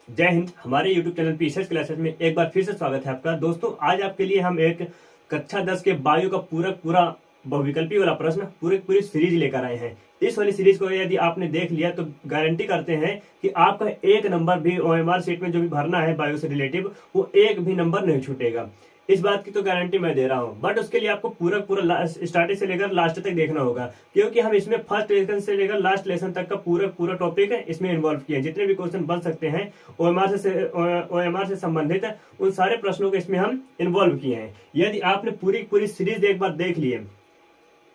जय हिंद। हमारे YouTube channel PCS classes में एक बार फिर से स्वागत है आपका। दोस्तों, आज आपके लिए हम एक कक्षा 10 के बायो का पूरा बहुविकल्पी वाला प्रश्न पूरी सीरीज लेकर आए हैं। इस वाली सीरीज को यदि आपने देख लिया तो गारंटी करते हैं कि आपका एक नंबर भी ओएमआर शीट में जो भी भरना है बायो से रिलेटिव, वो एक भी नंबर नहीं छूटेगा। इस बात की तो गारंटी मैं दे रहा हूं। बट उसके लिए आपको पूरा स्टार्टिंग से लेकर लास्ट तक देखना होगा, क्योंकि हम इसमें फर्स्ट लेसन से लेकर लास्ट लेसन तक का पूरा टॉपिक है इसमें इन्वॉल्व किया है। जितने भी क्वेश्चन बन सकते हैं ओएमआर से संबंधित उन सारे प्रश्नों को इसमें हम इन्वॉल्व किए हैं। यदि आपने पूरी सीरीज एक बार देख ली है,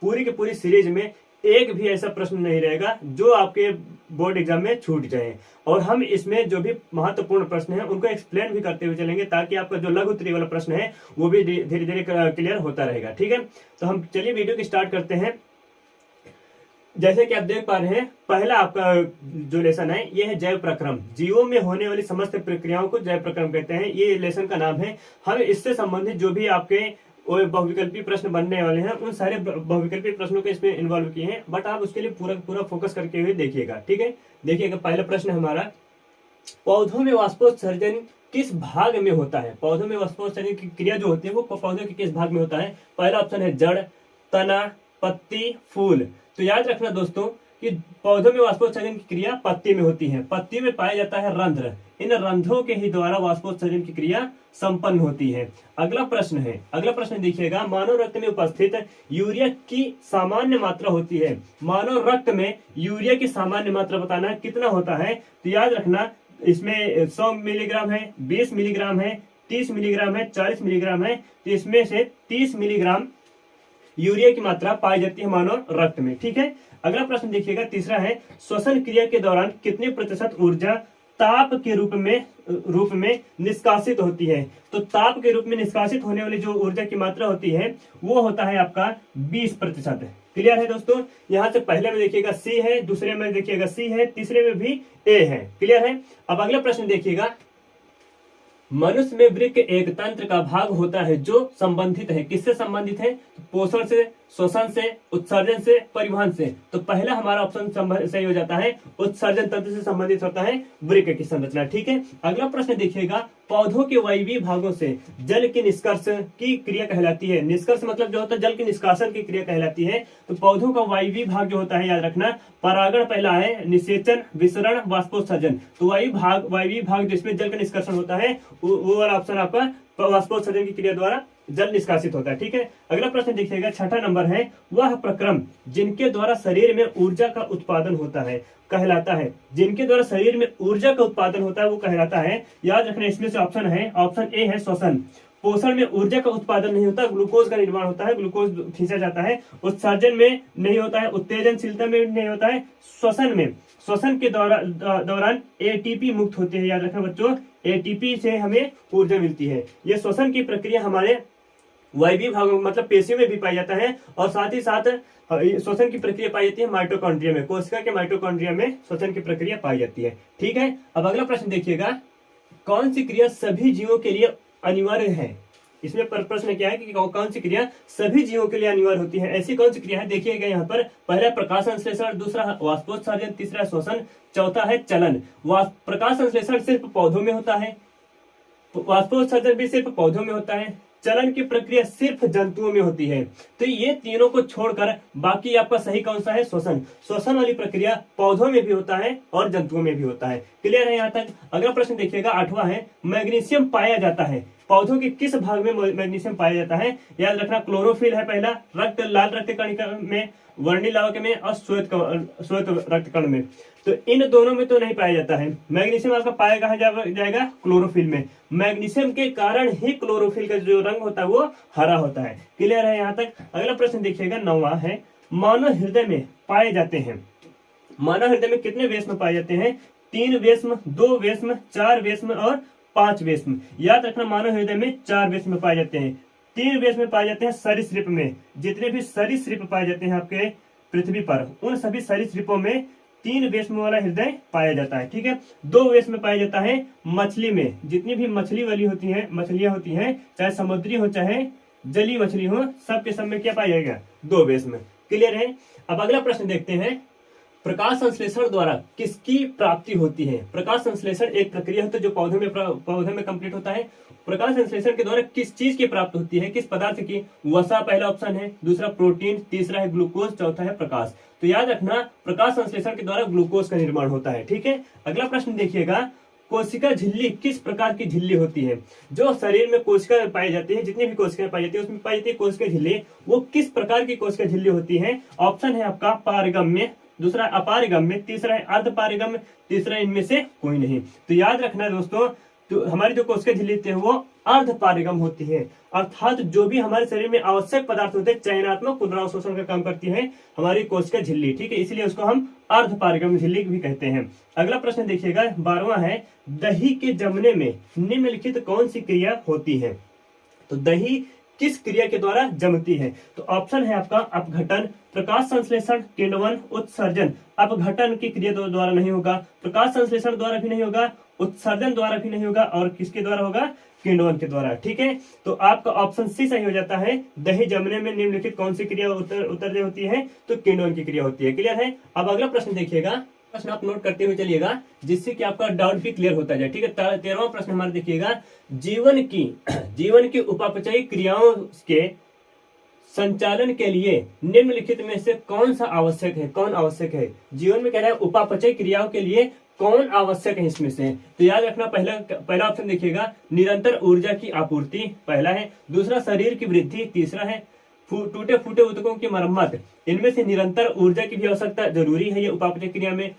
पूरी की पूरी सीरीज में एक भी ऐसा प्रश्न नहीं रहेगा जो आपके बोर्ड एग्जाम में छूट जाए। और हम इसमें जो भी महत्वपूर्ण प्रश्न है उनको एक्सप्लेन भी करते हुए चलेंगे, ताकि आपका जो लघु उत्तरीय वाला प्रश्न है वो भी धीरे धीरे क्लियर होता रहेगा। ठीक है, तो हम चलिए वीडियो की स्टार्ट करते हैं। जैसे कि आप देख पा रहे हैं, पहला आपका जो लेसन है ये है जैव प्रक्रम। जीवों में होने वाली समस्त प्रक्रियाओं को जैव प्रक्रम कहते हैं। ये लेसन का नाम है। हम इससे संबंधित जो भी आपके बहुविकल्पी प्रश्न बनने वाले हैं उन सारे बहुविकल्पी प्रश्नों को इसमें इन्वॉल्व किए हैं। बट आप उसके लिए पूरा फोकस करके हुए देखिएगा। ठीक है, देखिएगा पहला प्रश्न हमारा, पौधों में वाष्पोत्सर्जन किस भाग में होता है? पौधों में वाष्पोत्सर्जन की क्रिया जो होती है वो पौधों के किस भाग में होता है? पहला ऑप्शन है जड़, तना, पत्ती, फूल। तो याद रखना दोस्तों कि पौधों में वाष्पोत्सर्जन की क्रिया पत्ती में होती है। पत्ती में पाया जाता है रंध्र। इन रंध्रों के ही द्वारा वाष्पोत्सर्जन की क्रिया संपन्न होती है। अगला प्रश्न देखिएगा, मानव रक्त में उपस्थित यूरिया की सामान्य मात्रा होती है। मानव रक्त में यूरिया की सामान्य मात्रा बताना है कितना होता है। तो याद रखना इसमें 100 मिलीग्राम है, 20 मिलीग्राम है, 30 मिलीग्राम है, 40 मिलीग्राम है। तो इसमें से 30 मिलीग्राम यूरिया की मात्रा पाई जाती है मानव रक्त में। ठीक है, अगला प्रश्न देखिएगा, तीसरा है, श्वसन क्रिया के दौरान कितने प्रतिशत ऊर्जा ताप के रूप में निष्कासित होती है? तो ताप के रूप में निष्कासित होने वाली जो ऊर्जा की मात्रा होती है वो होता है आपका 20%। क्लियर है दोस्तों? यहां से पहले में देखिएगा सी है, दूसरे में देखिएगा सी है, तीसरे में भी ए है। क्लियर है? अब अगला प्रश्न देखिएगा, मनुष्य में वृक्क एक तंत्र का भाग होता है जो संबंधित है। किससे संबंधित है? पोषण से, श्वसन से, उत्सर्जन से, परिवहन से। तो पहला हमारा ऑप्शन सही हो जाता है, उत्सर्जन तंत्र से संबंधित होता है वृक्क की संरचना। ठीक है, अगला प्रश्न देखिएगा, पौधों के वायवीय भागों से जल की निष्कर्ष की क्रिया कहलाती है। निष्कर्ष मतलब जो होता है जल के निष्कासन की क्रिया कहलाती है। तो पौधों का वायवीय भाग जो होता है, याद रखना, परागण पहला है, निषेचन, विसरण, वाष्पोत्सर्जन। तो वायवीय भाग जिसमें जल का निष्कर्षण होता है वो वाला ऑप्शन आपका वाष्पोत्सर्जन की क्रिया द्वारा जल निष्कासित होता है। ठीक है, अगला प्रश्न देखिएगा, छठा नंबर है, वह प्रक्रम जिनके द्वारा शरीर में ऊर्जा का उत्पादन होता है कहलाता है। जिनके द्वारा शरीर में ऊर्जा का उत्पादन होता है वो कहलाता है। याद रखना इसमें से ऑप्शन है, ऑप्शन ए है श्वसन। पोषण में ऊर्जा का उत्पादन नहीं होता, ग्लूकोज का निर्माण होता है, ग्लूकोज खींचा जाता है। उत्सर्जन में नहीं होता है, उत्तेजनशीलता में नहीं होता है। श्वसन के दौरान एटीपी मुक्त होते हैं। याद रखना बच्चों, एटीपी से हमें ऊर्जा मिलती है। ये श्वसन की प्रक्रिया हमारे वायवीय भागों मतलब पेशियों में भी पाया जाता है, और साथ ही साथ श्वसन की प्रक्रिया पाई जाती है माइटोकॉन्ड्रिया में। कोशिका के माइटोकॉन्ड्रिया में श्वसन की प्रक्रिया पाई जाती है। ठीक है, अब अगला प्रश्न देखिएगा, कौन सी क्रिया सभी जीवों के लिए अनिवार्य है? इसमें प्रश्न क्या है कि कौन सी क्रिया सभी जीवों के लिए अनिवार्य होती है? ऐसी कौन सी क्रिया है? देखिएगा यहाँ पर, पहला प्रकाश संश्लेषण, दूसरा वाष्पोत्सर्जन, तीसरा श्वसन, चौथा है चलन। प्रकाश संश्लेषण सिर्फ पौधों में होता है, वाष्पोत्सर्जन भी सिर्फ पौधों में होता है, चलन की प्रक्रिया सिर्फ जंतुओं में होती है। तो ये तीनों को छोड़कर बाकी आपका सही कौन सा है? श्वसन वाली प्रक्रिया पौधों में भी होता है और जंतुओं में भी होता है। क्लियर है यहाँ तक? अगला प्रश्न देखिएगा, आठवां है, मैग्नीशियम पाया जाता है। पौधों के किस भाग में मैग्नीशियम पाया जाता है? याद रखना, क्लोरोफिल है पहला, लाल रक्त कणिका में, वर्णिलावक में, और श्वेत रक्त कण में। तो इन दोनों में तो नहीं पाया जाता है। मैग्नीशियम आपका पाया कहाँ जाएगा? क्लोरोफिल में। मैग्नीशियम के कारण ही क्लोरोफिल का जो रंग होता है वो हरा होता है। क्लियर है यहाँ तक? अगला प्रश्न देखिएगा, 9वां है, मानव हृदय में पाए जाते हैं। मानव हृदय में कितने वेश्म पाए जाते हैं? 3 वेश्म, 2 वेश्म, 4 वेश्म और 5 वेश्म। याद रखना, मानव हृदय में 4 वेश्म पाए जाते हैं। 3 वेश्म पाए जाते हैं सरीसृप में। जितने भी सरीसृप पाए जाते हैं आपके पृथ्वी पर, उन सभी सरीसृपों में 3 वेश्म वाला हृदय पाया जाता है। ठीक है, 2 वेश्म पाया जाता है मछली में। जितनी भी मछली वाली होती है, मछलियां होती हैं, चाहे समुद्री हो चाहे जली मछली हो, सब के सब में क्या पाया जाएगा? 2 वेश्म। क्लियर है? अब अगला प्रश्न देखते हैं, प्रकाश संश्लेषण द्वारा किसकी प्राप्ति होती है? प्रकाश संश्लेषण एक प्रक्रिया होती है जो पौधे में कंप्लीट होता है। प्रकाश संश्लेषण के द्वारा किस चीज की प्राप्ति होती है? किस पदार्थ की? वसा पहला ऑप्शन है, दूसरा प्रोटीन, तीसरा है ग्लूकोज, चौथा है प्रकाश। तो याद रखना प्रकाश संश्लेषण के द्वारा ग्लूकोज का निर्माण होता है। ठीक है, अगला प्रश्न देखिएगा, कोशिका झिल्ली किस प्रकार की झिल्ली होती है? जो शरीर में कोशिका पाई जाती है, जितनी भी कोशिकाएं पाई जाती है उसमें पाई जाती है कोशिका झिल्ली, वो किस प्रकार की कोशिका झिल्ली होती है? ऑप्शन है आपका पारगम्य, दूसरा अपारगम्य, तीसरा है अर्धपारगम्य, तीसरा इनमें से कोई नहीं। तो याद रखना दोस्तों, तो हमारी जो कोशिका झिल्ली होती है वो अर्धपारगम होती है, अर्थात जो भी हमारे शरीर में आवश्यक पदार्थ होते हैं चयनात्मक पुनरावशोषण का काम करती है हमारी कोशिका झिल्ली। ठीक है, इसलिए उसको हम अर्धपारगम झिल्ली भी कहते हैं। अगला प्रश्न देखिएगा, 12वां है, दही के जमने में निम्नलिखित कौन सी क्रिया होती है? तो दही किस क्रिया के द्वारा जमती है? तो ऑप्शन है आपका अपघटन, प्रकाश संश्लेषण, किण्वन, उत्सर्जन। अपघटन की क्रिया द्वारा नहीं होगा, प्रकाश संश्लेषण द्वारा भी नहीं होगा, उत्सर्जन द्वारा भी नहीं होगा, और किसके द्वारा होगा? किण्वन के द्वारा। ठीक है, तो आपका ऑप्शन सी सही हो जाता है। दही जमने में निम्नलिखित कौन सी क्रिया उत्तर होती है? तो किण्वन की क्रिया होती है। क्लियर है? अब अगला प्रश्न देखिएगा, प्रश्न आप नोट करते हुए चलिएगा जिससे कि आपका डाउट भी क्लियर होता जाए। ठीक है, 13वां प्रश्न हमारा देखिएगा, जीवन की उपापचयी क्रियाओं के संचालन के लिए निम्नलिखित में से कौन सा आवश्यक है? कौन आवश्यक है? जीवन में कह रहा है उपापचय क्रियाओं के लिए कौन आवश्यक है इसमें से? तो याद रखना, पहला ऑप्शन देखिएगा, निरंतर ऊर्जा की आपूर्ति पहला है, दूसरा शरीर की वृद्धि, तीसरा है टूटे फूटे ऊतकों की मरम्मत। इनमें से निरंतर ऊर्जा की भी आवश्यकता जरूरी है ये उपापचय क्रिया में।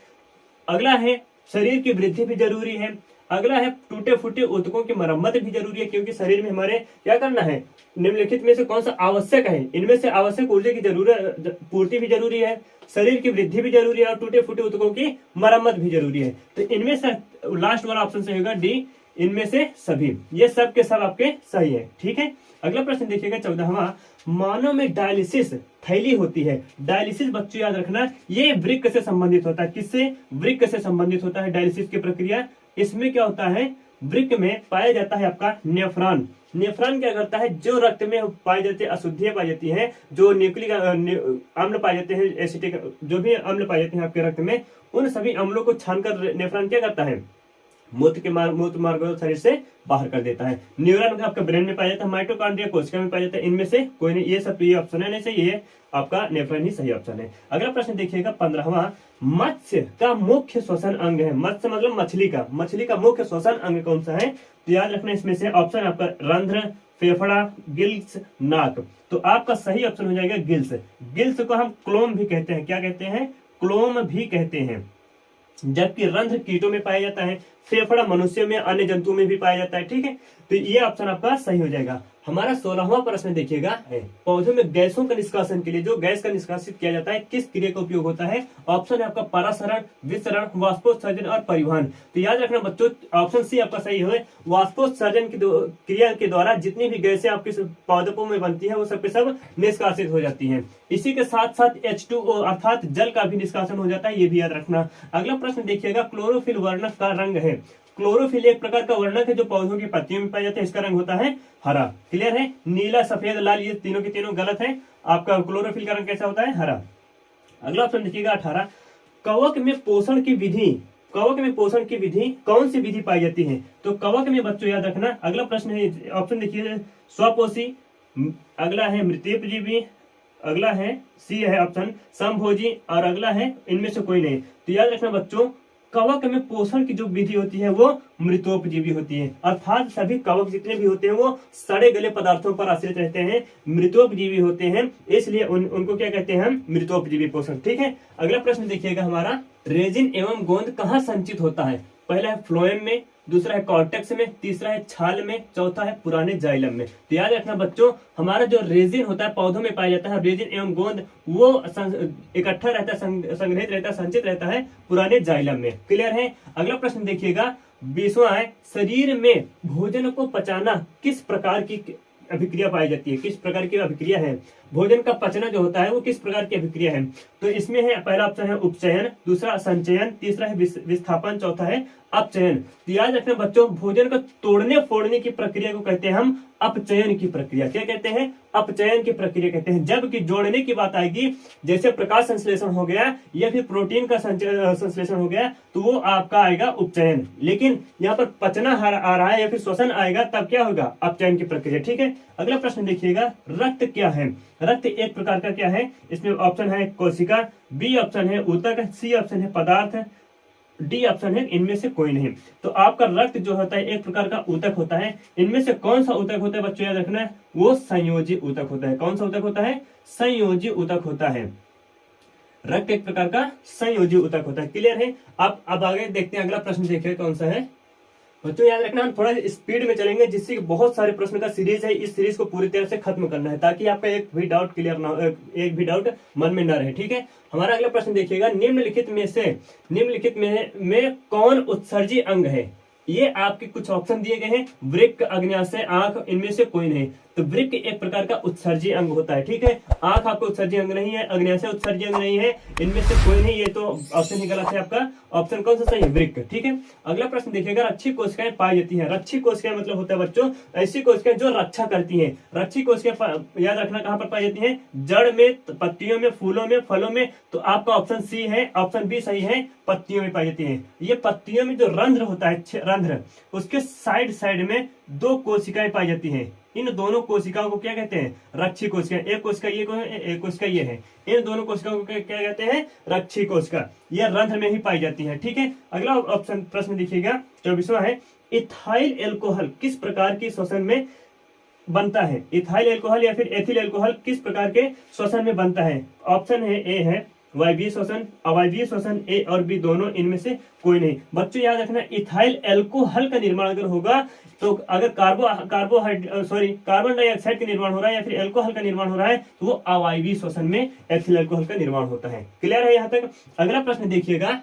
अगला है शरीर की वृद्धि भी जरूरी है। अगला है टूटे फूटे ऊतकों की मरम्मत भी जरूरी है, क्योंकि शरीर में हमारे क्या करना है? निम्नलिखित में से कौन सा आवश्यक है? इनमें से आवश्यक ऊर्जा की जरूरत पूर्ति भी जरूरी है, शरीर की वृद्धि भी जरूरी है, और टूटे फूटे ऊतकों की मरम्मत भी जरूरी है। तो इनमें से लास्ट वाला ऑप्शन सही होगा, डी, इनमें से सभी। ये सब के सब आपके सही है। ठीक है, अगला प्रश्न देखिएगा 14वां, मानव में डायलिसिस थैली होती है। डायलिसिस बच्चों याद रखना, ये वृक्क से संबंधित होता है। किससे? वृक्क से संबंधित होता है डायलिसिस की प्रक्रिया। इसमें क्या होता है? वृक्क में पाया जाता है आपका नेफ्रॉन। नेफ्रॉन क्या करता है? जो रक्त में पाई जाती है अशुद्धियां पाई जाती हैं, जो न्यूक्लिक अम्ल पाए जाते हैं, एसिटिक जो भी अम्ल पाए जाते हैं आपके रक्त में, उन सभी अम्लों को छानकर नेफ्रॉन क्या करता है? मूत्र मार्ग शरीर से बाहर कर देता है। न्यूरॉन आपका ब्रेन में पाया जाता है, माइटोकॉन्ड्रिया कोशिका में पाया जाता है। इनमें से कोई नहीं, ये सब ये ऑप्शन है नहीं सही, ये आपका नेफ्रॉन ही सही ऑप्शन है। अगला प्रश्न देखिएगा 15वां, मत्स्य का मुख्य श्वसन अंग है। मत्स्य मतलब मछली का मुख्य श्वसन अंग कौन सा है? तो याद रखना, इसमें से ऑप्शन आपका रंध्र, फेफड़ा, गिल्स, नाक। तो आपका सही ऑप्शन हो जाएगा गिल्स। गिल्स को हम क्लोम भी कहते हैं। क्या कहते हैं? क्लोम भी कहते हैं। जबकि रंध्र कीटों में पाया जाता है, फेफड़ा मनुष्यों में, अन्य जंतुओं में भी पाया जाता है। ठीक है, तो ये ऑप्शन आपका सही हो जाएगा। हमारा 16वां प्रश्न देखिएगा, पौधों में गैसों का निष्कासन के लिए जो गैस का निष्कासित किया जाता है किस क्रिया का उपयोग होता है? ऑप्शन है आपका परासरण, विसरण, वाष्पोत्सर्जन और परिवहन। तो याद रखना बच्चों, ऑप्शन सी आपका सही है। वाष्पोत्सर्जन की क्रिया के द्वारा जितनी भी गैसें आपके पौधों में बनती है वो सब के सब निष्कासित हो जाती है। इसी के साथ साथ H2O अर्थात जल का भी निष्कासन हो जाता है, ये भी याद रखना। अगला प्रश्न देखिएगा, क्लोरोफिल वर्णक का रंग है। क्लोरोफिल एक प्रकार का वर्णक है जो पौधों की पत्तियों में पाया जाता है। इसका रंग होता है हरा। क्लियर है? नीला, सफेद, लाल, ये तीनों के तीनों गलत है। आपका क्लोरोफिल का रंग कैसा होता है? हरा। अगला ऑप्शन देखिएगा 18, कवक में पोषण की विधि कौन सी विधि पाई जाती है? तो कवक में बच्चों याद रखना, अगला प्रश्न है, ऑप्शन देखिए, स्वपोषी, अगला है मृतोपजीवी, अगला है सी है ऑप्शन समभोजी, और अगला है इनमें से कोई नहीं। तो याद रखना बच्चों, कवक में पोषण की जो विधि होती है वो मृतोपजीवी होती है, अर्थात सभी कवक जितने भी होते हैं वो सड़े गले पदार्थों पर आश्रित रहते हैं, मृतोपजीवी होते हैं, इसलिए उनको क्या कहते हैं? हम मृतोपजीवी पोषण। ठीक है, अगला प्रश्न देखिएगा हमारा, रेजिन एवं गोंद कहाँ संचित होता है? पहला है फ्लोएम में, दूसरा है कॉर्टेक्स में, तीसरा है छाल में, चौथा है पुराने जाइलम में। तो याद रखना बच्चों, हमारा जो रेजिन होता है पौधों में पाया जाता है, रेजिन एवं गोंद, वो इकट्ठा रहता है, संग्रहित रहता है, संचित रहता है पुराने जाइलम में। क्लियर है? अगला प्रश्न देखिएगा 20वां है, शरीर में भोजन को पचाना किस प्रकार की अभिक्रिया पाई जाती है? किस प्रकार की अभिक्रिया है? भोजन का पचना जो होता है वो किस प्रकार की अभिक्रिया है? तो इसमें है, पहला ऑप्शन है उपचयन, दूसरा संचयन, तीसरा है विस्थापन, चौथा है अपचयन। तो याद रखना बच्चों, भोजन को तोड़ने फोड़ने की प्रक्रिया को कहते हैं हम अपचयन की प्रक्रिया। क्या कहते हैं? अपचयन की प्रक्रिया कहते हैं। जबकि जोड़ने की बात आएगी, जैसे प्रकाश संश्लेषण हो गया या फिर प्रोटीन का संश्लेषण हो गया, तो वो आपका आएगा उपचयन। लेकिन यहाँ पर पचना आ रहा है या फिर श्वसन आएगा, तब क्या होगा? अपचयन की प्रक्रिया। ठीक है, अगला प्रश्न देखिएगा, रक्त क्या है? रक्त एक प्रकार का क्या है? इसमें ऑप्शन है कोशिका, बी ऑप्शन है ऊतक, सी ऑप्शन है पदार्थ, डी ऑप्शन है इनमें से कोई नहीं। तो आपका रक्त जो होता है एक प्रकार का ऊतक होता है। इनमें से कौन सा ऊतक होता है बच्चों, याद रखना है, वो संयोजी ऊतक होता है। कौन सा ऊतक होता है? संयोजी ऊतक होता है। रक्त एक प्रकार का संयोजी ऊतक होता है। क्लियर है? आप अब आगे देखते हैं, अगला प्रश्न देखिए कौन सा है। बच्चों याद रखना, हम थोड़ा स्पीड में चलेंगे, जिससे कि बहुत सारे प्रश्न का सीरीज है। इस सीरीज को पूरी तरह से खत्म करना है, ताकि आपका एक भी डाउट क्लियर ना हो, एक भी डाउट मन में ना रहे। ठीक है, हमारा अगला प्रश्न देखिएगा, निम्नलिखित में कौन उत्सर्जी अंग है? ये आपके कुछ ऑप्शन दिए गए हैं, वृक्क, अग्न्याशय, आंख, इनमें से कोई नहीं। तो वृक्क एक प्रकार का उत्सर्जी अंग होता है। ठीक है, आंख आपका उत्सर्जी अंग नहीं है, अग्न्याशय उत्सर्जी अंग नहीं है, इनमें से कोई नहीं। ये तो ऑप्शन ही गलत है आपका। ऑप्शन कौन सा सही है? वृक्क। ठीक है, अगला प्रश्न देखिएगा, रक्षी कोशिकाएं पाई जाती है। रक्षी कोशिकाएं मतलब होता है बच्चों ऐसी कोशिकाएं जो रक्षा करती हैं। रक्षी कोशिकाएं याद रखना कहां पर पाई जाती हैं? जड़ में, पत्तियों में, फूलों में, फलों में। तो आपका ऑप्शन सी है, ऑप्शन बी सही है, पत्तियों में पाई जाती है। ये पत्तियों में जो रंध्र होता है, रंध्र, उसके साइड में दो कोशिकाएं पाई जाती हैं। इन दोनों कोशिकाओं को क्या कहते हैं? रक्षी कोशिका। एक कोशिका ये एक कोशिका ये है। इन दोनों कोशिकाओं को क्या कहते हैं? रक्षी कोशिका। ये रंध्र में ही पाई जाती है। ठीक है, अगला ऑप्शन प्रश्न देखिएगा, 24वां है, इथाइल एल्कोहल किस प्रकार की श्वसन में बनता है? इथाइल एल्कोहल या फिर एथिल एल्कोहल किस प्रकार के श्वसन में बनता है? ऑप्शन है ए है वायवीय श्वसन, अवायवीय श्वसन, ए और बी दोनों, इनमें से कोई नहीं। बच्चों याद रखना, इथाइल एल्कोहल का निर्माण अगर होगा तो अगर कार्बन डाइऑक्साइड का निर्माण हो रहा है या फिर एल्कोहल का निर्माण हो रहा है, तो वो अवायवीय श्वसन में एथिल एल्कोहल का निर्माण होता है। क्लियर है यहाँ तक? अगला प्रश्न देखिएगा,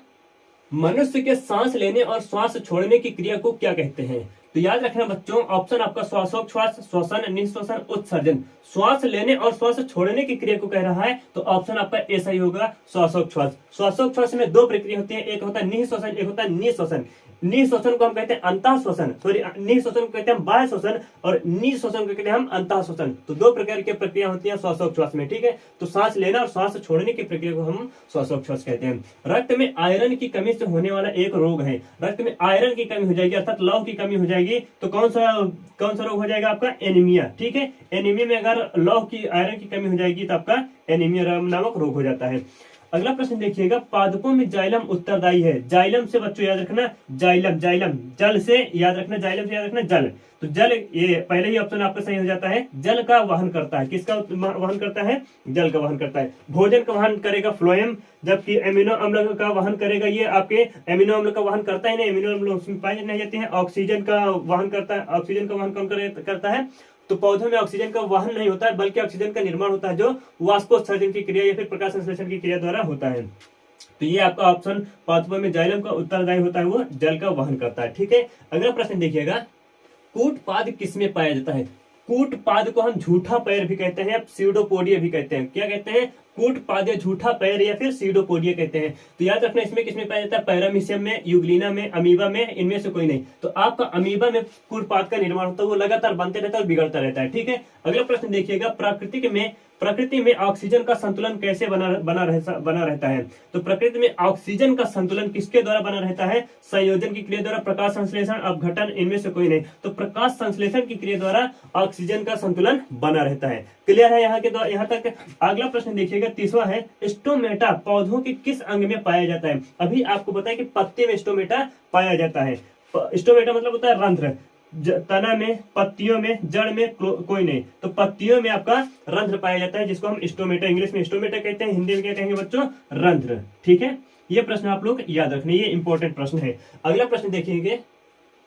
मनुष्य के सांस लेने और श्वास छोड़ने की क्रिया को क्या कहते हैं? तो याद रखना बच्चों, ऑप्शन आपका श्वासोच्छ्वास, श्वसन, निःश्वसन, उत्सर्जन। श्वास लेने और श्वास छोड़ने की क्रिया को कह रहा है, तो ऑप्शन आपका ए सही होगा, श्वासोच्छ्वास। श्वासोच्छ्वास में दो प्रक्रिया होती है, एक होता है निःश्वसन, एक होता है निःश्वसन। निःश्वसन को हम कहते हैं अंतः श्वसन, सॉरी, निःश्वसन को कहते हैं बाह्य श्वसन, और निःश्वसन को कहते हैं हम अंतः श्वसन। तो दो प्रकार की प्रक्रिया होती है श्वासोच्छ्वास में। ठीक है, तो सांस लेना और श्वास छोड़ने की प्रक्रिया को हम श्वासोच्छ्वास कहते हैं। रक्त में आयरन की कमी से होने वाला एक रोग है। रक्त में आयरन की कमी हो जाएगी, अर्थात लौह की कमी हो जाएगी, तो कौन सा रोग हो जाएगा आपका? एनीमिया। ठीक है, एनीमिया में अगर लौह की, आयरन की कमी हो जाएगी तो आपका एनीमिया नामक रोग हो जाता है। अगला प्रश्न देखिएगा, पादपों में जाइलम उत्तरदायी है। जाइलम से बच्चों याद रखना, जाइलम जल से याद रखना, जाइलम से याद रखना जल। तो जल, ये पहले ही ऑप्शन आपका सही हो जाता है, जल का वहन करता है। किसका वहन करता है? जल का वहन करता है। भोजन का वहन करेगा फ्लोएम, जबकि एमिनो अम्ल का वहन करेगा, ये आपके एमिनो अम्ल का वहन करता ही नहीं। एमिनो अम्ल उसमें पाए नहीं जाते हैं। ऑक्सीजन का वहन करता है। ऑक्सीजन का वहन कौन करता है? तो पौधों में ऑक्सीजन का वहन नहीं होता है, बल्कि ऑक्सीजन का निर्माण होता है जो वाष्पोत्सर्जन की क्रिया या फिर प्रकाश संश्लेषण की क्रिया द्वारा होता है। तो ये आपका ऑप्शन पादपों में जाइलम का उत्तरदायी होता है, वो जल का वहन करता है। ठीक है, अगला प्रश्न देखिएगा, कूटपाद किसमें पाया जाता है? कूटपाद को हम झूठा पैर भी कहते हैं, सीडोपोडिया भी कहते हैं। क्या कहते हैं? कूटपाद या झूठा पैर या फिर सीडोपोडिया कहते हैं। तो याद रखना, इसमें किसमें पाया जाता है? पैरामीशियम में, यूग्लिना में, अमीबा में, इनमें से कोई नहीं। तो आपका अमीबा में कूटपाद का निर्माण होता है, वो लगातार बनते रहता है और बिगड़ता रहता है। ठीक है, अगला प्रश्न देखिएगा, प्रकृति में ऑक्सीजन का संतुलन कैसे बना रहता है? तो प्रकृति में ऑक्सीजन का संतुलन किसके द्वारा बना रहता है? संयोजन की क्रिया द्वारा, प्रकाश संश्लेषण, अपघटन, इनमें से कोई नहीं। तो प्रकाश संश्लेषण की क्रिया द्वारा ऑक्सीजन का संतुलन बना रहता है। क्लियर है यहाँ तक? अगला प्रश्न देखिएगा, 30वां है, स्टोमेटा पौधों के किस अंग में पाया जाता है? अभी आपको बताया कि पत्ते में स्टोमेटा पाया जाता है। स्टोमेटा मतलब होता है रंध्र। तना में, पत्तियों में, जड़ में कोई नहीं। तो पत्तियों में आपका रंध्र पाया जाता है, जिसको हम स्टोमेटा, इंग्लिश में स्टोमेटा कहते हैं, हिंदी में क्या कहेंगे बच्चों? रंध्र। ठीक है, ये प्रश्न आप लोग याद रखने, ये इंपॉर्टेंट प्रश्न है। अगला प्रश्न देखिएगा,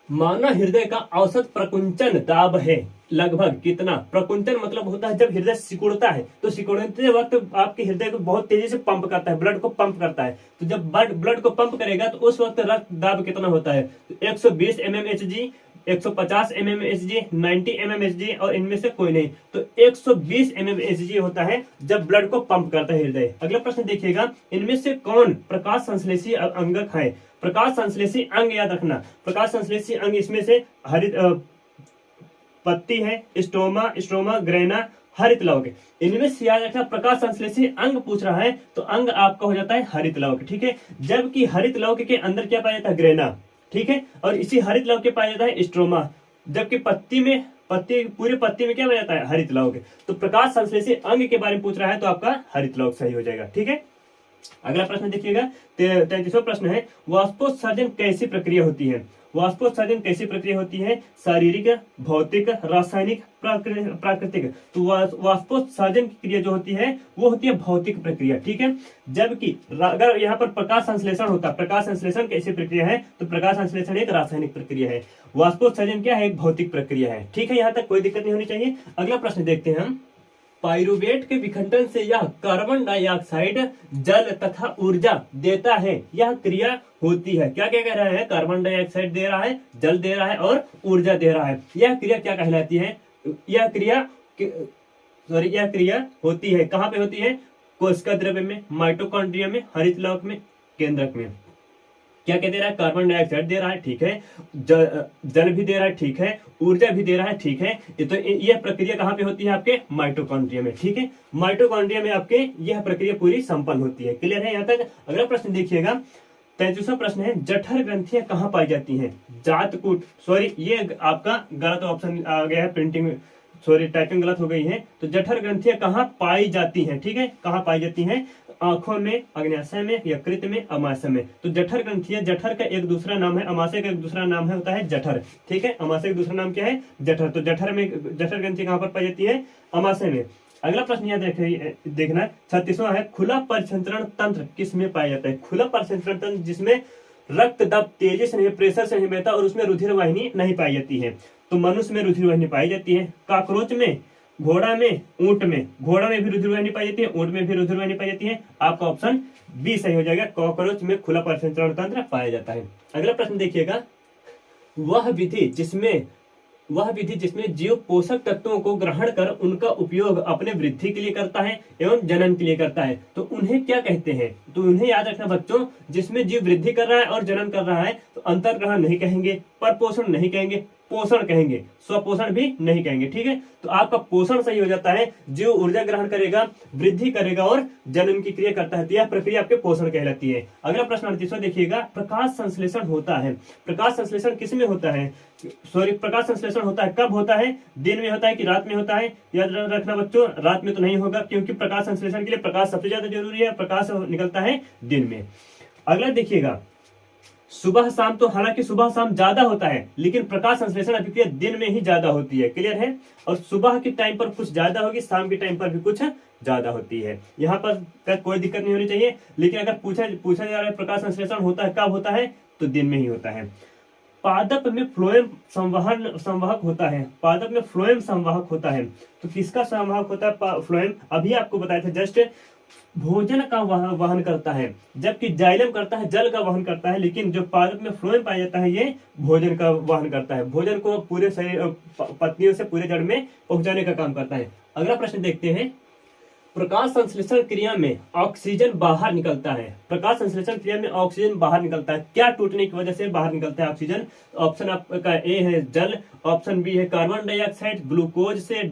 मानव हृदय का औसत प्रकुंचन दाब है लगभग कितना? प्रकुंचन मतलब होता है जब हृदय सिकुड़ता है, तो सिकुड़ते वक्त आपके हृदय को बहुत तेजी से पंप करता है, ब्लड को पंप करता है। तो जब ब्लड को पंप करेगा तो उस वक्त रक्त दाब कितना होता है? तो 120 mmHg, 150 mmHg, 90 mmHg और इनमें से कोई नहीं। तो 120 mmHg होता है जब ब्लड को पंप करता है हृदय। अगला प्रश्न देखिएगा, इनमें से कौन प्रकाश संश्लेषी अंगक है? प्रकाश संश्लेषी अंग याद रखना, प्रकाश संश्लेषी अंग इसमें से हरित पत्ती है, स्ट्रोमा, ग्रेना, हरित लवक। इनमें से याद रखना प्रकाश संश्लेषी अंग पूछ रहा है तो अंग आपका हो जाता है हरित लवक, ठीक है। जबकि हरित लवक के अंदर क्या पाया जाता है? ग्रेना, ठीक है। और इसी हरित लवक के पाया जाता है स्ट्रोमा। जबकि पूरे पत्ती में क्या पाया जाता है? हरित लवक। तो प्रकाश संश्लेषी अंग के बारे में पूछ रहा है तो आपका हरित लवक सही हो जाएगा, ठीक है। अगला प्रश्न देखिएगा, 33वां प्रश्न है, वाष्पोत्सर्जन कैसी प्रक्रिया होती है? वाष्पोत्सर्जन कैसी प्रक्रिया होती है? शारीरिक, भौतिक, रासायनिक, प्राकृतिक। तो वाष्पोत्सर्जन की क्रिया जो होती है वो होती है भौतिक प्रक्रिया, ठीक है। जबकि अगर यहाँ पर प्रकाश संश्लेषण होता है, प्रकाश संश्लेषण कैसी प्रक्रिया है? तो प्रकाश संश्लेषण एक रासायनिक प्रक्रिया है, वाष्पोत्सर्जन क्या है? एक भौतिक प्रक्रिया है, ठीक है। यहाँ तक कोई दिक्कत नहीं होनी चाहिए। अगला प्रश्न देखते हैं हम, पाइरुवेट के विखंडन से यह कार्बन डाइऑक्साइड, जल तथा ऊर्जा देता है, यह क्रिया होती है। क्या क्या कह रहा है? कार्बन डाइऑक्साइड दे रहा है, जल दे रहा है और ऊर्जा दे रहा है। यह क्रिया क्या कहलाती है? यह क्रिया होती है, कहाँ पे होती है? कोशिका द्रव्य में, माइटोकॉन्ड्रिया में, हरित लवक में, केंद्रक में। क्या क्या दे रहा है? कार्बन डाइऑक्साइड दे रहा है, ठीक है। जल भी दे रहा है, ठीक है। ऊर्जा भी दे रहा है, ठीक है। तो यह प्रक्रिया कहाँ पे होती है? आपके माइटोकॉन्ड्रिया में, ठीक है। माइटोकॉन्ड्रिया में आपके यह प्रक्रिया पूरी संपन्न होती है। क्लियर है यहाँ तक? अगला प्रश्न देखिएगा, 33वां प्रश्न है, जठर ग्रंथियां कहाँ पाई जाती हैं? जातकूट, सॉरी ये आपका गलत ऑप्शन आ गया है, प्रिंटिंग सॉरी टाइपिंग गलत हो गई है। तो जठर ग्रंथियां कहाँ पाई जाती हैं, ठीक है। कहाँ पाई जाती हैं? आंखों में, अग्न्याशय में, यकृत में, अमाशय में। तो जठर ग्रंथियां, जठर का एक दूसरा नाम है, अमाशय का एक दूसरा नाम है, होता है जठर, ठीक है। अमाशय का दूसरा नाम क्या है? जठर। तो जठर ग्रंथि कहाँ पर पाई जाती है? अमाशय में। अगला प्रश्न याद देखना, 36वां है, खुला परिसंचरण तंत्र किस में पाया जाता है? खुला परिसंचरण तंत्र जिसमें रक्त दब तेजी से नहीं, प्रेशर से नहीं बहता और उसमें रुधिर वाहिनी नहीं पाई जाती है। तो मनुष्य में रुधिर वाहिनी पाई जाती है, काकरोच में, घोड़ा में, ऊंट में। घोड़ा में भी रुधिर वाहिनी पाई जाती है, ऊंट में भी रुधिर वाहिनी पाई जाती है। आपका ऑप्शन बी सही हो जाएगा, कॉकरोच में खुला परिसंचरण तंत्र पाया जाता है। अगला प्रश्न देखिएगा, वह विधि जिसमें जीव पोषक तत्वों को ग्रहण कर उनका उपयोग अपने वृद्धि के लिए करता है एवं जनन के लिए करता है, तो उन्हें क्या कहते हैं? तो उन्हें याद रखना बच्चों, जिसमें जीव वृद्धि कर रहा है और जनन कर रहा है तो अंतर्ग्रहण नहीं कहेंगे, परपोषण नहीं कहेंगे, पोषण कहेंगे, स्वपोषण भी नहीं कहेंगे, ठीक है। तो आपका पोषण सही हो जाता है, जो ऊर्जा ग्रहण करेगा, वृद्धि करेगा और जनन की क्रिया करता है, तो यह प्रक्रिया आपके पोषण कहलाती है। अगला प्रश्न 38वां देखिएगा, प्रकाश संश्लेषण होता है, प्रकाश संश्लेषण किस में होता है? सॉरी, प्रकाश संश्लेषण होता है कब होता है? दिन में होता है कि रात में होता है? याद रखना बच्चों, रात में तो नहीं होगा, क्योंकि प्रकाश संश्लेषण के लिए प्रकाश सबसे ज्यादा जरूरी है, प्रकाश निकलता है दिन में। अगला देखिएगा, सुबह शाम, तो हालांकि सुबह शाम ज्यादा होता है लेकिन प्रकाश संश्लेषण अभिक्रिया दिन में ही ज्यादा होती है, क्लियर है। और सुबह के टाइम पर कुछ ज्यादा होगी, शाम के टाइम पर भी कुछ ज्यादा होती है। यहाँ पर कोई दिक्कत नहीं होनी चाहिए, लेकिन अगर पूछा जा रहा है प्रकाश संश्लेषण होता है कब होता है, तो दिन में ही होता है। पादप में फ्लोएम संवाहक होता है, पादप में फ्लोएम संवाहक होता है, तो किसका संवाहक होता है फ्लोएम? अभी आपको बताया था जस्ट, भोजन का वहन करता है, जबकि जाइलम करता है जल का वहन करता है, लेकिन जो पादप में फ्लोएम पाया जाता है ये भोजन का वहन करता है, भोजन को पूरे शरीर पत्तियों से पूरे जड़ में पहुंचाने का काम करता है। अगला प्रश्न देखते हैं, प्रकाश संश्लेषण क्रिया में ऑक्सीजन बाहर निकलता है, प्रकाश संश्लेषण क्रिया में ऑक्सीजन बाहर निकलता है, क्या टूटने की वजह से बाहर निकलता है ऑक्सीजन? ऑप्शन आपका ए है जल, ऑप्शन बी है कार्बन डाइऑक्साइड, ग्लूकोज से,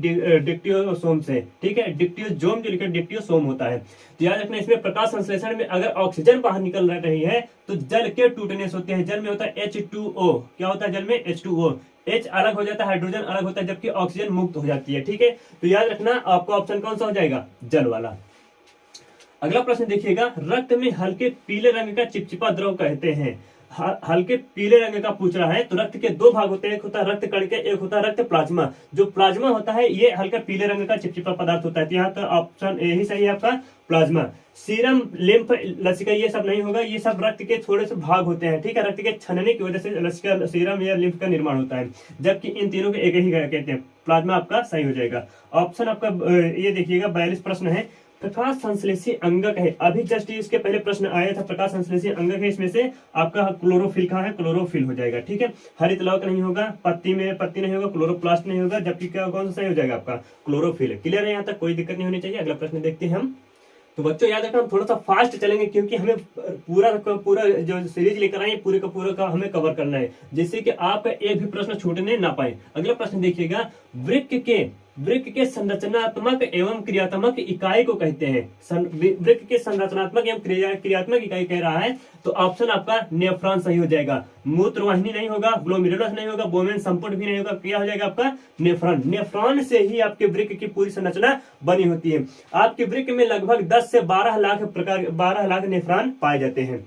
डिक्टियोसोम से, ठीक है। डिक्टियोसोम जो लिखा डिक्टियोसोम होता है। तो याद रखना, इसमें प्रकाश संश्लेषण में अगर ऑक्सीजन बाहर निकल रही है तो जल के टूटने से होते हैं। जल में होता है H2O, क्या होता है जल में? H2O, H अलग हो जाता है, हाइड्रोजन अलग होता है, जबकि ऑक्सीजन मुक्त हो जाती है, ठीक है। तो याद रखना आपका ऑप्शन कौन सा हो जाएगा? जल वाला। अगला प्रश्न देखिएगा, रक्त में हल्के पीले रंग का चिपचिपा द्रव कहते हैं, हल्के पीले रंग का पूछ रहा है। तो रक्त के दो भाग होते हैं, एक होता है रक्त कण के, एक होता है रक्त प्लाज्मा। जो प्लाज्मा होता है ये हल्का पीले रंग का चिपचिपा पदार्थ होता है, तो यहाँ तो ऑप्शन ए ही सही है आपका, प्लाज्मा। सीरम, लिम्फ, लसिका ये सब नहीं होगा, ये सब रक्त के थोड़े से भाग होते हैं, ठीक है। रक्त के छनने की वजह से लसिका, सीरम या लिम्फ का निर्माण होता है, जबकि इन तीनों के एक ही कहते हैं। प्लाज्मा आपका सही हो जाएगा। ऑप्शन आपका ये देखिएगा 42 प्रश्न है, प्रकाश संश्लेषी अंगक है। अभी जस्ट इसके पहले प्रश्न आया था, प्रकाश संश्लेषी अंगक है, इसमें से आपका क्लोरोफिल कहाँ है, क्लोरोफिल हो जाएगा। ठीक है, हरित लवक नहीं होगा, पत्ती में पत्ती नहीं होगा, क्लोरोप्लास्ट नहीं होगा, जबकि क्या कौन सा सही हो जाएगा आपका क्लोरोफिल। क्लियर है, यहाँ तक कोई दिक्कत नहीं होनी चाहिए। अगला प्रश्न देखते हैं हम। तो बच्चों याद रखना, हम थोड़ा सा फास्ट चलेंगे क्योंकि हमें पूरा पूरा जो सीरीज लेकर आए पूरे का पूरा का हमें कवर करना है, जिससे कि आपका एक भी प्रश्न छूटने ना पाए। अगला प्रश्न देखिएगा, वृक्क के संरचनात्मक एवं क्रियात्मक इकाई को कहते हैं। वृक्क के संरचनात्मक एवं क्रियात्मक इकाई कह रहा है, तो ऑप्शन आपका नेफ्रॉन सही हो जाएगा। मूत्रवाहिनी नहीं होगा, ग्लोमेरुलस नहीं होगा, बोमेन संपुट भी नहीं होगा, क्या हो जाएगा आपका नेफ्रॉन। नेफ्रॉन से ही आपके वृक्क की पूरी संरचना बनी होती है। आपके वृक्क में लगभग 10 से 12 लाख नेफ्रॉन पाए जाते हैं।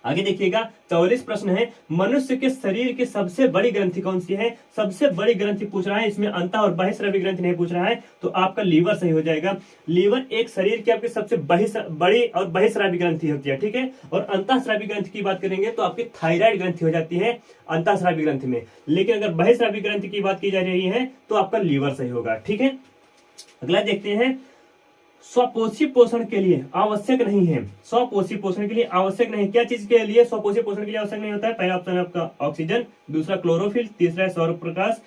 आगे देखिएगा, 44 प्रश्न है, मनुष्य के शरीर की सबसे बड़ी ग्रंथि कौन सी है। सबसे बड़ी ग्रंथि पूछ रहा है, इसमें अंतः और बहिस्रावी ग्रंथि नहीं पूछ रहा है, तो आपका लीवर सही हो जाएगा। लीवर एक शरीर की आपकी सबसे बड़ी और बहिस्रावी ग्रंथि होती है। ठीक है, और अंतःस्रावी ग्रंथि की बात करेंगे तो आपकी थायराइड ग्रंथि हो जाती है अंतःस्रावी ग्रंथि में, लेकिन अगर बहिस्रावी ग्रंथि की बात की जा रही है तो आपका लीवर सही होगा। ठीक है, अगला देखते हैं, स्वपोषी पोषण के लिए आवश्यक नहीं है। स्वपोषी पोषण के लिए आवश्यक नहीं, क्या चीज के लिए स्वपोषी पोषण के लिए आवश्यक नहीं होता है। पहला ऑप्शन है आपका ऑक्सीजन, दूसरा क्लोरोफिल, तीसरा है सौर प्रकाश,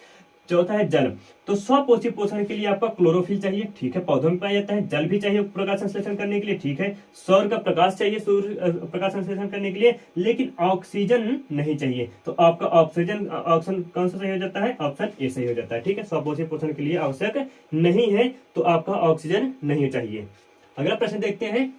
चौथा है जल। तो स्वपोषी पोषण के लिए आपका क्लोरोफिल चाहिए, ठीक है, पौधों में पाया जाता है। जल भी चाहिए प्रकाश संश्लेषण करने के लिए, ठीक है। सौर का प्रकाश चाहिए सूर्य प्रकाश संश्लेषण करने के लिए, लेकिन ऑक्सीजन नहीं चाहिए। तो आपका ऑप्शन कौन सा सही हो जाता है, ऑप्शन ए सही हो जाता है। ठीक है, स्वपोषी पोषण के लिए आवश्यक नहीं है, तो आपका ऑक्सीजन नहीं चाहिए। अगला प्रश्न देखते हैं,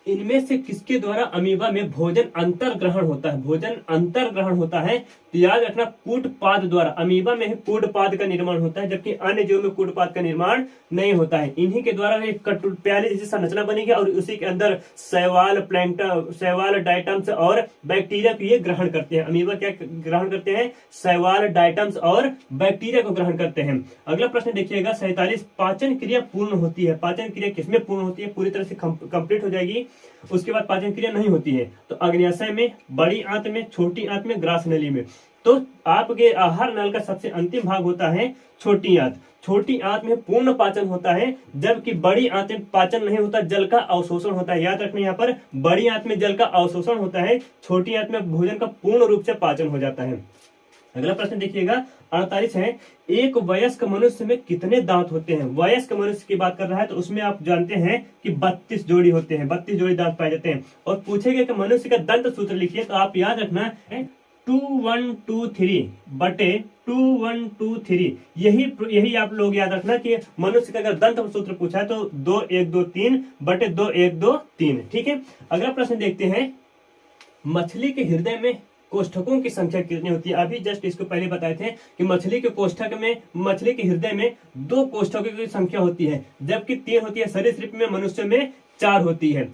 इनमें से किसके द्वारा अमीबा में भोजन अंतर्ग्रहण होता है। भोजन अंतर्ग्रहण होता है, तो याद रखना कूटपाद द्वारा। अमीबा में ही कूटपाद का निर्माण होता है, जबकि अन्य जीवों में कूटपाद का निर्माण नहीं होता है। इन्हीं के द्वारा एक प्याली जैसी संरचना बनेगी और उसी के अंदर शैवाल, प्लैंक्टन, शैवाल, डायटम्स और बैक्टीरिया को ये ग्रहण करते हैं। अमीबा क्या ग्रहण करते हैं, शैवाल, डायटम्स और बैक्टीरिया को ग्रहण करते हैं। अगला प्रश्न देखिएगा, 47, पाचन क्रिया पूर्ण होती है। पाचन क्रिया किसमें पूर्ण होती है, पूरी तरह से कंप्लीट हो जाएगी, उसके बाद पाचन क्रिया नहीं होती है। तो अग्न्याशय में, बड़ी आंत में, छोटी आंत में, ग्रास नली में। तो आपके आहार नल का सबसे अंतिम भाग होता है छोटी आंत। छोटी आंत में पूर्ण पाचन होता है, जबकि बड़ी आंत में पाचन नहीं होता, जल का अवशोषण होता है। याद रखना, यहाँ पर बड़ी आंत में जल का अवशोषण होता है, छोटी आंत में भोजन का पूर्ण रूप से पाचन हो जाता है। अगला प्रश्न देखिएगा, 48 है, एक वयस्क मनुष्य में कितने दांत होते हैं। वयस्क मनुष्य की बात कर रहा है, तो उसमें आप जानते हैं कि 32 जोड़ी होते हैं, 32 जोड़ी दांत पाए जाते हैं। और पूछेगा कि मनुष्य का दंत सूत्र लिखिए, तो आप याद रखना है 2123 बटे 2123। यही आप लोग याद रखना कि मनुष्य का अगर दंत सूत्र पूछा है तो 2123 बटे 2123। ठीक है, अगला प्रश्न देखते हैं, मछली के हृदय में कोष्ठकों की संख्या कितनी होती है। अभी जस्ट इसको पहले बताए थे कि मछली के कोष्ठक में, मछली के हृदय में 2 कोष्ठकों की संख्या होती है, जबकि 3 होती है सरीसृप में, मनुष्य में 4 होती है।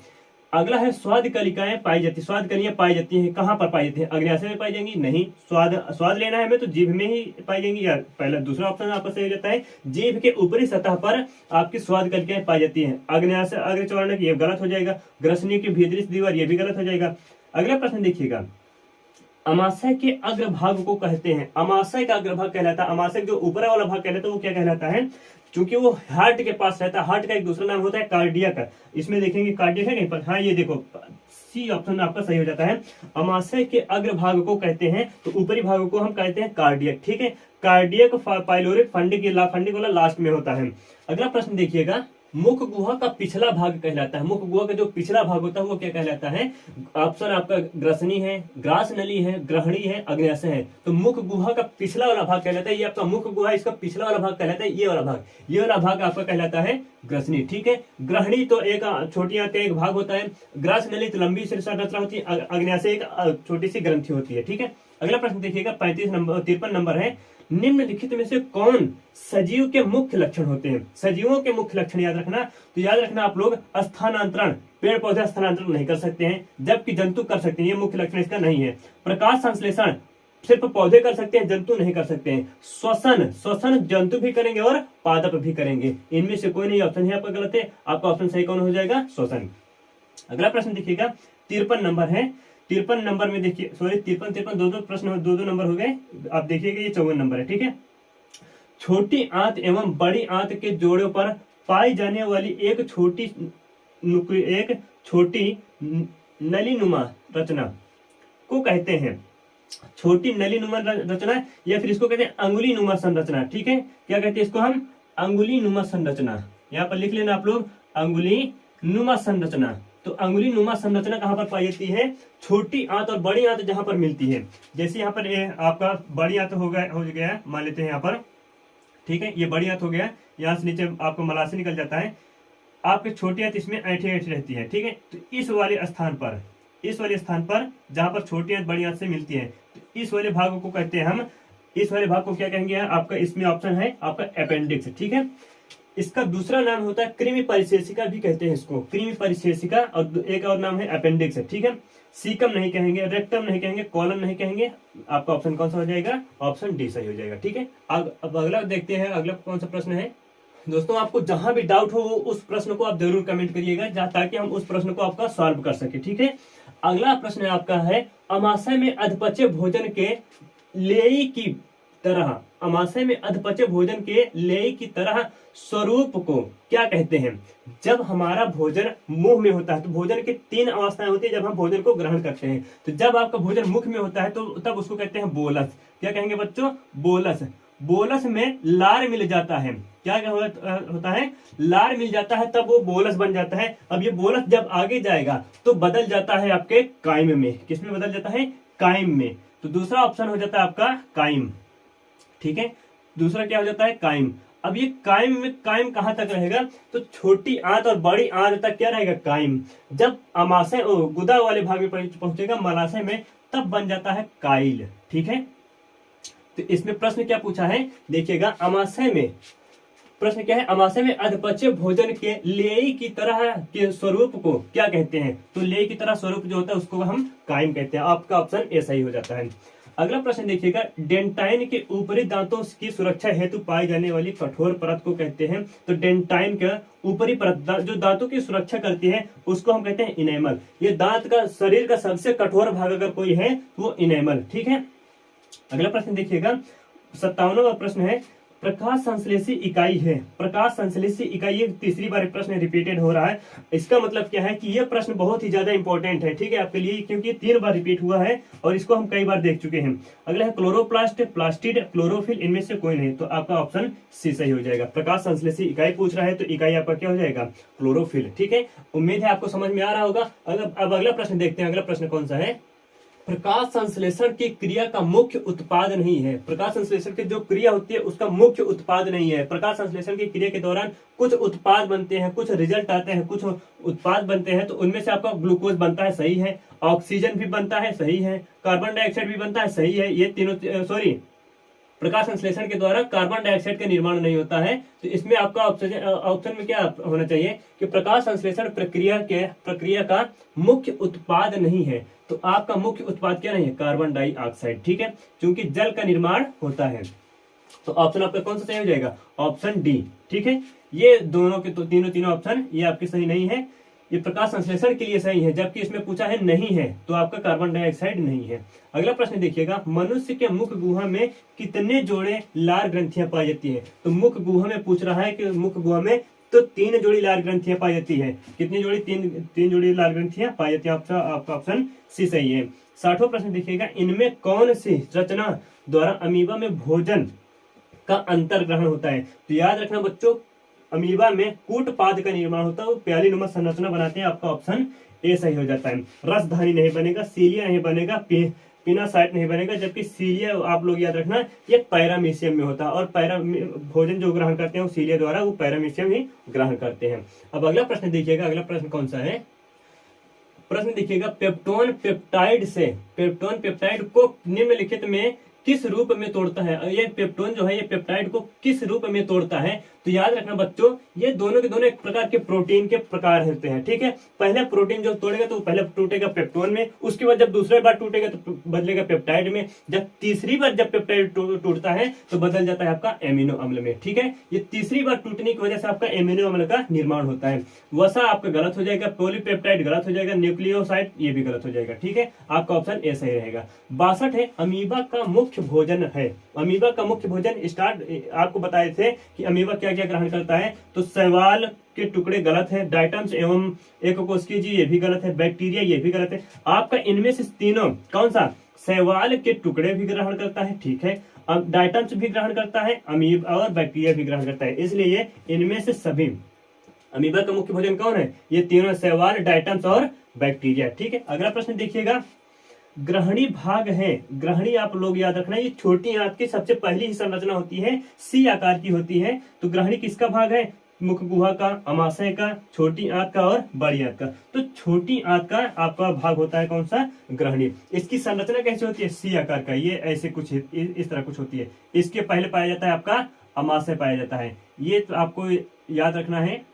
अगला है, स्वाद कलिकाएं पाई जाती, स्वाद कलियां पाई जाती हैं, कहां पर पाई जाती है, अग्न्याशय में पाई जाएंगी, नहीं। स्वाद लेना है हमें तो जीभ में ही पाई जाएंगी, या पहला दूसरा ऑप्शन आपका सही हो जाता है, जीभ के ऊपरी सतह पर आपकी स्वाद कलिकाएं पाई जाती है। अग्न्याशय, अग्रचौर्ण ये गलत हो जाएगा, ग्रसनी की भीतरी दीवार ये भी गलत हो जाएगा। अगला प्रश्न देखिएगा, अमाशय के अग्रभाग को कहते हैं। अमाशय का अग्रभाग कहलाता है, अमाशय जो ऊपर वाला भाग कहलाता है वो क्या कहलाता है, क्योंकि वो हार्ट के पास रहता है। हार्ट का एक दूसरा नाम होता है कार्डियक। इसमें देखेंगे कार्डियक है कहीं पर, हाँ ये देखो सी ऑप्शन आपका सही हो जाता है। अमाशय के अग्रभाग को कहते हैं, तो ऊपरी भाग को हम कहते हैं कार्डियक। ठीक है, कार्डियक पाइलोरिक फंडिकुला लास्ट में होता है। अगला प्रश्न देखिएगा, मुख गुहा का पिछला भाग कहलाता है। मुख गुहा का जो पिछला भाग होता है वो क्या कहलाता है, ऑप्शन आपका ग्रसनी है, ग्रास नली है, ग्रहणी है, अग्न्याशय है। तो मुख गुहा का पिछला वाला भाग कहलाता है, ये आपका मुख गुहा, इसका पिछला वाला भाग कहलाता है ये वाला भाग। ये वाला भाग आपका कहलाता है ग्रसनी। ठीक है, ग्रहणी तो एक छोटी आंत का एक भाग होता है, ग्रास नली तो लंबी संरचना होती है, अग्न्याशय एक छोटी सी ग्रंथि होती है। ठीक है, अगला प्रश्न देखिएगा, 53 नंबर है, निम्नलिखित में से कौन सजीव के मुख्य लक्षण होते हैं। सजीवों के मुख्य लक्षण याद रखना, तो याद रखना आप लोग, स्थानांतरण, पेड़ पौधे स्थानांतरण नहीं कर सकते हैं, जबकि जंतु कर सकते हैं, ये मुख्य लक्षण इसका नहीं है। प्रकाश संश्लेषण सिर्फ पौधे कर सकते हैं, जंतु नहीं कर सकते हैं। श्वसन जंतु भी करेंगे और पादप भी करेंगे, इनमें से कोई नहीं ऑप्शन है आपका गलत है, आपका ऑप्शन सही कौन हो जाएगा, श्वसन। अगला प्रश्न देखिएगा, 53 नंबर है, 53 नंबर में देखिए, सॉरी 53 दो प्रश्न, दो नंबर हो गए। आप देखिएगा ये 54 नंबर है। ठीक है, छोटी आंत एवं बड़ी आंत के जोड़ों पर पाई जाने वाली एक छोटी नलीनुमा रचना को कहते हैं। छोटी नलीनुमा रचना, या फिर इसको कहते हैं अंगुली नुमा संरचना। ठीक है, क्या कहते हैं इसको हम? अंगुली नुमा संरचना। यहाँ पर लिख लेना आप लोग, अंगुली नुमा संरचना। तो अंगुली नुमा संरचना कहाँ पर पाई जाती है? छोटी आंत और बड़ी आंत जहां पर मिलती है। जैसे यहाँ पर आपका बड़ी आंत हो गया, मान लेते हैं यहाँ पर, ठीक है, ये बड़ी आंत हो गया, यहाँ से नीचे आपको मलाशय निकल जाता है, आपकी छोटी आंत इसमें ऐठी रहती है। ठीक है, तो इस वाले स्थान पर जहां पर छोटी आंत बड़ी आंत से मिलती है, तो इस वाले भाग को कहते हैं हम, इस वाले भाग को क्या कहेंगे? आपका इसमें ऑप्शन है आपका अपेंडिक्स। ठीक है, इसका दूसरा नाम होता है कृमि परिशेषिका भी कहते हैं इसको, कृमि परिशेषिका, और एक और नाम है अपेंडिक्स। ठीक है, सीकम नहीं कहेंगे, रेक्टम नहीं कहेंगे, कॉलन नहीं कहेंगे। आपका ऑप्शन कौन सा हो जाएगा? ऑप्शन डी सही हो जाएगा। ठीक है, अब अगला देखते हैं, अगला कौन सा प्रश्न है दोस्तों। आपको जहां भी डाउट हो उस प्रश्न को आप जरूर कमेंट करिएगा, ताकि हम उस प्रश्न को आपका सॉल्व कर सके। ठीक है, अगला प्रश्न आपका है, अमाशय में अधपचे भोजन के लेई की तरह, अमाशय में अधपचे भोजन के लेई की तरह स्वरूप को क्या कहते हैं? जब हमारा भोजन मुंह में होता है, तो भोजन की 3 अवस्थाएं होती है जब हम भोजन को ग्रहण करते हैं। तो जब आपका भोजन मुख में होता है तो तब उसको कहते हैं बोलस। क्या कहेंगे बच्चों? बोलस। बोलस में लार मिल जाता है। क्या होता है? लार मिल जाता है, तब वो बोलस बन जाता है। अब ये बोलस जब आगे जाएगा तो बदल जाता है आपके काइम में। किसमें बदल जाता है? काइम में। तो दूसरा ऑप्शन हो जाता है आपका काइम। ठीक है, दूसरा क्या हो जाता है? काइम। अब ये काइम में, काइम कहां तक रहेगा? तो छोटी आंत और बड़ी आंत तक क्या रहेगा? काइम। जब अमाशय गुदा वाले भाग में पहुंचेगा, मलाशय में, तब बन जाता है काइल। ठीक है, तो इसमें प्रश्न क्या पूछा है देखिएगा, अमाशय में प्रश्न क्या है? अमाशय में अधपचे भोजन के लेई की तरह के स्वरूप को क्या कहते हैं? तो लेई की तरह स्वरूप जो होता है उसको हम काइम कहते हैं। आपका ऑप्शन ए सही हो जाता है। अगला प्रश्न देखिएगा, डेंटाइन के ऊपरी दांतों की सुरक्षा हेतु पाई जाने वाली कठोर परत को कहते हैं। तो डेंटाइन का ऊपरी परत जो दांतों की सुरक्षा करती है उसको हम कहते हैं इनेमल। ये दांत का शरीर का सबसे कठोर भाग अगर कोई है तो वो इनेमल। ठीक है, अगला प्रश्न देखिएगा, 57वां प्रश्न है, प्रकाश संश्लेषी इकाई है। प्रकाश संश्लेषी इकाई, ये तीसरी बार प्रश्न रिपीटेड हो रहा है। इसका मतलब क्या है कि ये प्रश्न बहुत ही ज्यादा इंपॉर्टेंट है। ठीक है, आपके लिए, क्योंकि 3 बार रिपीट हुआ है और इसको हम कई बार देख चुके हैं। अगला है क्लोरोप्लास्ट, प्लास्टिड, क्लोरोफिल, इनमें से कोई नहीं। तो आपका ऑप्शन सी सही हो जाएगा। प्रकाश संश्लेषी इकाई पूछ रहा है तो इकाई आपका क्या हो जाएगा? क्लोरोफिल। ठीक है, उम्मीद है आपको समझ में आ रहा होगा। अब अगला प्रश्न देखते हैं। अगला प्रश्न कौन सा है? प्रकाश संश्लेषण की क्रिया का मुख्य उत्पाद नहीं है। प्रकाश संश्लेषण की जो क्रिया होती है उसका मुख्य उत्पाद नहीं है। प्रकाश संश्लेषण की क्रिया के दौरान कुछ उत्पाद बनते हैं, कुछ रिजल्ट आते हैं, कुछ उत्पाद बनते हैं। तो उनमें से आपका ग्लूकोज बनता है, सही है। ऑक्सीजन भी बनता है, सही है। कार्बन डाइऑक्साइड भी बनता है, सही है। ये तीनों प्रकाश संश्लेषण के द्वारा कार्बन डाइऑक्साइड का निर्माण नहीं होता है। तो इसमें आपका ऑप्शन में क्या होना चाहिए कि प्रकाश संश्लेषण प्रक्रिया का मुख्य उत्पाद नहीं है। तो आपका मुख्य उत्पाद क्या नहीं है? Carbon dioxide. ठीक है, क्योंकि जल का निर्माण होता है। तो ऑप्शन आपका कौन सा सही हो जाएगा? Option D. ठीक है, ये दोनों के तो तीनों ऑप्शन ये आपके सही नहीं है। ये प्रकाश संश्लेषण के लिए सही है, जबकि इसमें पूछा है नहीं है, तो आपका कार्बन डाइऑक्साइड नहीं है। अगला प्रश्न देखिएगा, मनुष्य के मुख गुहा में कितने जोड़े लार ग्रंथियां पाई जाती है? तो मुख गुहा में पूछ रहा है कि मुख गुहा में तो 3 जोड़ी लार ग्रंथियां पाई जाती है। कितनी जोड़ी? 3 जोड़ी लार ग्रंथियां पाई जाती है। आपका ऑप्शन सी सही है। 60वां प्रश्न देखिएगा, इनमें कौन सी रचना द्वारा अमीबा में भोजन का अंतर ग्रहण होता है? तो याद रखना बच्चों, अमीबा में कूटपाद का निर्माण होता है, वो प्यालीनुमा संरचना बनाते हैं। आपका ऑप्शन ए सही हो जाता है। रसधानी नहीं बनेगा, सीलिया नहीं बनेगा, पिनासाइट नहीं बनेगा, जबकि सीलिया आप लोग याद रखना ये पैरामीशियम में होता है, और भोजन जो ग्रहण करते हैं वो सीलिया द्वारा, वो पैरामीशियम ही ग्रहण करते हैं। अब अगला प्रश्न देखिएगा, अगला प्रश्न कौन सा है? प्रश्न देखिएगा, पेप्टोन पेप्टाइड को निम्नलिखित में किस रूप में तोड़ता है? ये पेप्टोन जो है ये पेप्टाइड को किस रूप में तोड़ता है? तो याद रखना बच्चों, ये दोनों के दोनों एक प्रकार के प्रोटीन के प्रकार होते हैं। ठीक है, पहले प्रोटीन जो तोड़ेगा तो पहले टूटेगा पेप्टोन में, उसके बाद जब दूसरी बार टूटेगा तो बदलेगा पेप्टाइड में, जब तीसरी बार जब पेप्टाइड टूटता है तो बदल जाता है आपका एमिनो अम्ल में। ठीक है, ये तीसरी बार टूटने की वजह से आपका एमिनो अम्ल का निर्माण होता है। वसा आपका गलत हो जाएगा, पॉलीपेप्टाइड गलत हो जाएगा, न्यूक्लियोसाइड ये भी गलत हो जाएगा। ठीक है, आपका ऑप्शन ए सही रहेगा। 62 है, अमीबा का मुख्य मुख्य भोजन है। अमीबा का मुख्य भोजन आपको बताए थे कि अमीबा क्या क्या ग्रहण करता है। तो शैवाल के टुकड़े गलत है, डाइटम्स एवं एककोशिकीय जीव ये भी गलत है, बैक्टीरिया ये भी गलत है। आपका इनमें से तीनों कौन सा? शैवाल के टुकड़े भी ग्रहण करता है, ठीक है, अब डाइटम्स भी ग्रहण करता है, अमीबा और बैक्टीरिया भी ग्रहण करता है। इसलिए इनमें से सभी अमीबा का मुख्य भोजन कौन है? ये तीनों, शैवाल, डाइटम्स और बैक्टीरिया, ठीक है। अगला प्रश्न देखिएगा, ग्रहणी भाग है। ग्रहणी आप लोग याद रखना, ये छोटी आंत की सबसे पहली ही संरचना होती है, सी आकार की होती है। तो ग्रहणी किसका भाग है? मुख गुहा का, अमाशय का, छोटी आंत का और बड़ी आंत का। तो छोटी आंत का आपका भाग होता है कौन सा? ग्रहणी। इसकी संरचना कैसे होती है? सी आकार का, ये ऐसे कुछ इस तरह कुछ होती है। इसके पहले पाया जाता है आपका अमाशय पाया जाता है, ये तो आपको याद रखना है।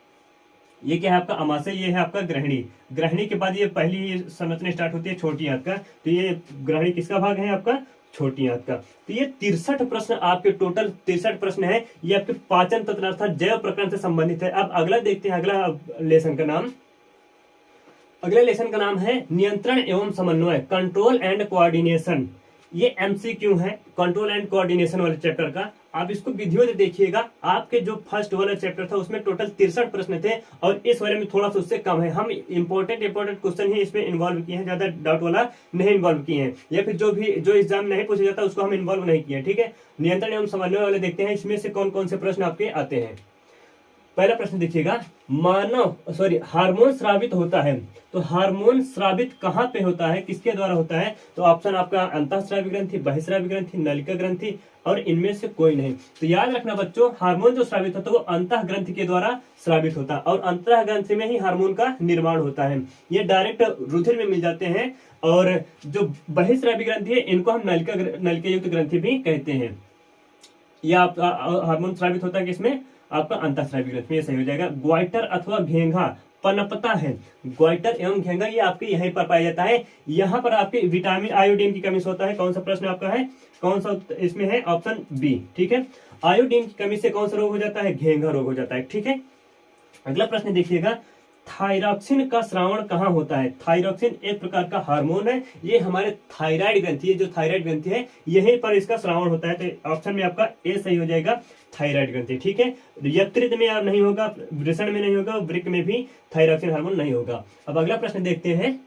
ये क्या है आपका? अमाशय, ये है आपका ग्रहणी। ग्रहणी के बाद ये पहली संरचना स्टार्ट होती है छोटी आंत का। तो ये ग्रहणी किसका भाग है? आपका छोटी आंत का। तो ये 63 प्रश्न आपके, टोटल 63 प्रश्न है। ये आपके पाचन तंत्र अर्थात जैव प्रकरण से संबंधित है। अब अगला देखते हैं, अगला लेसन का नाम, अगले लेसन का नाम है नियंत्रण एवं समन्वय, कंट्रोल एंड कोऑर्डिनेशन। ये एमसीक्यू है कंट्रोल एंड कोऑर्डिनेशन वाले चैप्टर का। आप इसको विधियों से देखिएगा। आपके जो फर्स्ट वाला चैप्टर था उसमें टोटल 63 प्रश्न थे और इस वाले में थोड़ा सा उससे कम है। हम इंपॉर्टेंट क्वेश्चन ही इसमें इन्वॉल्व किए हैं, ज्यादा डाउट वाला नहीं इन्वॉल्व किए हैं, या फिर जो एग्जाम नहीं पूछा जाता उसको हम इन्वॉल्व नहीं किए, ठीक है। नियंत्रण एवं समन्वय वाले देखते हैं, इसमें से कौन कौन से प्रश्न आपके आते हैं। पहला प्रश्न देखिएगा, हार्मोन स्रावित होता है। तो हार्मोन स्रावित कहाँ पे होता है, किसके द्वारा होता है? तो ऑप्शन आपका अंतःस्रावी ग्रंथि, बहिस्रावी ग्रंथि, नलिका ग्रंथि और इनमें से कोई नहीं। तो याद रखना बच्चों, हार्मोन जो स्रावित होता है वो अंतः ग्रंथि के द्वारा स्रावित होता है और अंतः ग्रंथि में ही हार्मोन का निर्माण होता है। ये डायरेक्ट रुधिर में मिल जाते हैं। और जो बहिस्रावी ग्रंथि है इनको हम नलिका युक्त ग्रंथि भी कहते हैं। यह हार्मोन स्रावित होता है किसमें? आपका अंतःस्रावी ग्रंथि में। सही हो जाएगा। ग्वाइटर अथवा घेंघा पनपता है। ग्वाइटर एवं घेंघा ये आपके यहीं पर पाया जाता है। यहाँ पर आपके विटामिन आयोडीन की कमी से होता है। कौन सा प्रश्न आपका है? कौन सा इसमें है? ऑप्शन बी, ठीक है। आयोडीन की कमी से कौन सा रोग हो जाता है? घेंघा रोग हो जाता है, ठीक है। अगला प्रश्न देखिएगा, थायरॉक्सिन का स्रावण कहाँ होता है? थायरॉक्सिन एक प्रकार का हार्मोन है, ये हमारे थायराइड ग्रंथि है, जो थायराइड ग्रंथि है यहीं पर इसका स्रावण होता है। तो ऑप्शन में आपका ए सही हो जाएगा, थायराइड ग्रंथि, ठीक है। यकृत में आप नहीं होगा, वृषण में नहीं होगा, वृक्क में भी थायरॉक्सिन हार्मोन नहीं होगा। अब अगला प्रश्न देखते हैं,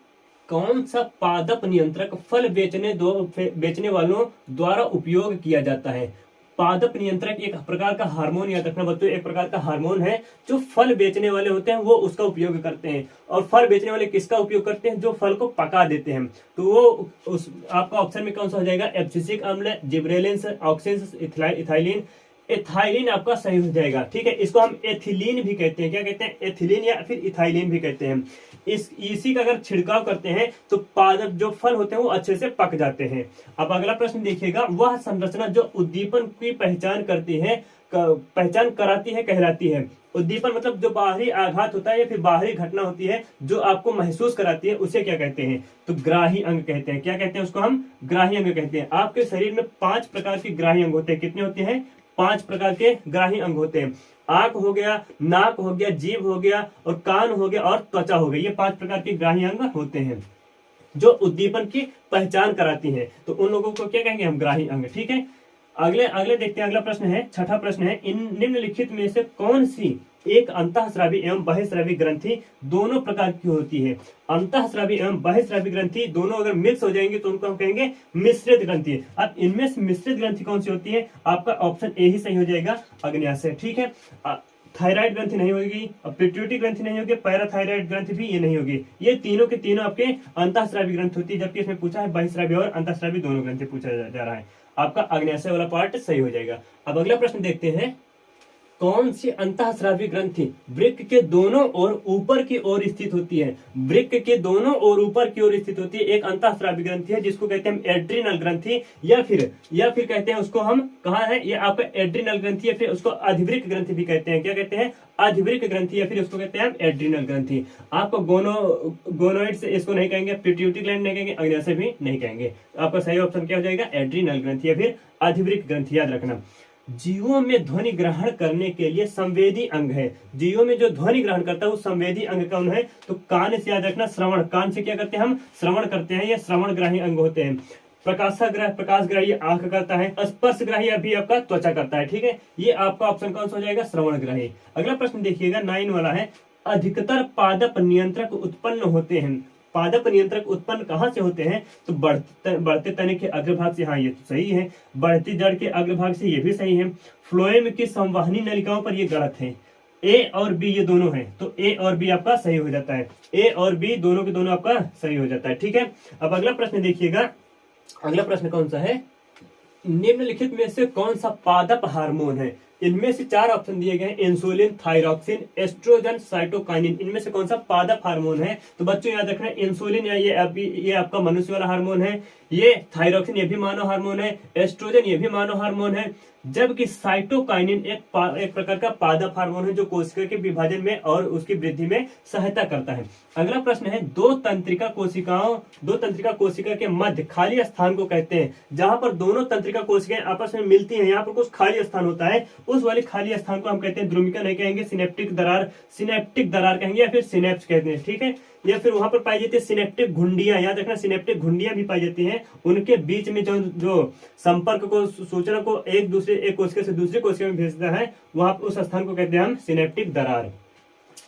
कौन सा पादप नियंत्रक फल बेचने वालों द्वारा उपयोग किया जाता है? पादप नियंत्रक एक प्रकार का हार्मोन, याद रखना बच्चों, एक प्रकार का हार्मोन है जो फल बेचने वाले होते हैं वो उसका उपयोग करते हैं। और फल बेचने वाले किसका उपयोग करते हैं? जो फल को पका देते हैं। तो वो आपका ऑप्शन में कौन सा हो जाएगा? एब्सिसिक अम्ल, जिब्रेलिन, ऑक्सिन, इथाइलिन। एथाइलिन आपका सही हो जाएगा, ठीक है। इसको हम एथिलीन भी कहते हैं। क्या कहते हैं? एथिलीन या फिर इथाइलिन भी कहते हैं। इसी का अगर छिड़काव करते हैं तो पादप जो फल होते हैं वो अच्छे से पक जाते हैं। अब अगला प्रश्न देखिएगा, वह संरचना जो उद्दीपन की पहचान करती है, पहचान कराती है, कहलाती है। उद्दीपन मतलब जो बाहरी आघात होता है या फिर बाहरी घटना होती है जो आपको महसूस कराती है, उसे क्या कहते हैं? तो ग्राही अंग कहते हैं। क्या कहते हैं उसको? हम ग्राही अंग कहते हैं। आपके शरीर में 5 प्रकार के ग्राही अंग होते हैं। कितने होते हैं? 5 प्रकार के ग्राही अंग होते हैं। आंख हो गया, नाक हो गया, जीभ हो गया और कान हो गया और त्वचा हो गई। ये 5 प्रकार के ग्राही अंग होते हैं जो उद्दीपन की पहचान कराती हैं। तो उन लोगों को क्या कहेंगे? हम ग्राही अंग, ठीक है। अगले देखते हैं। अगला प्रश्न है, छठा प्रश्न है, इन निम्नलिखित में से कौन सी एक अंतःस्रावी एवं बहिस्रावी ग्रंथि दोनों प्रकार की होती है? अंतःस्रावी एवं बहिस्रावी ग्रंथि दोनों अगर मिक्स हो जाएंगे तो उनको हम कहेंगे मिश्रित ग्रंथि। अब इनमें से मिश्रित ग्रंथि कौन सी होती है? आपका ऑप्शन ए ही सही हो जाएगा, अग्न्याशय, ठीक है। थायराइड ग्रंथि नहीं होगी, पिट्यूटरी ग्रंथि नहीं होगी, पैराथायराइड ग्रंथि भी ये नहीं होगी। ये तीनों के तीनों आपके अंतःस्रावी ग्रंथि होती है, जबकि इसमें पूछा है बहिस्रावी और अंतःस्रावी दोनों ग्रंथि पूछा जा रहा है। आपका अग्न्याशय वाला पार्ट सही हो जाएगा। अब अगला प्रश्न देखते हैं, कौन सी अंतःस्रावी ग्रंथि वृक्क के दोनों ओर ऊपर की ओर स्थित होती है? वृक्क के दोनों ओर ऊपर की ओर स्थित होती है एक अंतःस्रावी ग्रंथि है जिसको कहते हैं हम एड्रिनल ग्रंथि, या फिर कहते हैं उसको हम, कहाँ है ये आपका एड्रिनल ग्रंथि, या फिर उसको अधिवृक्क ग्रंथि भी कहते हैं। क्या कहते हैं? अधिवृक्क ग्रंथि, या फिर उसको कहते हैं हम एड्रिनल ग्रंथि। आपको गोनोइड से इसको नहीं कहेंगे, पिट्यूटरी ग्लैंड नहीं कहेंगे, अग्न्याशय भी नहीं कहेंगे। आपका सही ऑप्शन क्या हो जाएगा? एड्रिनल ग्रंथि या फिर अधिवृक्क ग्रंथि, याद रखना। जीवों में ध्वनि ग्रहण करने के लिए संवेदी अंग है। जीवों में जो ध्वनि ग्रहण करता है वो संवेदी अंग कौन है? तो कान से याद रखना, श्रवण, कान से क्या करते हैं हम? श्रवण करते हैं, ये श्रवण ग्राही अंग होते हैं। प्रकाशग्राही आंख करता है, स्पर्शग्राही अभी आपका त्वचा करता है। ठीक है, ये आपका ऑप्शन कौन सा हो जाएगा, श्रवणग्राही। अगला प्रश्न देखिएगा 9 वाला है, अधिकतर पादप नियंत्रक उत्पन्न होते हैं। पादप नियंत्रक उत्पन्न कहां से होते हैं, तो बढ़ते तने के अग्रभाग से। हाँ, ये तो सही है। बढ़ती जड़ के अग्रभाग से, ये भी सही है। फ्लोएम की संवहनी नलिकाओं पर, ये गलत है। ए और बी ये दोनों हैं, तो ए और बी आपका सही हो जाता है। ए और बी दोनों के दोनों आपका सही हो जाता है। ठीक है, अब अगला प्रश्न देखिएगा। अगला प्रश्न कौन सा है, निम्नलिखित में से कौन सा पादप हार्मोन है। इनमें से 4 ऑप्शन दिए गए, इंसुलिन, थायरॉक्सिन, एस्ट्रोजन, साइटोकाइनिन। इनमें से कौन सा पादप हार्मोन है, तो बच्चों याद रखना, इंसुलिन या ये आपका मनुष्य वाला हार्मोन है, ये थायरॉक्सिन ये भी मानव हार्मोन है, एस्ट्रोजन ये भी मानव हार्मोन है, जबकि साइटोकाइनिन एक प्रकार का पादप हार्मोन है जो कोशिका के विभाजन में और उसकी वृद्धि में सहायता करता है। अगला प्रश्न है, दो तंत्रिका कोशिका के मध्य खाली स्थान को कहते हैं। जहां पर दोनों तंत्रिका कोशिकाएं आपस में मिलती हैं, यहाँ पर कुछ खाली स्थान होता है, उस वाले खाली स्थान को हम कहते हैं द्रुमिका नहीं कहेंगे, सिनेप्टिक दरार कहेंगे, या फिर सिनेप्स कहते हैं। ठीक है, या फिर वहां पर पाई जाती है सिनेप्टिक घुंडियां। याद रखना, सिनेप्टिक घुंडियां भी पाई जाती हैं। उनके बीच में जो संपर्क को, सूचना को एक कोशिका से दूसरी कोशिका में भेजता है, वहां उस स्थान को कहते हैं हम सिनेप्टिक दरार।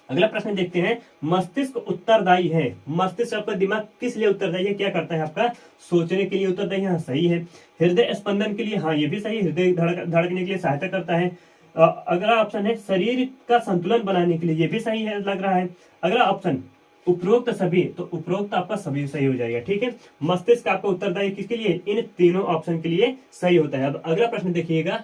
अगला प्रश्न देखते हैं, मस्तिष्क उत्तरदायी है। मस्तिष्क आपका दिमाग किस लिए उत्तरदायी है, क्या करता है आपका, सोचने के लिए उत्तरदायी है। हाँ, सही है। हृदय स्पंदन के लिए, हाँ ये भी सही, हृदय धड़कने के लिए सहायता करता है। अगला ऑप्शन है, शरीर का संतुलन बनाने के लिए, ये भी सही है लग रहा है। अगला ऑप्शन उपरोक्त सभी, तो उपरोक्त आपका सभी सही हो जाएगा। ठीक है, मस्तिष्क आपका उत्तरदायी किसके लिए, इन तीनों ऑप्शन के लिए सही होता है। अब अगला प्रश्न देखिएगा,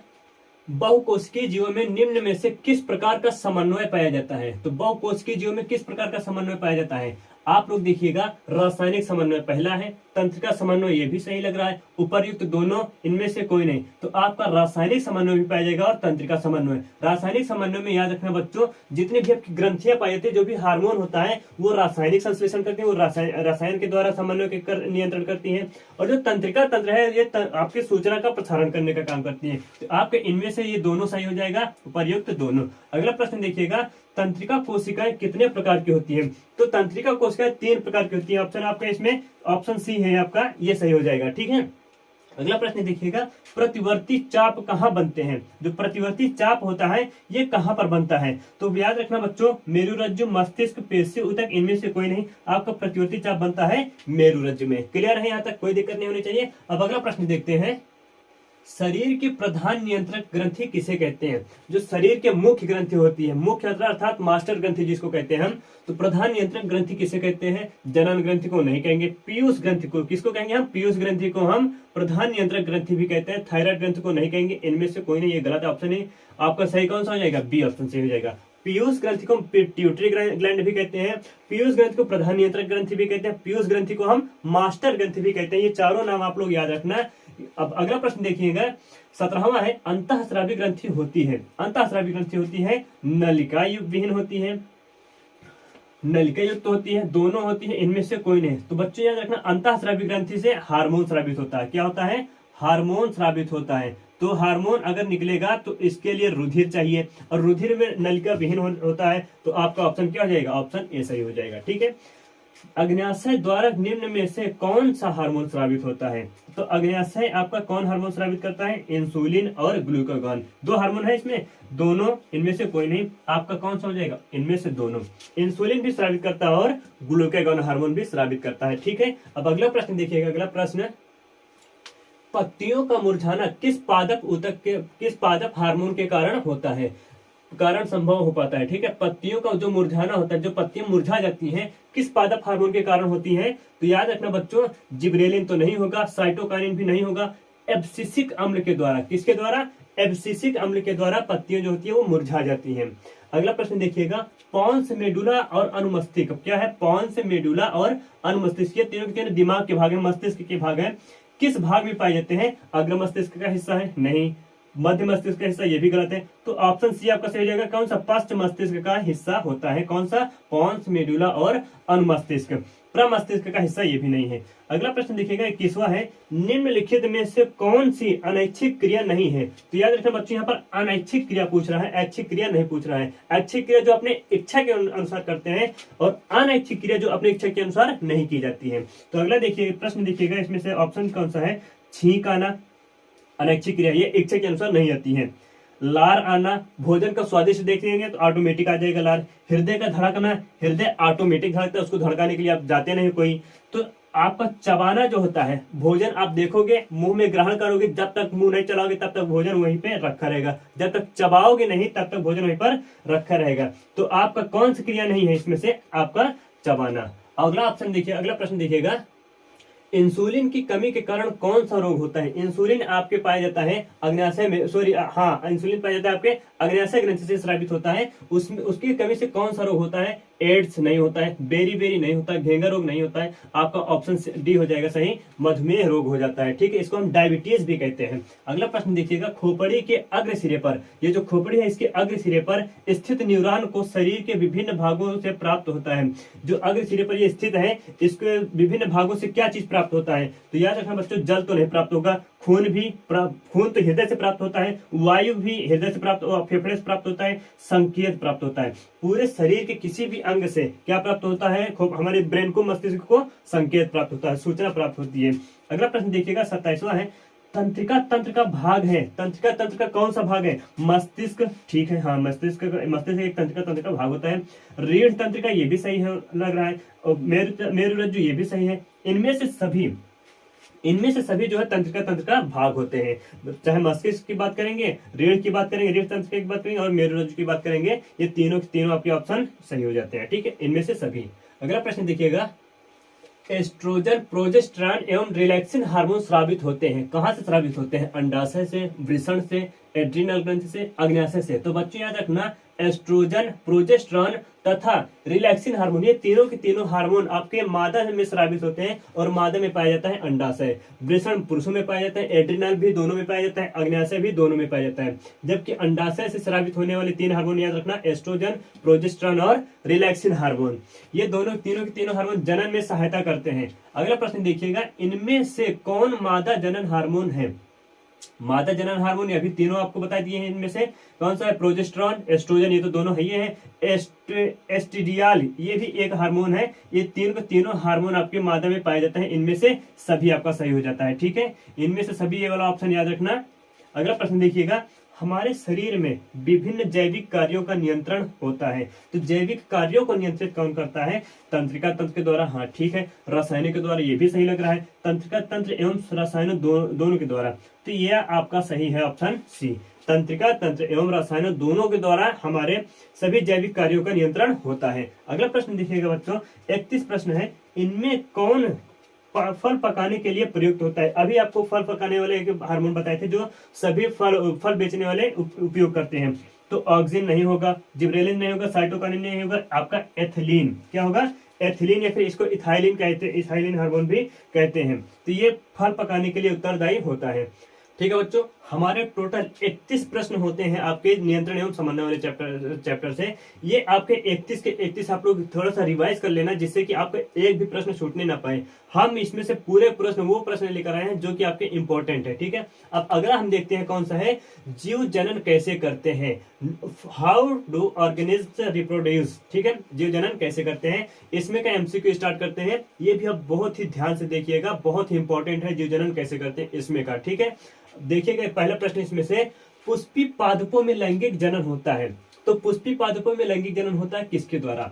बहुकोशिकीय जीवों में निम्न में से किस प्रकार का समन्वय पाया जाता है। तो बहुकोशिकीय जीवों में किस प्रकार का समन्वय पाया जाता है, आप लोग देखिएगा, रासायनिक समन्वय पहला है, तंत्रिका समन्वय ये भी सही लग रहा है, उपर्युक्त दोनों, इनमें से कोई नहीं, तो आपका रासायनिक समन्वय भी पाया जाएगा और तंत्रिका समन्वय। रासायनिक समन्वय में याद रखना बच्चों, जितनी भी आपकी ग्रंथियां पाई जाती है, जो भी हार्मोन होता है, वो रासायनिक संश्लेषण करती है, वो रसायन के द्वारा समन्वय कर नियंत्रण करती है। और जो तंत्रिका तंत्र है, ये आपकी सूचना का प्रसारण करने का काम करती है। तो आपके इनमें से ये दोनों सही हो जाएगा, उपर्युक्त दोनों। अगला प्रश्न देखिएगा, तंत्रिका कोशिकाएं कितने प्रकार की होती हैं। तो तंत्रिका कोशिकाएं 3 प्रकार की होती हैं। ऑप्शन आपका इसमें ऑप्शन सी है आपका, ये सही हो जाएगा। ठीक है, अगला प्रश्न देखिएगा, प्रतिवर्ती चाप कहाँ बनते हैं। जो प्रतिवर्ती चाप होता है, ये कहाँ पर बनता है, तो याद रखना बच्चों, मेरुरज्जु, मस्तिष्क, पेशी ऊतक, इनमें से कोई नहीं, आपका प्रतिवर्ती चाप बनता है मेरुरज्जु में। क्लियर है, यहाँ तक कोई दिक्कत नहीं होनी चाहिए। अब अगला प्रश्न देखते हैं, शरीर की प्रधान नियंत्रक ग्रंथि किसे कहते हैं। जो शरीर के मुख्य ग्रंथि होती है, मुख्य अर्थात मास्टर ग्रंथि जिसको कहते हैं हम, तो प्रधान नियंत्रक ग्रंथि किसे कहते हैं, जनन ग्रंथि को नहीं कहेंगे, पीयूष ग्रंथि को, किसको कहेंगे हम, पीयूष ग्रंथि को हम प्रधान नियंत्रक ग्रंथि भी कहते हैं। थायराइड ग्रंथि को नहीं कहेंगे, इनमें से कोई नहीं, ये गलत ऑप्शन है। आपका सही कौन सा हो जाएगा, बी ऑप्शन सही हो जाएगा। पीयूष ग्रंथि को पिट्यूटरी ग्लैंड भी कहते हैं, पीयूष ग्रंथि को प्रधान नियंत्रक ग्रंथि भी कहते हैं, पीयूष ग्रंथि को हम मास्टर ग्रंथि भी कहते हैं। ये चारों नाम आप लोग याद रखना। अब अगला प्रश्न देखिएगा, 17वां है, अंतःस्रावी ग्रंथि होती है। अंतःस्रावी ग्रंथि होती है, नलिका विहीन होती है, नलिका युक्त होती है, दोनों होती है, इनमें से कोई नहीं। तो बच्चों याद रखना, अंतःस्रावी ग्रंथि से हार्मोन स्रावित होता है। क्या होता है, हार्मोन स्रावित होता है। तो हार्मोन अगर निकलेगा तो इसके लिए रुधिर चाहिए, और रुधिर में नलिका विहीन होता है, तो आपका ऑप्शन क्या हो जाएगा, ऑप्शन ए सही हो जाएगा। ठीक है, अग्न्याशय द्वारा निम्न में से कौन सा हार्मोन स्रावित होता है। तो अग्न्याशय आपका कौन हार्मोन स्रावित करता है, इंसुलिन और ग्लूकागॉन, 2 हार्मोन है इसमें, दोनों, इनमें से कोई नहीं, आपका कौन सा हो जाएगा, इनमें से दोनों। इंसुलिन भी स्रावित करता है और ग्लूकागॉन हार्मोन भी स्रावित करता है। ठीक है, अब अगला प्रश्न देखिएगा। अगला प्रश्न, पत्तियों का मुरझाना किस पादप हार्मोन के कारण होता है, कारण संभव हो पाता है। ठीक है, पत्तियों का जो मुरझाना होता है, जो पत्तियां मुरझा जाती हैं, किस पादप हार्मोन के कारण होती हैं। तो याद रखना बच्चों, जिब्रेलिन तो नहीं होगा, साइटोकाइनिन भी नहीं होगा, एब्सिसिक अम्ल के द्वारा, किसके द्वारा, एब्सिसिक अम्ल के द्वारा पत्तियां जो होती है वो मुरझा जाती हैं। अगला प्रश्न देखिएगा, पॉन्स मेडुला और अनुमस्तिष्क, क्या है, पॉन्स मेडुला और अनुमस्तिष्क, ये तीनों के दिमाग के भाग है, मस्तिष्क के भाग है, किस भाग में पाए जाते हैं, अग्र मस्तिष्क का हिस्सा है, नहीं, मध्य मस्तिष्क का हिस्सा, ये भी गलत है। तो ऑप्शन सी आपका सही हो जाएगा, कौन सा, पश्च मस्तिष्क का हिस्सा होता है, कौन सा, पॉन्स मेडुला और अनुमस्तिष्क। प्रमस्तिष्क का हिस्सा ये भी नहीं है। अगला प्रश्न देखिएगा 21वां है, निम्नलिखित में से कौन सी अनैच्छिक क्रिया नहीं है। तो याद रखना बच्चों, यहाँ पर अनैच्छिक क्रिया पूछ रहा है, ऐच्छिक क्रिया नहीं पूछ रहा है। ऐच्छिक क्रिया जो अपने इच्छा के अनुसार करते हैं और अनैच्छिक क्रिया जो अपनी इच्छा के अनुसार नहीं की जाती है। तो अगला देखिए प्रश्न देखिएगा, इसमें से ऑप्शन कौन सा है, छींक आना अनैच्छिक क्रिया, ये इच्छा के अनुसार नहीं आती है। लार आना, भोजन का स्वादिष्ट देखेंगे तो ऑटोमेटिक आ जाएगा लार। हृदय का धड़कना, हृदय ऑटोमेटिक धड़कता है, उसको धड़काने के लिए आप जाते नहीं कोई। तो आपका चबाना जो होता है, भोजन आप देखोगे मुंह में ग्रहण करोगे, जब तक मुंह नहीं चलाओगे तब तक भोजन वहीं पे रखा रहेगा, जब तक चबाओगे नहीं तब तक भोजन वहीं पर रखा रहेगा। तो आपका कौन सी क्रिया नहीं है इसमें से, आपका चबाना। अगला ऑप्शन देखिए, अगला प्रश्न देखिएगा, इंसुलिन की कमी के कारण कौन सा रोग होता है। इंसुलिन आपके पाया जाता है अग्न्याशय में, इंसुलिन पाया जाता है आपके अग्न्याशय ग्रंथि से स्रावित होता है, उसमें उसकी कमी से कौन सा रोग होता है। एड्स नहीं होता है, बेरी नहीं होता है, घेंगा रोग नहीं होता है, आपका ऑप्शन डी हो जाएगा सही, मधुमेह रोग हो जाता है। ठीक है, इसको हम डायबिटीज भी कहते हैं। अगला प्रश्न देखिएगा, खोपड़ी के अग्र सिरे पर, ये जो खोपड़ी है इसके अग्र सिरे पर स्थित न्यूरॉन को शरीर के विभिन्न भागों से प्राप्त होता है। जो अग्र सिरे पर ये स्थित है, इसके विभिन्न भागों से क्या चीज प्राप्त होता है। तो याद रखना बच्चों, जल तो नहीं प्राप्त होगा, खून तो हृदय से प्राप्त होता है, वायु भी हृदय से प्राप्त, फेफड़े से प्राप्त होता है, संकेत प्राप्त होता है। पूरे शरीर के किसी भी अंग से क्या प्राप्त होता है, हमारे ब्रेन को, मस्तिष्क को संकेत प्राप्त होता है, सूचना प्राप्त होती है। अगला प्रश्न देखिएगा 27वां है, तंत्रिका तंत्र का भाग है। तंत्रिका तंत्र का कौन सा भाग है, मस्तिष्क। ठीक है, हाँ मस्तिष्क एक तंत्रिका तंत्र का भाग होता है। रीढ़ तंत्रिका ये भी सही है लग रहा है, और मेरुरज्जु ये भी सही है। इनमें से सभी जो है तंत्रिका तंत्र का भाग होते हैं। चाहे मस्तिष्क की बात करेंगे, रीढ़ की बात करेंगे, रीढ़ तंत्र की बात करेंगे और मेरुरज्जु की बात करेंगे, ये तीनों आपके ऑप्शन सही हो जाते हैं। ठीक है, इनमें से सभी। अगला प्रश्न देखिएगा, एस्ट्रोजन, प्रोजेस्टेरॉन एवं रिलैक्सिन हार्मोन स्रावित होते हैं। कहां से स्रावित होते हैं, अंडाशय से, वृषण से, एड्रिनल ग्रंथि से, अग्न्याशय से। तो बच्चों याद रखना, एस्ट्रोजन, प्रोजेस्टेरॉन तथा रिलैक्सिन हार्मोन, ये तीनों के तीनों हार्मोन आपके मादा में स्रावित होते हैं, और मादा में पाया जाता है अंडाशय। वृषण पुरुषों में पाया जाता है, एड्रिनल भी दोनों में पाया जाता है, अग्न्याशय भी दोनों में पाया जाता है। जबकि अंडाशय से स्रावित होने वाले 3 हार्मोन याद रखना, एस्ट्रोजन, प्रोजेस्टेरॉन और रिलैक्सिन हार्मोन। ये तीनों के तीनों हार्मोन जनन में सहायता करते हैं। अगला प्रश्न देखिएगा, इनमें से कौन मादा जनन हार्मोन है। मादा जनन हार्मोन अभी तीनों आपको बता दिए हैं, इनमें से कौन सा है, प्रोजेस्टेरॉन, एस्ट्रोजन, ये तो दोनों है, ये है एस्ट्रेडियाल, ये भी एक हार्मोन है। ये तीनों हार्मोन आपके मादा में पाए जाते हैं, इनमें से सभी आपका सही हो जाता है। ठीक है, इनमें से सभी, ये वाला ऑप्शन याद रखना। अगला प्रश्न देखिएगा, हमारे शरीर में विभिन्न जैविक कार्यों का नियंत्रण होता है। तो जैविक कार्यों को नियंत्रित कौन करता है, तंत्रिका तंत्र के द्वारा। हाँ ठीक है, रसायनों के द्वारा, ये भी सही लग रहा है, तंत्रिका तंत्र एवं रसायनों दोनों के द्वारा। तो यह आपका सही है ऑप्शन सी, तंत्रिका तंत्र एवं रसायनों दोनों के द्वारा हमारे सभी जैविक कार्यों का नियंत्रण होता है। अगला प्रश्न देखिएगा बच्चों, 31 प्रश्न है, इनमें कौन फल पकाने के लिए प्रयुक्त होता है। अभी आपको फल पकाने वाले हार्मोन बताए थे जो सभी फल बेचने वाले उपयोग करते हैं। तो ऑक्सिन नहीं होगा, जिब्रेलिन नहीं होगा, साइटोकाइनिन नहीं होगा, आपका एथिलीन, क्या होगा, एथिलीन, या फिर इसको इथाइलिन कहते हैं, इथाइलिन हार्मोन भी कहते हैं। तो ये फल पकाने के लिए उत्तरदायी होता है। ठीक है बच्चों, हमारे टोटल 31 प्रश्न होते हैं आपके नियंत्रण एवं समन्वय वाले चैप्टर से। ये आपके 31 के 31 आप लोग थोड़ा सा रिवाइज कर लेना, जिससे कि आपका एक भी प्रश्न छूटने ना पाए। हम इसमें से पूरे प्रश्न वो प्रश्न लेकर आए हैं जो कि आपके इंपॉर्टेंट है। ठीक है, अब अगला हम देखते हैं कौन सा है, जीव जनन कैसे करते हैं, हाउ डू ऑर्गेनिज्म रिप्रोड्यूस। ठीक है, जीव जनन कैसे करते हैं, इसमें का एमसीक्यू स्टार्ट करते हैं। ये भी आप बहुत ही ध्यान से देखिएगा, बहुत ही इंपॉर्टेंट है जीव जनन कैसे करते हैं इसमें का। ठीक है, देखिएगा पहला प्रश्न इसमें से, पुष्पी पादपों में लैंगिक जनन होता है। तो पुष्पी पादपों में लैंगिक जनन होता है किसके द्वारा,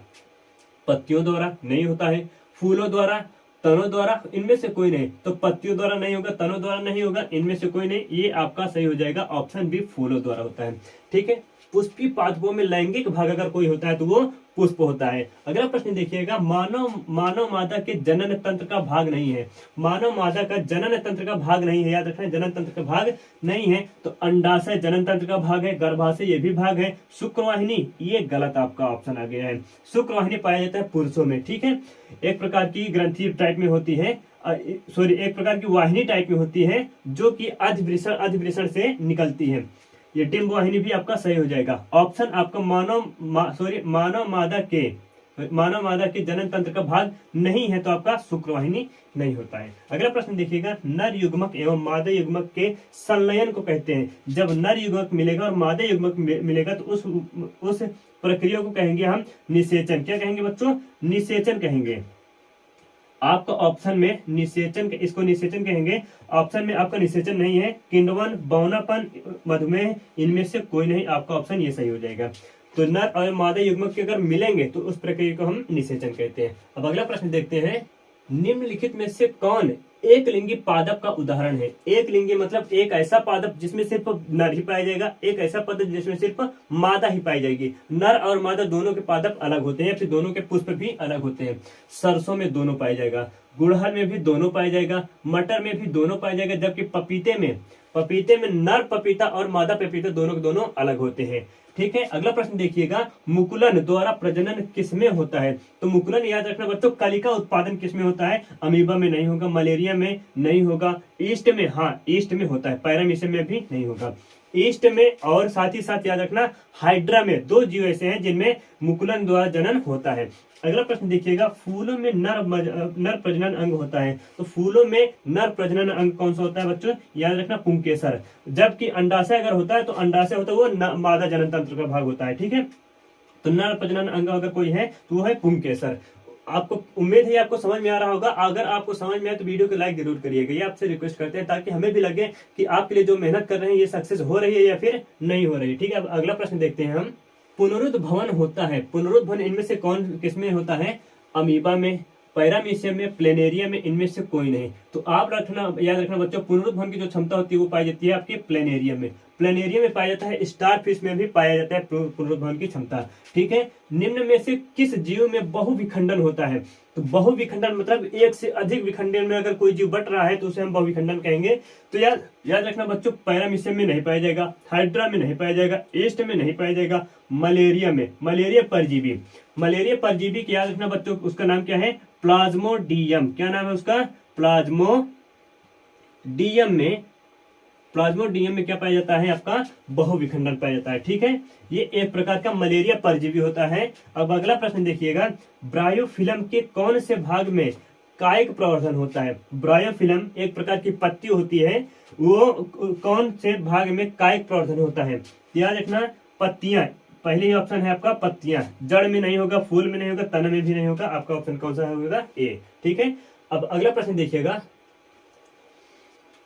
पत्तियों द्वारा नहीं होता है, फूलों द्वारा, तनों द्वारा, इनमें से कोई नहीं। तो पत्तियों द्वारा नहीं होगा, तनों द्वारा नहीं होगा, इनमें से कोई नहीं, ये आपका सही हो जाएगा ऑप्शन बी, फूलों द्वारा होता है। ठीक है, पुष्पी पादपों में लैंगिक भाग अगर कोई होता है तो वो पुष्प होता है। अगला प्रश्न देखिएगा, मानव मादा के जनन तंत्र का भाग नहीं है। मानव मादा का जनन तंत्र का भाग नहीं है, याद रखना, जनन तंत्र का भाग नहीं है। तो अंडाशय जनन तंत्र का भाग है, गर्भाशय ये भी भाग है, शुक्रवाहिनी ये गलत आपका ऑप्शन आ गया है। शुक्रवाहिनी पाया जाता है पुरुषों में। ठीक है, एक प्रकार की ग्रंथि टाइप में होती है, एक प्रकार की वाहिनी टाइप में होती है, जो कि अधिवृषण से निकलती है। ये डिंब वाहिनी भी आपका सही हो जाएगा। ऑप्शन आपका मानव मादा के मानव मादा के जनन तंत्र का भाग नहीं है तो आपका शुक्रवाहिनी नहीं होता है। अगला प्रश्न देखिएगा, नर युग्मक एवं मादा युग्मक के संलयन को कहते हैं। जब नर युग्मक मिलेगा और मादा युग्मक मिलेगा तो उस प्रक्रिया को कहेंगे हम निषेचन। क्या कहेंगे बच्चों? निषेचन कहेंगे। आपका ऑप्शन में निषेचन, इसको निषेचन कहेंगे। ऑप्शन में आपका निषेचन नहीं है। किण्वन, बौनापन, मधुमेह, इनमें से कोई नहीं। आपका ऑप्शन ये सही हो जाएगा। तो नर और मादा युग्मक के अगर मिलेंगे तो उस प्रक्रिया को हम निषेचन कहते हैं। अब अगला प्रश्न देखते हैं, निम्नलिखित में से कौन एक लिंगी पादप का उदाहरण है? एक लिंगी मतलब एक ऐसा पादप जिसमें सिर्फ नर ही पाया जाएगा, एक ऐसा पादप जिसमें सिर्फ मादा ही पाई जाएगी। नर और मादा दोनों के पादप अलग होते हैं, फिर दोनों के पुष्प भी अलग होते हैं। सरसों में दोनों पाया जाएगा, गुड़हल में भी दोनों पाया जाएगा, मटर में भी दोनों पाया जाएगा, जबकि पपीते में नर पपीता और मादा पपीता दोनों के दोनों अलग होते हैं। ठीक है। अगला प्रश्न देखिएगा, मुकुलन द्वारा प्रजनन किसमें होता है? तो मुकुलन याद रखना बच्चों, कलिका उत्पादन किसमें होता है? अमीबा में नहीं होगा, मलेरिया में नहीं होगा, ईस्ट में, हाँ ईस्ट में होता है, पैरामीशियम में भी नहीं होगा, ईस्ट में। और साथ ही साथ याद रखना हाइड्रा में 2 जीव ऐसे हैं जिनमें मुकुलन द्वारा जनन होता है। अगला प्रश्न देखिएगा, फूलों में नर प्रजनन अंग होता है। तो फूलों में नर प्रजनन अंग कौन सा होता है बच्चों? याद रखना पुंकेसर। जबकि अंडाशय अगर होता है तो अंडाशय होता है वो मादा जनन तंत्र का भाग होता है। ठीक है। तो नर प्रजनन अंग अगर कोई है तो वो है पुंकेसर। आपको उम्मीद है आपको समझ में आ रहा होगा। अगर आपको समझ में आए तो वीडियो को लाइक जरूर करिएगा, ये आपसे रिक्वेस्ट करते हैं, ताकि हमें भी लगे कि आपके लिए जो मेहनत कर रहे हैं ये सक्सेस हो रही है या फिर नहीं हो रही है। ठीक है। अब अगला प्रश्न देखते हैं हम, पुनरुद्भवन होता है। पुनरुद्भवन इनमें से कौन किसमें होता है? अमीबा में, पैरामीशियम में, प्लेनेरिया में, इनमें से कोई नहीं। तो आप याद रखना बच्चों, पुनरुद्भवन की जो क्षमता होती है वो पाई जाती है आपके प्लेनेरिया में। प्लेनेरिया में पाया जाता है, स्टार फिश में भी पाया जाता है पुनरुद्भवन की क्षमता। ठीक है। निम्न में से किस जीव में बहुविखंडन होता है? तो बहुविखंडन मतलब एक से अधिक विखंडन में अगर कोई जीव बट रहा है तो उसे हम बहुविखंडन कहेंगे। तो याद रखना बच्चों, पैरामीशियम में नहीं पाया जाएगा, हाइड्रा में नहीं पाया जाएगा, ईस्ट में नहीं पाया जाएगा, मलेरिया में, मलेरिया परजीवी की याद रखना बच्चों, उसका नाम क्या है? प्लाज्मोडियम। क्या नाम है उसका? प्लाज्मोडियम में क्या पाया जाता है? आपका बहुविखंडन पाया जाता है। ठीक है। ये एक प्रकार का मलेरिया परजीवी होता है। अब अगला प्रश्न देखिएगा, ब्रायोफिलम के कौन से भाग में कायिक प्रवर्धन होता है? ब्रायोफिलम एक प्रकार की पत्ती होती है, वो कौन से भाग में कायिक प्रवर्धन होता है? याद रखना, पत्तियां, पहले ही ऑप्शन है आपका पत्तियां। जड़ में नहीं होगा, फूल में नहीं होगा, तन में भी नहीं होगा। आपका ऑप्शन कौन सा होगा? ए। ठीक है। अब अगला प्रश्न देखिएगा,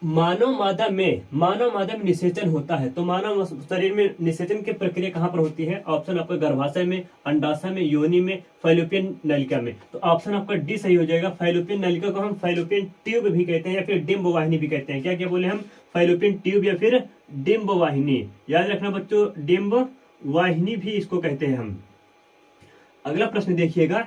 मानव मादा में निषेचन होता है। तो मानव शरीर में निषेचन की प्रक्रिया कहाँ पर होती है? ऑप्शन आपका गर्भाशय में, अंडाशय में, योनि में, फैलोपियन नलिका में। तो ऑप्शन आपका डी सही हो जाएगा। फैलोपियन नलिका को हम फैलोपियन ट्यूब भी कहते हैं या फिर डिम्ब वाहिनी भी कहते हैं। क्या क्या बोले हम? फैलोपियन ट्यूब या फिर डिम्ब वाहिनी। याद रखना बच्चों, डिम्ब वाहिनी भी इसको कहते हैं हम। अगला प्रश्न देखिएगा,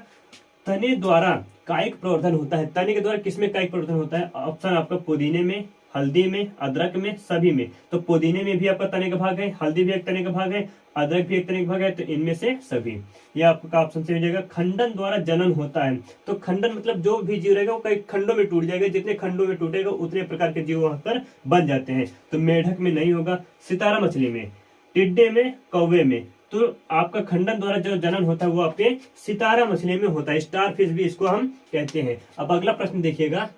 तने द्वारा कायिक प्रवर्धन होता है। तने के द्वारा किसमें कायिक प्रवर्धन होता है? ऑप्शन आपका पुदीने में, हल्दी में, अदरक में, सभी में। तो पुदीने में भी आपका तने का भाग है, हल्दी भी एक तने का भाग है, अदरक भी एक तने का भाग है, तो इनमें से सभी। ये आपका ऑप्शन से हो जाएगा। खंडन द्वारा जनन होता है। तो खंडन मतलब जो भी जीव रहेगा वो कई खंडों में टूट जाएगा, जितने खंडों में टूटेगा उतने प्रकार के जीव वहां पर बन जाते हैं। तो मेढक में नहीं होगा, सितारा मछली में, टिड्डे में, कौवे में। तो आपका खंडन द्वारा जो जनन होता है वो आपके सितारा मछली में होता है, स्टार फिश भी इसको हम कहते हैं। अब अगला प्रश्न देखिएगा,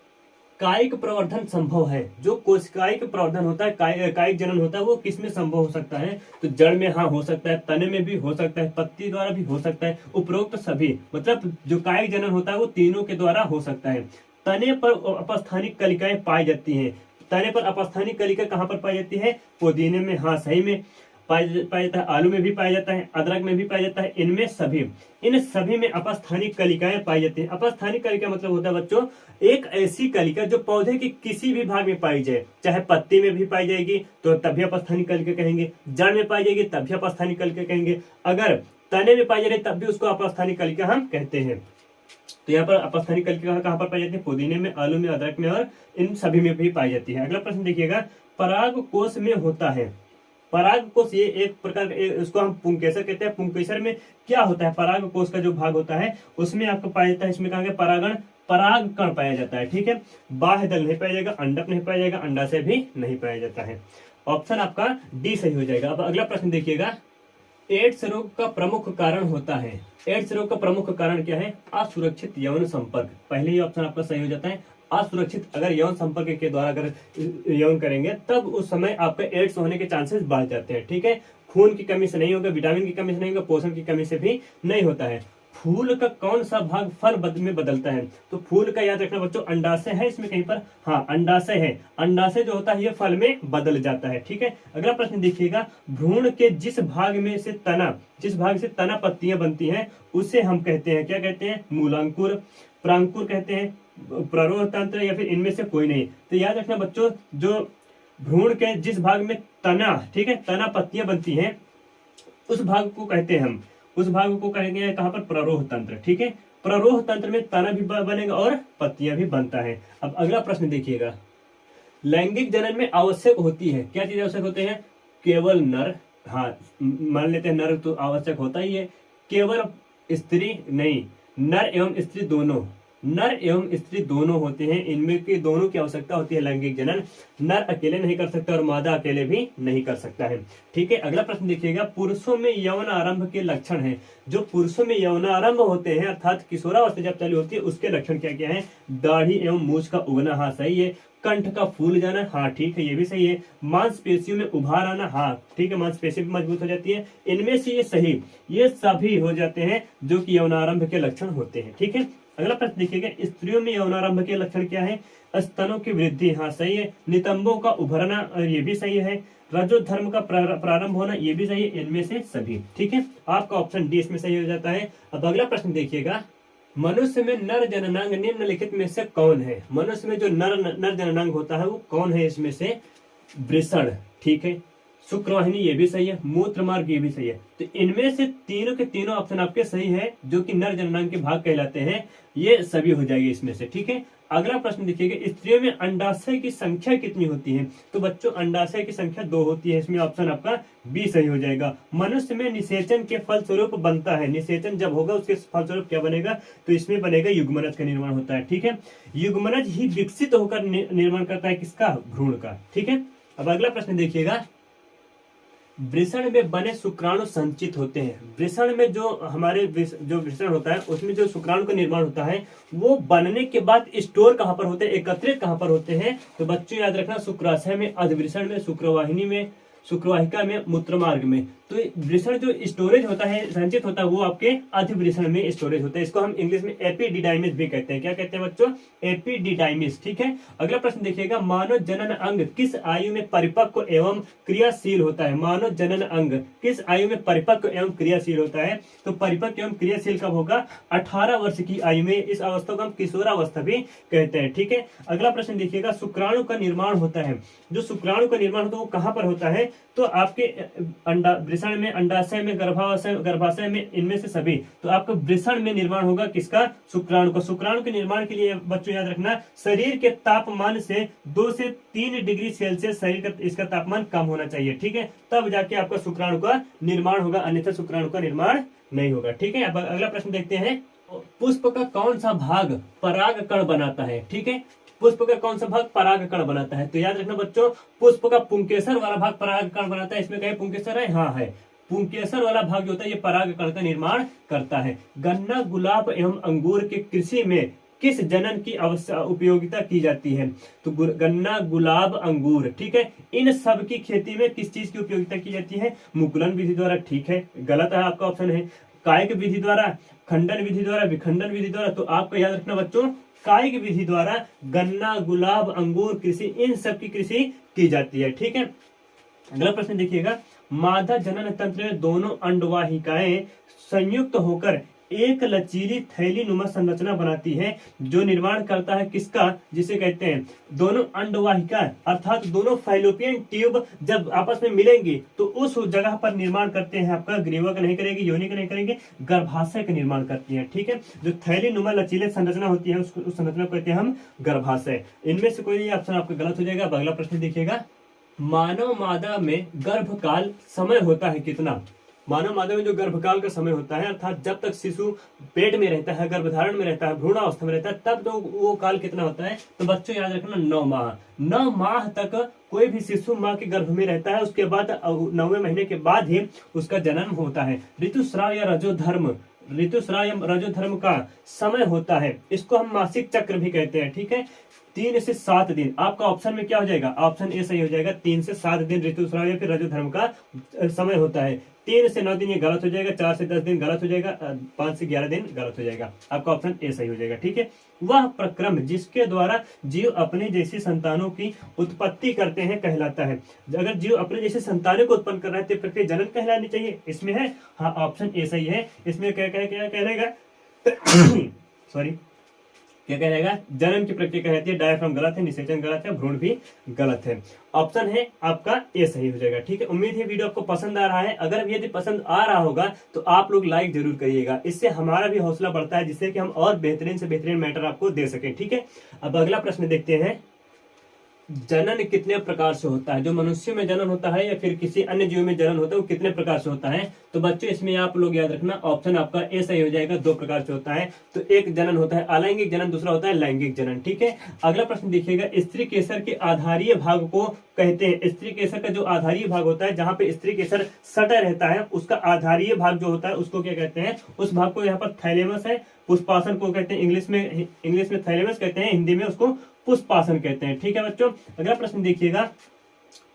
कायिक प्रवर्धन संभव है। जो कोशिकायिक प्रवर्धन होता है, कायिक जनन होता है, वो किसमें संभव हो सकता है? तो जड़ में हाँ हो सकता है, तने में भी हो सकता है, पत्ती द्वारा भी हो सकता है, उपरोक्त सभी। मतलब जो कायिक जनन होता है वो तीनों के द्वारा हो सकता है। तने पर अपस्थानिक कलिकाएं पाई जाती हैं। तने पर अपस्थानिक कलिका कहाँ पर पाई जाती है? पुदीने में, हाँ सही में पाया जाता है, आलू में भी पाया जाता है, अदरक में भी पाया जाता है, इनमें सभी, इन सभी में अपस्थानिक कलिकाएं पाई जाती हैं। अपस्थानिक कलिका मतलब होता है बच्चों एक ऐसी कलिका जो पौधे के किसी भी भाग में पाई जाए, चाहे पत्ती में भी पाई जाएगी तो तब भी अपस्थानिक कलिका कहेंगे, जड़ में पाई जाएगी तब भी अपस्थानिक कलिका कहेंगे, अगर तने में पाई जा रही तब भी उसको अपस्थानिक कलिका हम कहते हैं। तो यहाँ पर अपस्थानिक कलिका कहाँ पर पाई जाती है? पुदीने में, आलू में, अदरक में और इन सभी में भी पाई जाती है। अगला प्रश्न देखिएगा, पराग कोश में होता है। पराग कोश ये एक प्रकार, इसको हम पुंकेसर कहते हैं। पुंकेसर में क्या होता है? पराग कोश का जो भाग होता है उसमें आपको पाया जाता है, इसमें कहा गया परागण, पराग कण पाया जाता है। ठीक है। बाह्य दल नहीं पाया जाएगा, अंडक नहीं पाया जाएगा, अंडाशय भी नहीं पाया जाता है। ऑप्शन आपका डी सही हो जाएगा। अब अगला प्रश्न देखिएगा, एड्स रोग का प्रमुख कारण होता है। एड्स रोग का प्रमुख कारण क्या है? असुरक्षित यौन संपर्क। पहले ही ऑप्शन आपका सही हो जाता है। असुरक्षित अगर यौन संपर्क के द्वारा अगर यौन करेंगे तब उस समय आपका एड्स होने के चांसेस बढ़ जाते हैं। ठीक है, खून की कमी से नहीं होगा, विटामिन की कमी से नहीं होगा, पोषण की कमी से भी नहीं होता है। फूल का कौन सा भाग फल में बदलता है? तो फूल का याद रखना बच्चों, अंडाशय है इसमें कहीं पर, हाँ अंडाशय है। अंडाशय जो होता है ये फल में बदल जाता है। ठीक है, अगला प्रश्न देखिएगा, भ्रूण के जिस भाग से तना पत्तियां बनती हैं उसे हम कहते हैं, क्या कहते हैं? मूलांकुर, प्रांकुर कहते हैं, प्ररोह तंत्र, या फिर इनमें से कोई नहीं। तो याद रखना बच्चों, जो भ्रूण के जिस भाग में तना, ठीक है, तना पत्तियां बनती हैं उस भाग को कहते हैं हम, उस भाग को कहेंगे कहां पर? प्ररोह तंत्र। ठीक है, प्ररोह तंत्र में तना भी बनेगा और पत्तियां भी बनता है। अब अगला प्रश्न देखिएगा, लैंगिक जनन में आवश्यक होती है, क्या चीज आवश्यक होते हैं? केवल नर, हाँ मान लेते हैं नर तो आवश्यक होता ही है, केवल स्त्री नहीं, नर एवं स्त्री दोनों, नर एवं स्त्री दोनों होते हैं, इनमें के दोनों की आवश्यकता होती है लैंगिक जनन। नर अकेले नहीं कर सकता और मादा अकेले भी नहीं कर सकता है। ठीक है, अगला प्रश्न देखिएगा, पुरुषों में यौन आरंभ के लक्षण हैं। जो पुरुषों में यौन आरंभ होते हैं अर्थात किशोरावस्था जब चालू होती है उसके लक्षण क्या क्या है? दाढ़ी एवं मूछ का उगना, हाँ सही है। कंठ का फूल जाना, हाँ ठीक है ये भी सही है। मांसपेशियों में उभार आना, हाँ ठीक है, मांसपेशी भी मजबूत हो जाती है। इनमें से ये सही, ये सभी हो जाते हैं जो कि यौनारंभ के लक्षण होते हैं। ठीक है, अगला प्रश्न देखिएगा, स्त्रियों में यौनारंभ के लक्षण क्या है? स्तनों की वृद्धि, हाँ सही है। नितंबों का उभरना, ये भी सही है। रजोधर्म का प्रारंभ होना, ये भी सही है। इनमें से सभी, ठीक है, आपका ऑप्शन डी इसमें सही हो जाता है। अब अगला प्रश्न देखिएगा, मनुष्य में नर जननांग निम्नलिखित में से कौन है? मनुष्य में जो नर जननांग होता है वो कौन है? इसमें से वृषण, ठीक है, शुक्रवाहिनी ये भी सही है, मूत्र मार्ग ये भी सही है। तो इनमें से तीनों के तीनों ऑप्शन आपके सही है जो कि नर जननांग के भाग कहलाते हैं, ये सभी हो जाएगी इसमें से। ठीक है, अगला प्रश्न देखिएगा, स्त्रियों में अंडाशय की संख्या कितनी होती है? तो बच्चों अंडाशय की संख्या 2 होती है, इसमें ऑप्शन आपका बी सही हो जाएगा। मनुष्य में निषेचन के फलस्वरूप बनता है, निषेचन जब होगा उसके फलस्वरूप क्या बनेगा? तो इसमें बनेगा युग्मनज का निर्माण होता है। ठीक है, युग्मनज ही विकसित होकर निर्माण करता है किसका? भ्रूण का। ठीक है, अब अगला प्रश्न देखिएगा, वृषण में बने शुक्राणु संचित होते हैं। वृषण में जो हमारे जो वृषण होता है उसमें जो शुक्राणु का निर्माण होता है वो बनने के बाद स्टोर कहां पर होते हैं, एकत्रित कहां पर होते हैं? तो बच्चों याद रखना, शुक्राशय में, अधवृषण में, शुक्रवाहिनी में, शुक्रवाहिका में, मूत्रमार्ग में। तो वृषण जो स्टोरेज होता है, संचित होता है, वो आपके अधिवृषण में स्टोरेज होता है। इसको हम इंग्लिश में एपिडिडाइमिस भी कहते हैं। क्या कहते हैं बच्चों? एपिडिडाइमिस। ठीक है, अगला प्रश्न देखिएगा, मानव जनन अंग किस आयु में परिपक्व एवं क्रियाशील होता है? मानव जनन अंग किस आयु में परिपक्व एवं क्रियाशील होता है? तो परिपक्व एवं क्रियाशील कब होगा? 18 वर्ष की आयु में। इस अवस्था को हम किशोरावस्था भी कहते हैं। ठीक है, अगला प्रश्न देखिएगा, शुक्राणु का निर्माण होता है, जो शुक्राणु का निर्माण होता है वो कहां पर होता है? तो आपके वृषण में, अंडाशय में, गर्भाशय में, इनमें से सभी। तो आपका वृषण में निर्माण होगा किसका? शुक्राणु का। शुक्राणु के निर्माण के लिए बच्चों याद रखना, शरीर के तापमान से 2 से 3 डिग्री सेल्सियस शरीर का इसका तापमान कम होना चाहिए। ठीक है, तब जाके आपका शुक्राणु का निर्माण होगा, अन्यथा शुक्राणु का निर्माण नहीं होगा। ठीक है, अब अगला प्रश्न देखते हैं, पुष्प का कौन सा भाग परागकण बनाता है? ठीक है, पुष्प का कौन सा भाग परागकण बनाता है? तो याद रखना बच्चों, पुष्प का पुंकेसर वाला भाग परागकण बनाता है। इसमें कहे पुंकेसर है? हाँ है। पुंकेसर वाला भाग जो होता है ये परागकण का निर्माण करता है। गन्ना, गुलाब एवं अंगूर के कृषि में किस जनन की उपयोगिता की जाती है? तो गन्ना, गुलाब, अंगूर, ठीक है, इन सब की खेती में किस चीज की उपयोगिता की जाती है? मुकुलन विधि द्वारा। ठीक है, गलत है, आपका ऑप्शन है कायिक विधि द्वारा, खंडन विधि द्वारा, विखंडन विधि द्वारा। तो आपको याद रखना बच्चों, कायिक विधि द्वारा गन्ना, गुलाब, अंगूर कृषि, इन सब की कृषि की जाती है। ठीक है, अगला प्रश्न देखिएगा, मादा जनन तंत्र में दोनों अंडवाहिकाएं संयुक्त होकर एक लचीली थैली नुमा संरचना बनाती है, जो निर्माण करता है किसका? जिसे कहते हैं दोनों अंडवाहिका, अर्थात दोनों फैलोपियन ट्यूब जब आपस में मिलेंगी तो उस जगह पर निर्माण करते हैं आपका, ग्रीवा का नहीं करेंगे, योनि का नहीं करेंगे, गर्भाशय का निर्माण करती है। ठीक है, जो थैली नुमा लचीले संरचना होती है उस संरचना को कहते हैं हम गर्भाशय। इनमें से कोई ऑप्शन आपका गलत हो जाएगा। अगला प्रश्न देखिएगा, मानव मादा में गर्भकाल समय होता है कितना? मानव मादा में जो गर्भकाल का समय होता है, अर्थात जब तक शिशु पेट में रहता है, गर्भधारण में रहता है, भ्रूणावस्था में रहता है, तब तो वो काल कितना होता है? तो बच्चों याद रखना 9 माह। 9 माह तक कोई भी शिशु माँ के गर्भ में रहता है, उसके बाद 9वें महीने के बाद ही उसका जन्म होता है। ऋतुस्राव या रजोधर्म, ऋतुस्राव या रजोधर्म का समय होता है, इसको हम मासिक चक्र भी कहते हैं। ठीक है, 3 से 7 दिन। आपका ऑप्शन में क्या हो जाएगा? ऑप्शन ए सही हो जाएगा। 3 से 7 दिन ऋतुस्राव या फिर रजोधर्म का समय होता है। 3 से 9 दिन ये गलत हो जाएगा, 4 से 10 दिन गलत हो जाएगा, 5 से 11 दिन गलत हो जाएगा। आपका ऑप्शन ए सही हो जाएगा। ठीक है, वह प्रक्रम जिसके द्वारा जीव अपने जैसी संतानों की उत्पत्ति करते हैं कहलाता है। अगर जीव अपने जैसे संतानों को उत्पन्न कर रहा है तो प्रक्रिया जनन कहलानी चाहिए। इसमें है हाँ, ऑप्शन ए सही है। इसमें क्या कहलाएगा? सॉरी, क्या कहेगा? जनन की प्रक्रिया कहलाती है। डायफ्राम गलत है, निषेचन गलत है, भ्रूण भी गलत है। ऑप्शन है आपका ए सही हो जाएगा। ठीक है, उम्मीद है वीडियो आपको पसंद आ रहा है। अगर यदि पसंद आ रहा होगा तो आप लोग लाइक जरूर करिएगा, इससे हमारा भी हौसला बढ़ता है, जिससे कि हम और बेहतरीन से बेहतरीन मैटर आपको दे सकें। ठीक है, अब अगला प्रश्न देखते हैं। जनन कितने प्रकार से होता है? जो मनुष्य में जनन होता है या फिर किसी अन्य जीव में जनन होता है, वो कितने प्रकार से होता है? तो बच्चों इसमें आप लोग याद रखना, ऑप्शन आपका ए सही हो जाएगा। 2 प्रकार से होता है। तो एक जनन होता है अलैंगिक जनन, दूसरा होता है लैंगिक जनन। ठीक है, अगला प्रश्न देखिएगा। स्त्री केसर के आधारीय भाग को कहते हैं। स्त्री केसर का जो आधारीय भाग होता है, जहां पे स्त्री केसर सटा रहता है, उसका आधारीय भाग जो होता है उसको क्या कहते हैं? उस भाग को यहाँ पर थैलेमस है। पुष्पासन को कहते हैं, इंग्लिश में थैलेमस कहते हैं, हिंदी में उसको पुष्पासन कहते हैं। ठीक है बच्चों, अगला प्रश्न देखिएगा।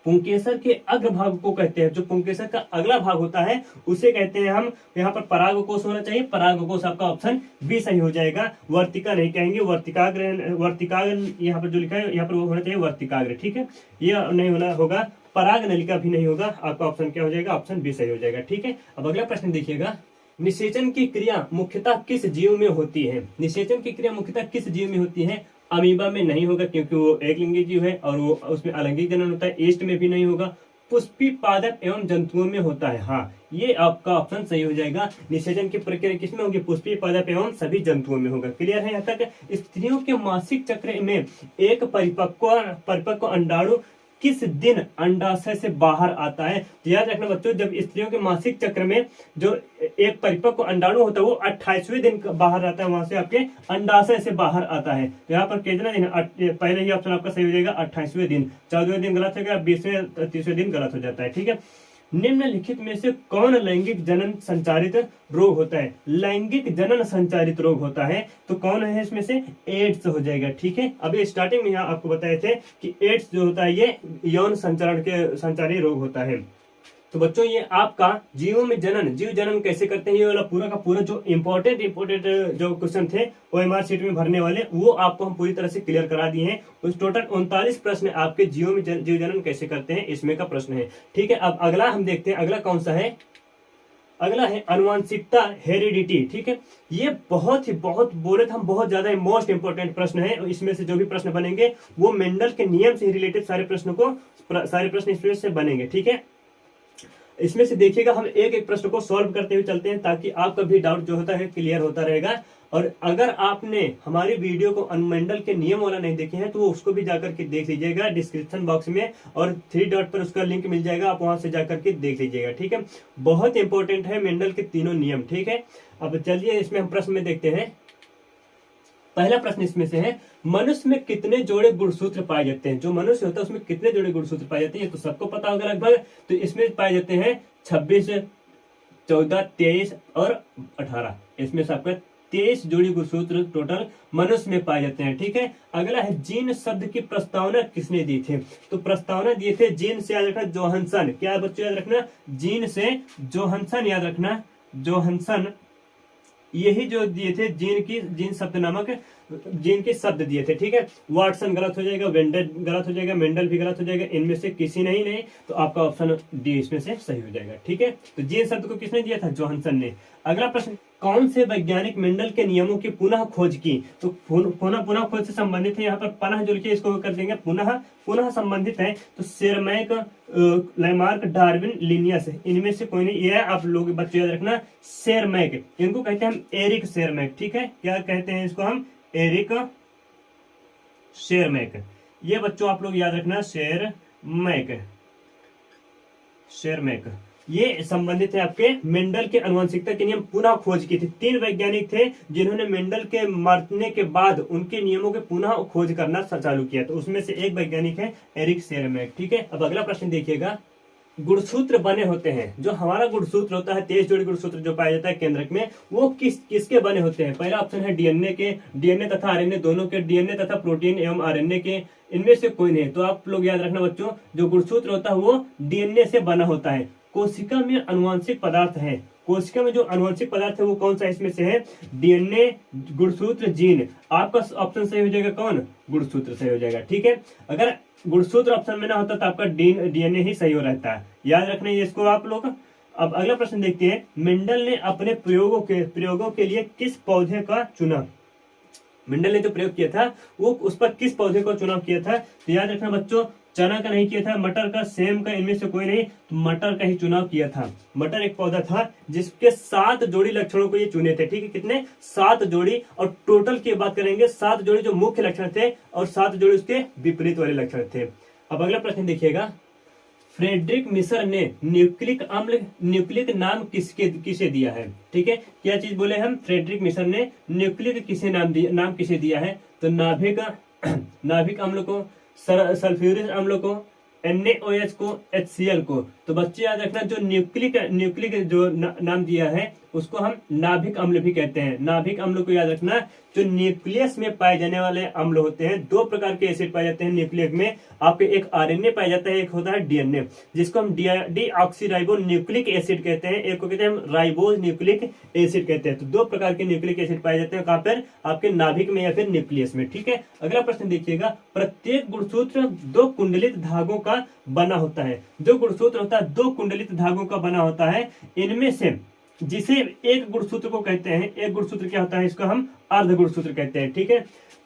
पुंकेसर के अग्रभाग को कहते हैं। जो पुंकेसर का अगला भाग होता है उसे कहते हैं हम, यहाँ पर परागकोश होना चाहिए। परागकोश आपका ऑप्शन बी सही हो जाएगा। वर्तिका नहीं कहेंगे, वर्तिकाग्र यहाँ पर जो लिखा है यहाँ पर वो होना चाहिए वर्तिकाग्र। ठीक है, ये नहीं होना होगा, पराग नलिका भी नहीं होगा। आपका ऑप्शन क्या हो जाएगा? ऑप्शन बी सही हो जाएगा। ठीक है, अब अगला प्रश्न देखिएगा। निषेचन की क्रिया मुख्यतः किस जीव में होती है? निषेचन की क्रिया मुख्यतः किस जीव में होती है? अमीबा में नहीं होगा, क्योंकि वो एक लिंगी जीव है और वो उसमें अलैंगिक जनन होता है। ईस्ट में भी नहीं होगा। पुष्पी पादप एवं जंतुओं में होता है। हाँ, ये आपका ऑप्शन सही हो जाएगा। निषेचन की प्रक्रिया किसमें होगी? पुष्पी पादप एवं सभी जंतुओं में होगा। क्लियर है यहाँ तक? स्त्रियों के मासिक चक्र में एक परिपक्व अंडाणु किस दिन अंडाशय से बाहर आता है? तो याद रखना बच्चों, जब स्त्रियों के मासिक चक्र में जो एक परिपक्व अंडाणु होता है वो 28वें दिन बाहर आता है, वहां से आपके अंडाशय से बाहर आता है। तो यहाँ पर कितना दिन? पहले ही ऑप्शन आपका सही हो जाएगा 28वें दिन। 14वें दिन गलत हो गया, 20वें 30वें दिन गलत हो जाता है। ठीक है, निम्नलिखित में से कौन लैंगिक जनन संचारित रोग होता है? लैंगिक जनन संचारित रोग होता है तो कौन है इसमें से? एड्स हो जाएगा। ठीक है, अभी स्टार्टिंग में यहाँ आपको बताए थे कि एड्स जो होता है ये यौन संचरण के संचारी रोग होता है। तो बच्चों ये आपका जीव जनन कैसे करते हैं, ये वाला पूरा का पूरा जो इम्पोर्टेंट जो क्वेश्चन थे OMR शीट में भरने वाले, वो आपको हम पूरी तरह से क्लियर करा दिए हैं। उस टोटल 39 प्रश्न आपके जीव जनन कैसे करते हैं इसमें का प्रश्न है। ठीक है, अब अगला हम देखते हैं। अगला कौन सा है? अगला है अनुवांशिकता, हेरिडिटी। ठीक है, ये बहुत बोले तो हम बहुत ज्यादा मोस्ट इंपोर्टेंट प्रश्न है। इसमें से जो भी प्रश्न बनेंगे वो मेंडल के नियम से रिलेटेड सारे प्रश्न इसमें से बनेंगे। ठीक है, इसमें से देखिएगा, हम एक एक प्रश्न को सॉल्व करते हुए चलते हैं ताकि आपका भी डाउट जो होता है क्लियर होता रहेगा। और अगर आपने हमारी वीडियो को अनुमंडल के नियम वाला नहीं देखे हैं तो उसको भी जाकर के देख लीजिएगा डिस्क्रिप्शन बॉक्स में, और 3 डॉट पर उसका लिंक मिल जाएगा, आप वहां से जाकर के देख लीजिएगा। ठीक है, बहुत इंपॉर्टेंट है मेंडल के तीनों नियम। ठीक है, अब चलिए इसमें हम प्रश्न में देखते हैं। पहला प्रश्न इसमें से है, मनुष्य में कितने जोड़े गुणसूत्र पाए जाते हैं? जो मनुष्य होता है उसमें कितने जोड़े गुणसूत्र पाए जाते हैं ये तो सबको पता होगा लगभग। तो इसमें पाए जाते हैं 26, 14, 23 और 18। इसमें से आपका 23 जोड़ी गुणसूत्र टोटल मनुष्य में पाए जाते हैं। ठीक है, अगला है जीन शब्द की प्रस्तावना किसने दी थी? तो प्रस्तावना दिए थे जीन से, याद रखना जोहानसन। क्या बच्चों याद रखना? जीन से जोहानसन, याद रखना जोहानसन। यही जो दिए थे जीन शब्द नामक जीन के शब्द दिए थे। ठीक है, वाटसन गलत हो जाएगा, वेंडल गलत हो जाएगा, मेंडल भी गलत हो जाएगा, इनमें से किसी नहीं तो आपका ऑप्शन डी इसमें से सही हो जाएगा। ठीक है, तो जीन शब्द को किसने दिया था? जोहानसन ने। अगला प्रश्न, कौन से वैज्ञानिक मेंडल के नियमों की पुनः खोज की? तो पुनः खोज से संबंधित है। यहाँ पर पुनः जो लिखिए इसको कर देंगे, पुनः संबंधित है। तो शेरमैक, लैमार्क, डार्विन, लिनियस, इनमें से कोई नहीं। ये आप लोग बच्चे याद रखना, शेरमैक, इनको कहते हैं हम एरिक शेरमैक। ठीक है, क्या कहते हैं इसको हम? एरिक शेरमैक। ये बच्चों आप लोग याद रखना, शेरमैक। ये संबंधित है आपके मेंडल के आनुवंशिकता के नियम पुनः खोज की थी। 3 वैज्ञानिक थे जिन्होंने मेंडल के मरने के बाद उनके नियमों के पुनः खोज करना चालू किया। तो उसमें से एक वैज्ञानिक है एरिक शेरमैक। ठीक है, अब अगला प्रश्न देखिएगा। गुणसूत्र बने होते हैं, जो हमारा गुणसूत्र होता है 23 जोड़ी गुणसूत्र जो पाया जाता है केंद्रक में, वो किसके बने होते हैं? पहला ऑप्शन है डीएनए के, डीएनए तथा आरएनए दोनों के, डीएनए तथा प्रोटीन एवं आरएनए के, इनमें से कोई नहीं। तो आप लोग याद रखना बच्चों, जो गुणसूत्र होता है वो डीएनए से बना होता है। कोशिका में अनुवांशिक पदार्थ है, कोशिका में जो अनुवांशिक पदार्थ है वो कौन सा इसमें से है? डीएनए, गुणसूत्र, जीन। आपका ऑप्शन सही हो जाएगा कौन? गुणसूत्र सही हो जाएगा। ठीक है, अगर गुणसूत्र ऑप्शन में ना होता तो आपका डीएनए ही सही हो रहता है, याद रखना ये इसको आप लोग। अब अगला प्रश्न देखते हैं। मेंडल ने अपने प्रयोगों के लिए किस पौधे का चुना? मेंडल ने जो प्रयोग किया था वो उस पर किस पौधे का चुनाव किया था? तो याद रखना बच्चों, चना का नहीं किया था, मटर का, सेम का, इनमें से कोई नहीं, तो मटर का ही चुनाव किया था। मटर एक पौधा था जिसके 7 जोड़ी लक्षणों को ये चुने थे। ठीक है, कितने? 7 जोड़ी। और टोटल की बात करेंगे 7 जोड़ी जो मुख्य लक्षण थे और 7 जोड़ी उसके विपरीत वाले लक्षण थे। अब अगला प्रश्न देखिएगा। फ्रेडरिक मिशर ने न्यूक्लिक नाम किसे दिया है? ठीक है, क्या चीज बोले हम? फ्रेडरिक मिशर ने न्यूक्लिक नाम किसे दिया है? तो नाभिक अम्ल को, सल्फ्यूरिक अम्ल को, NaOH को, HCl को। तो बच्चे याद रखना, जो न्यूक्लिक जो नाम दिया है उसको हम नाभिक अम्ल भी कहते हैं। नाभिक अम्ल को याद रखना, जो न्यूक्लियस में पाए जाने वाले अम्ल होते हैं। 2 प्रकार के एसिड पाए जाते हैं न्यूक्लियस में, आपके एक आरएनए पाया जाता है, एक होता है डीएनए, जिसको हम डीऑक्सीराइबो न्यूक्लिक एसिड कहते हैं, एक को कहते हैं हम राइबोज न्यूक्लिक एसिड कहते हैं। तो 2 प्रकार के न्यूक्लिक एसिड पाए जाते हैं, कहां पर? आपके नाभिक में या फिर न्यूक्लियस में। ठीक है, अगला प्रश्न देखिएगा। प्रत्येक गुणसूत्र 2 कुंडलित धागों का बना होता है। जो गुणसूत्र होता है 2 कुंडलित धागों का बना होता है। इनमें से जिसे एक गुणसूत्र को कहते हैं, एक गुणसूत्र क्या होता है? इसको हम अर्ध गुणसूत्र कहते हैं। ठीक है,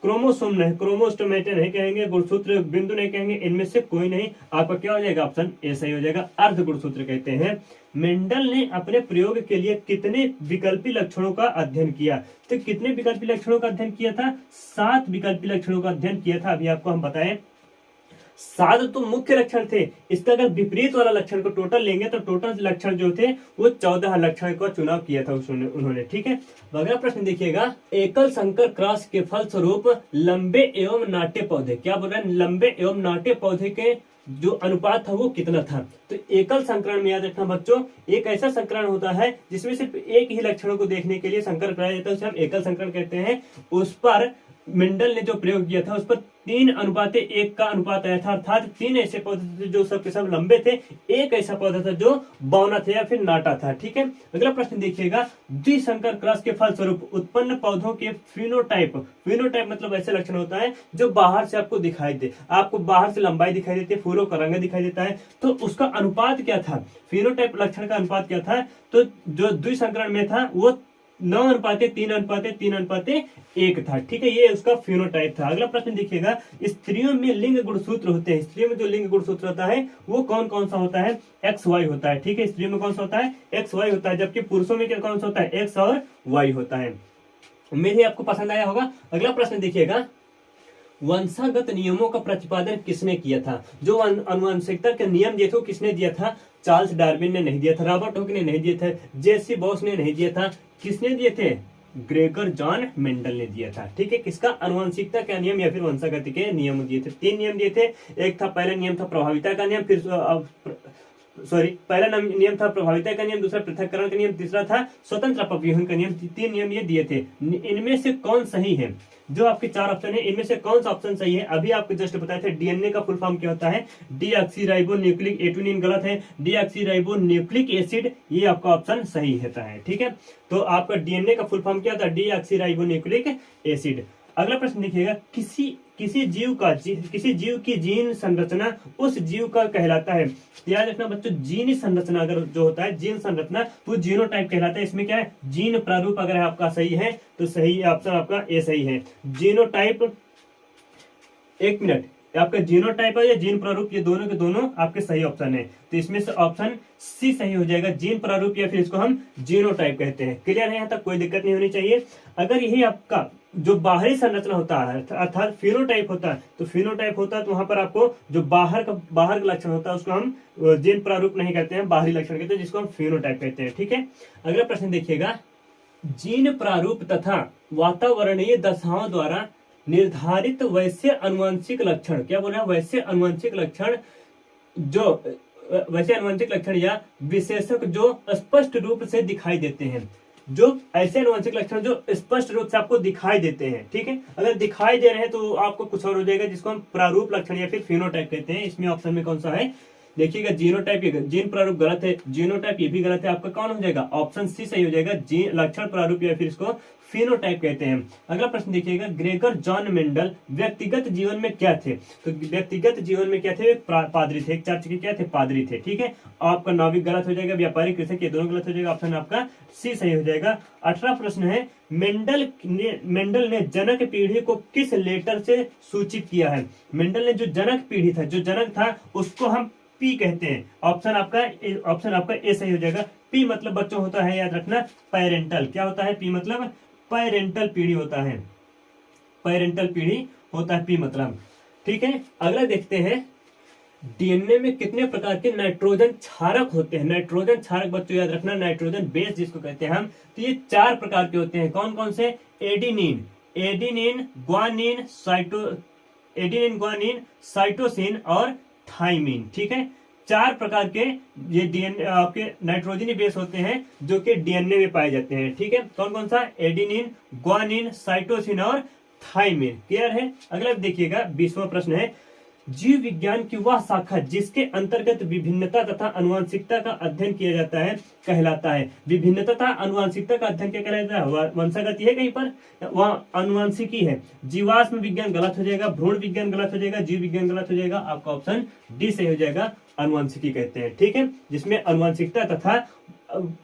क्रोमोसोम नहीं, क्रोमोस्टोमेटा नहीं कहेंगे, गुणसूत्र बिंदु नहीं कहेंगे, इनमें से कोई नहीं। आपका क्या हो जाएगा? ऑप्शन ए सही हो जाएगा, अर्ध गुणसूत्र कहते हैं। मेंडल ने अपने प्रयोग के लिए कितने विकल्पी लक्षणों का अध्ययन किया? तो कितने विकल्पी लक्षणों का अध्ययन किया था? 7 विकल्पी लक्षणों का अध्ययन किया था। अभी आपको हम बताएं, 7 तो मुख्य लक्षण थे। इसका अगर विपरीत वाला लक्षण को टोटल लेंगे तो टोटल लक्षण जो थे वो 14 लक्षण का चुनाव किया था उन्होंने। ठीक है, अगला प्रश्न देखिएगा। एकल संकर क्रॉस के फलस्वरूप लंबे एवं नाटे पौधे, क्या बोल रहे हैं? लंबे एवं नाटे पौधे के जो अनुपात था वो कितना था? तो एकल संकरण में याद रखना बच्चों, एक ऐसा संकरण होता है जिसमें सिर्फ एक ही लक्षणों को देखने के लिए संकर कराया जाता है, उसे हम एकल संकरण कहते हैं। उस पर मेंडल ने जो प्रयोग किया था उस पर 3:1 का अनुपात आया था, अर्थात 3 ऐसे पौधे थे जो सब के सब लंबे थे, एक ऐसा पौधा था जो बौना था या फिर नाटा था। ठीक है, अगला प्रश्न देखिएगा। द्विसंकर क्रॉस के फलस्वरूप उत्पन्न पौधों के फिनोटाइप मतलब ऐसे लक्षण होता है जो बाहर से आपको दिखाई दे, आपको बाहर से लंबाई दिखाई देती है, फूलों का रंग दिखाई देता है, तो उसका अनुपात क्या था? फिनोटाइप लक्षण का अनुपात क्या था? तो जो द्विसंकरण में था वो 9:3:3:1 था। ठीक है, ये उसका फिनोटाइप था। अगला प्रश्न देखिएगा। स्त्रियों में लिंग गुणसूत्र होते हैं, स्त्रियों में जो लिंग गुणसूत्र होता है वो कौन कौन सा होता है? XY होता है। ठीक है, स्त्रियों में कौन सा होता है? XY होता है, जबकि पुरुषों में क्या कौन सा होता है? X और Y होता है। उम्मीद है आपको पसंद आया होगा। अगला प्रश्न देखिएगा। वंशागत नियमों का प्रतिपादन किसने किया था? जो आनुवंशिकता के नियम दिए थे किसने दिया था? चार्ल्स डार्विन ने नहीं दिया था, रॉबर्ट हुक ने नहीं दिए थे, जेसी बॉस ने नहीं दिया था, किसने दिए थे? ग्रेगर जॉन मेंडल ने दिया था। ठीक है, किसका? आनुवंशिकता का नियम या फिर वंशागति के नियम दिए थे। 3 नियम दिए थे। एक था, पहला नियम था प्रभाविता का नियम, पहला नियम था प्रभाविता का नियम, दूसरा पृथक्करण का नियम, तीसरा था स्वतंत्र अपव्यूहन का नियम। 3 नियम ये दिए थे। इनमें से कौन सही है? जो आपके 4 ऑप्शन है इनमें से कौन सा ऑप्शन सही है? अभी आपको जस्ट बताए थे। डीएनए का फुल फॉर्म क्या होता है? डीऑक्सीराइबो न्यूक्लिक एटोनिन गलत है, डीऑक्सीराइबो न्यूक्लिक एसिड ये आपका ऑप्शन सही होता है। ठीक है, तो आपका डीएनए का फुल फॉर्म क्या होता है? Deoxyribo nucleic acid. अगला प्रश्न देखिएगा। किसी जीव की जीन संरचना उस जीव का कहलाता है। याद रखना बच्चों, जीन संरचना अगर जो होता है जीन संरचना तो जीनोटाइप कहलाता है। इसमें क्या है? जीन प्रारूप अगर आपका सही है तो सही ऑप्शन आपका ए सही है। जीनोटाइप, 1 मिनट, आपका जीनोटाइप है या जीन प्रारूप, ये दोनों के दोनों आपके सही ऑप्शन है। तो इसमें से ऑप्शन सी सही हो जाएगा, जीन प्रारूप या फिर इसको हम जीनोटाइप कहते हैं। क्लियर है? यहाँ तक कोई दिक्कत नहीं होनी चाहिए। अगर यही आपका जो बाहरी संरचना होता है अर्थात फिनोटाइप होता है, तो फिनोटाइप होता है तो वहां पर आपको जो बाहर का लक्षण होता है उसको हम जीन प्रारूप नहीं कहते हैं, बाहरी लक्षण कहते हैं, जिसको हम फिनोटाइप कहते हैं। ठीक है, अगला प्रश्न देखिएगा, जीन प्रारूप तथा वातावरणीय दशाओं द्वारा निर्धारित वैसे अनुवांशिक लक्षण, क्या बोल रहे हैं, वैसे अनुवांशिक लक्षण वैसे अनुवांशिक लक्षण या विशेषक जो स्पष्ट रूप से दिखाई देते हैं, जो ऐसे अनुवांशिक लक्षण जो स्पष्ट रूप से आपको दिखाई देते हैं। ठीक है, अगर दिखाई दे रहे हैं तो आपको कुछ और हो जाएगा, जिसको हम प्रारूप लक्षण या फिर फिनोटाइप कहते हैं। इसमें ऑप्शन में कौन सा है, देखिएगा, जीनोटाइप, जीन प्रारूप गलत है, जीनोटाइप ये भी गलत है, आपका कौन हो जाएगा, ऑप्शन सी सही हो जाएगा, जीन लक्षण प्रारूप या फिर इसको फिनोटाइप कहते हैं। अगला प्रश्न देखिएगा, ग्रेगर जॉन मेंडल व्यक्तिगत जीवन में क्या थे, तो व्यक्तिगत जीवन में क्या थे, एक पादरी थे, एक चर्च के क्या थे, पादरी थे। ठीक है, आपका नाविक गलत हो जाएगा, व्यापारी कृषक, ये दोनों गलत हो जाएगा, ऑप्शन आपका सी सही हो जाएगा। 18वां प्रश्न है, मेंडल ने जनक पीढ़ी को किस लेटर से सूचित किया है, मेंडल ने जो जनक पीढ़ी था, जो जनक था, उसको हम पी कहते हैं, ऑप्शन आपका ए सही हो जाएगा। पी मतलब बच्चों होता है, याद रखना, पेरेंटल, क्या होता है, पी मतलब पेरेंटल पीढ़ी होता है, पेरेंटल पीढ़ी होता है पी मतलब। ठीक है, अगला देखते हैं, डीएनए में कितने प्रकार के नाइट्रोजन क्षारक होते हैं, नाइट्रोजन क्षारक बच्चों याद रखना, नाइट्रोजन बेस जिसको कहते हैं हम, तो ये 4 प्रकार के होते हैं, कौन कौन से, एडिनिन, ग्वानिन, साइटोसिन और थाइमिन। ठीक है, 4 प्रकार के ये डीएनए आपके नाइट्रोजनी बेस होते हैं जो कि डीएनए में पाए जाते हैं। ठीक है, कौन कौन सा, एडिनिन, ग्वानिन, साइटोसिन और थाइमिन। क्लियर है, अगला देखिएगा, 20वां प्रश्न है, जीव विज्ञान की वह शाखा जिसके अंतर्गत विभिन्नता तथा अनुवांशिकता का अध्ययन किया जाता है कहलाता है, विभिन्नता तथा अनुवांशिकता का अध्ययन क्या कहलाता है, वंशागति है कहीं पर, वह अनुवांशिकी है। जीवाश्म विज्ञान गलत हो जाएगा, भ्रूण विज्ञान गलत हो जाएगा, जीव विज्ञान गलत हो जाएगा, आपका ऑप्शन डी सही हो जाएगा, अनुवांशिकी कहते हैं। ठीक है, जिसमें अनुवांशिकता तथा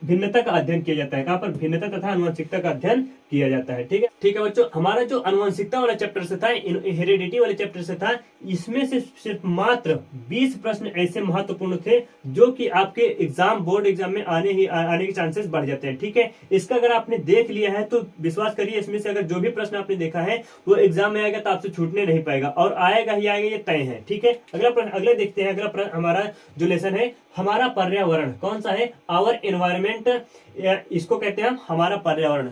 भिन्नता का अध्ययन किया जाता है, कहां पर, भिन्नता तथा अनुवांशिकता का अध्ययन किया जाता है। ठीक है, ठीक है बच्चों, हमारा जो अनुवांशिकता वाला चैप्टर से था, हेरिडिटी वाले चैप्टर से था, इसमें से सिर्फ मात्र 20 प्रश्न ऐसे महत्वपूर्ण थे जो कि आपके एग्जाम, बोर्ड एग्जाम में आने के चांसेस बढ़ जाते हैं। ठीक है, इसका अगर आपने देख लिया है तो विश्वास करिए, इसमें से अगर जो भी प्रश्न आपने देखा है वो एग्जाम में आएगा तो आपसे छूटने नहीं पाएगा, और आएगा ही आएगा, ये तय है। ठीक है, अगला प्रश्न, अगले देखते हैं, अगला हमारा जो लेसन है, हमारा पर्यावरण, कौन सा है, आवर एनवायरमेंट, इसको कहते हैं हम हमारा पर्यावरण।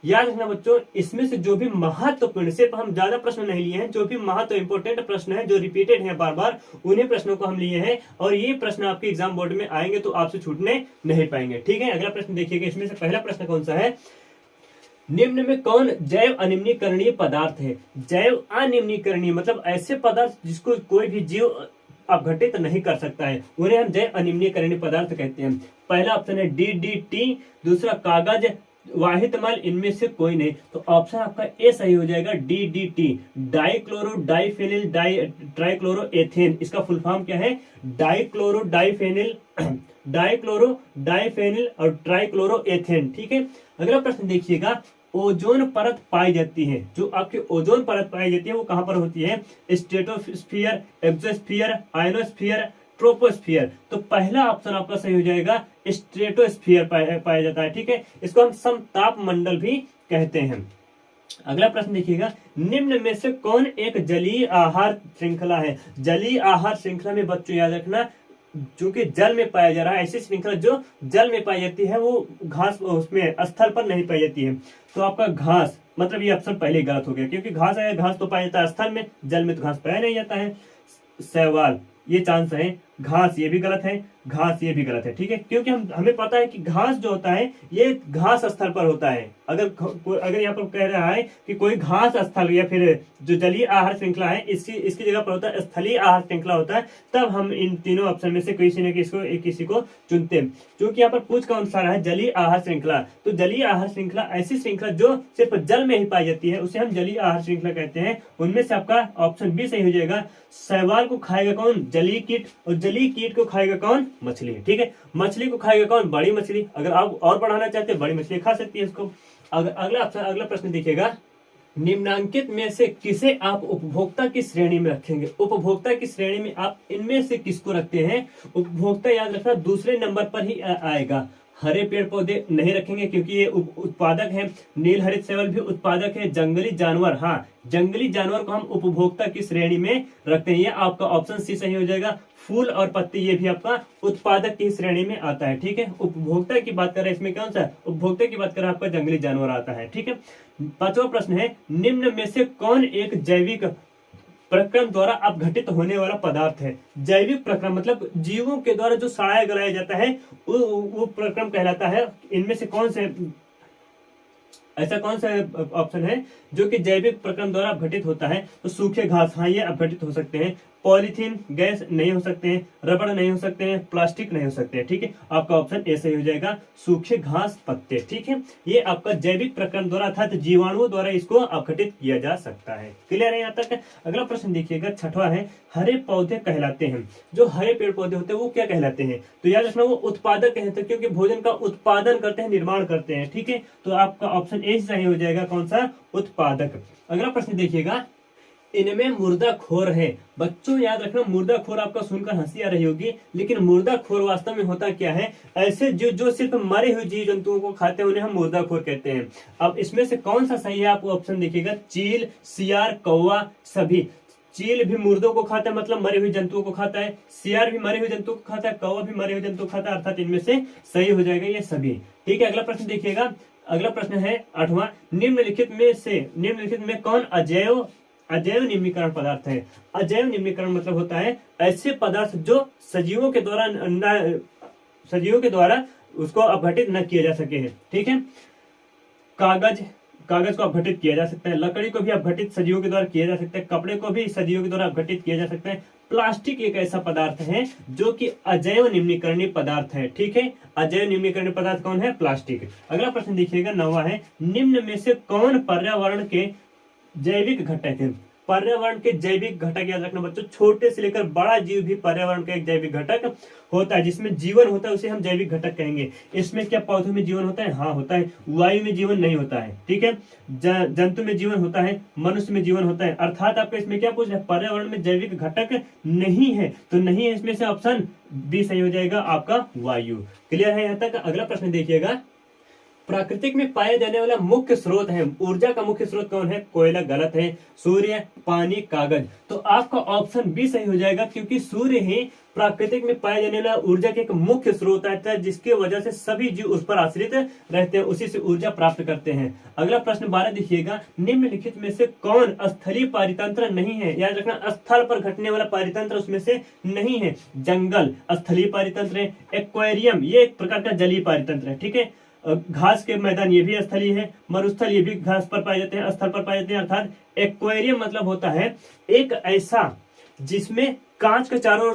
याद रखना बच्चों, इसमें से जो भी महत्वपूर्ण, सिर्फ हम ज्यादा प्रश्न नहीं लिए हैं, जो भी महत्व इंपोर्टेंट प्रश्न है, जो रिपीटेड है बार बार, उन्हीं प्रश्नों को हम लिए हैं, और ये प्रश्न आपके एग्जाम बोर्ड में आएंगे तो आपसे छूटने नहीं पाएंगे। ठीक है, अगला प्रश्न देखिएगा, इसमें से पहला प्रश्न कौन सा है, निम्न में कौन जैव अनिम्नीकरणीय पदार्थ है, जैव अनिम्नीकरणीय मतलब ऐसे पदार्थ जिसको कोई भी जीव अपघटित नहीं कर सकता है, उन्हें हम जैव अनिम्नीकरणीय पदार्थ कहते हैं। पहला ऑप्शन है DDT, दूसरा कागज, वाहित माल, इनमें से कोई नहीं, तो ऑप्शन आपका ए सही हो जाएगा, DDT, डाइक्लोरो डाइफेनिल ट्राइक्लोरोएथेन, इसका फुल फॉर्म क्या है, डाइक्लोरो डाइफेनिल और ट्राइक्लोरोएथेन। ठीक है, अगला प्रश्न देखिएगा, ओजोन परत पाई जाती है, जो आपकी ओजोन परत पाई जाती है वो कहां पर होती है, स्ट्रेटोस्फीयर, एक्सोस्फीयर, आयनोस्फीयर, ट्रोपोस्फीयर, तो पहला ऑप्शन आपका सही हो जाएगा, स्ट्रेटोस्फीयर पाया जाता है। ठीक है, इसको हम समताप मंडल भी कहते हैं। अगला प्रश्न देखिएगा, निम्न में से कौन एक जलीय आहार श्रृंखला है, जलीय आहार श्रृंखला में बच्चों याद रखना, जो कि जल में पाया जा रहा है, ऐसी श्रृंखला जो जल में पाई जाती है वो घास उसमें स्थल पर नहीं पाई जाती है, तो आपका घास मतलब ये ऑप्शन पहले गलत हो गया, क्योंकि घास तो पाया जाता है स्थल में, जल में तो घास पाया नहीं जाता है। सवाल ये चांस है, घास ये भी गलत है, घास ये भी गलत है। ठीक है, क्योंकि हमें पता है कि घास जो होता है ये घास स्थल पर होता है, अगर यहाँ पर कह रहा है कि कोई घास स्थल या फिर जो जलीय आहार श्रृंखला है इसकी जगह पर होता है स्थलीय आहार श्रृंखला होता है, तब हम इन तीनों ऑप्शन में से किसी न किसी को चुनते हैं। क्योंकि यहाँ पर पूछ का अनुसार है जलीय आहार श्रृंखला, तो जलीय आहार श्रृंखला ऐसी श्रृंखला जो सिर्फ जल में ही पाई जाती है उसे हम जलीय आहार श्रृंखला कहते हैं। उनमें से आपका ऑप्शन बी सही हो जाएगा। शैवाल को खाएगा कौन, जलीय कीट, और जलीय कीट को खाएगा कौन, मछली। ठीक है, मछली को खाएगा कौन, बड़ी मछली। अगर आप और बढ़ाना चाहते हैं बड़ी मछली खा सकती है इसको। अगला प्रश्न देखिएगा, निम्नांकित में से किसे आप उपभोक्ता की श्रेणी में रखेंगे, उपभोक्ता की श्रेणी में आप इनमें से किसको रखते हैं। उपभोक्ता याद रखना दूसरे नंबर पर ही आएगा, हरे पेड़ पौधे नहीं रखेंगे क्योंकि ये उत्पादक है। नील हरित सेवल भी उत्पादक है। जंगली जानवर, हाँ जंगली जानवर को हम उपभोक्ता की श्रेणी में रखते हैं। ये आपका ऑप्शन सी सही हो जाएगा। फूल और पत्ती ये भी आपका उत्पादक की श्रेणी में आता है। ठीक है, उपभोक्ता की बात करें इसमें कौन सा उपभोक्ता की बात करें आपका जंगली जानवर आता है। ठीक है, पांचवा प्रश्न है निम्न में से कौन एक जैविक प्रक्रम द्वारा अपघटित होने वाला पदार्थ है। जैविक प्रक्रम मतलब जीवों के द्वारा जो सड़ाया गलाया जाता है वो प्रक्रम कहलाता है। इनमें से कौन से ऐसा कौन सा ऑप्शन है जो कि जैविक प्रक्रम द्वारा अपघटित होता है? तो सूखे घास, हाँ ये अपघटित हो सकते हैं। पॉलीथीन गैस नहीं हो सकते हैं। रबड़ नहीं हो सकते हैं। प्लास्टिक नहीं हो सकते हैं। ठीक है, आपका ऑप्शन ए सही हो जाएगा, सूखे घास पत्ते। ठीक है, ये आपका जैविक प्रक्रम द्वारा अर्थात जीवाणुओं द्वारा इसको अपघटित किया जा सकता है। क्लियर है यहाँ तक? अगला प्रश्न देखिएगा, छठवां है हरे पौधे कहलाते हैं। जो हरे पेड़ पौधे होते हैं वो क्या कहलाते हैं? तो याद रखना वो उत्पादक कहते हैं क्योंकि भोजन का उत्पादन करते हैं, निर्माण करते हैं। ठीक है, तो आपका ऑप्शन ए सही हो जाएगा, कौन सा? उत्पादक। अगला प्रश्न देखिएगा, इनमें मुर्दाखोर है। बच्चों याद रखना, मुर्दाखोर आपका सुनकर हंसी आ रही होगी, लेकिन मुर्दाखोर वास्तव में होता क्या है? ऐसे जो सिर्फ मरे हुए जीव जंतुओं को खाते हैं उन्हें हम मुर्दाखोर कहते हैं। अब इसमें से कौन सा सही है? आपको ऑप्शन देखिएगा, चील, सियार, कौवा, सभी। चील भी मुर्दों को खाता है मतलब मरे हुए जंतुओं को खाता है। सियार भी मरे हुए जंतुओं को खाता है। कौवा भी मरे हुए जंतुओं को खाता है, अर्थात इनमें से सही हो जाएगा ये सभी। ठीक है, अगला प्रश्न देखिएगा। अगला प्रश्न है आठवां, निम्नलिखित में कौन अजैव निम्नीकरण पदार्थ है? अजैव निम्नीकरण मतलब होता है ऐसे पदार्थ जो सजीवों के द्वारा उसको अपघटित न किए जा सके हैं। ठीक है, कागज को अपघटित किया जा सकता है। लकड़ी को भी अपघटित सजीवों के द्वारा किया जा सकता है। कपड़े को भी सजीवों के द्वारा अपघटित किया जा सकता है। प्लास्टिक एक ऐसा पदार्थ है जो कि अजैव निम्नीकरणीय पदार्थ है। ठीक है, अजैव निम्नीकरणीय पदार्थ कौन है? प्लास्टिक। अगला प्रश्न देखिएगा, नौवां है निम्न में से कौन पर्यावरण के जैविक घटक है? पर्यावरण के जैविक घटक याद रखना बच्चों, छोटे से लेकर बड़ा जीव भी पर्यावरण का एक जैविक घटक होता है। जिसमें जीवन होता है उसे हम जैविक घटक कहेंगे। इसमें क्या पौधों में जीवन होता है? हाँ होता है। वायु में जीवन नहीं होता है। ठीक है, जंतु में जीवन होता है, मनुष्य में जीवन होता है। अर्थात आपका इसमें क्या पूछ रहा है? पर्यावरण में जैविक घटक नहीं है, तो नहीं है इसमें से ऑप्शन बी सही हो जाएगा आपका, वायु। क्लियर है यहाँ तक? अगला प्रश्न देखिएगा, प्राकृतिक में पाया जाने वाला मुख्य स्रोत है, ऊर्जा का मुख्य स्रोत कौन है? कोयला गलत है। सूर्य, पानी, कागज। तो आपका ऑप्शन बी सही हो जाएगा क्योंकि सूर्य ही प्राकृतिक में पाया जाने वाला ऊर्जा के एक मुख्य स्रोत है जिसके वजह से सभी जीव उस पर आश्रित रहते हैं, उसी से ऊर्जा प्राप्त करते हैं। अगला प्रश्न 12 देखिएगा, निम्नलिखित में से कौन स्थलीय पारितंत्र नहीं है? याद रखना, स्थल पर घटने वाला पारितंत्र उसमें से नहीं है। जंगल स्थलीय पारितंत्र है। एक्वेरियम ये एक प्रकार का जलीय पारितंत्र है। ठीक है, घास के मैदान ये भी स्थलीय है। मरुस्थल ये भी घास पर पाए जाते हैं, स्थल पर पाए जाते हैं। अर्थात एक्वेरियम मतलब होता है एक ऐसा जिसमें कांच को चारों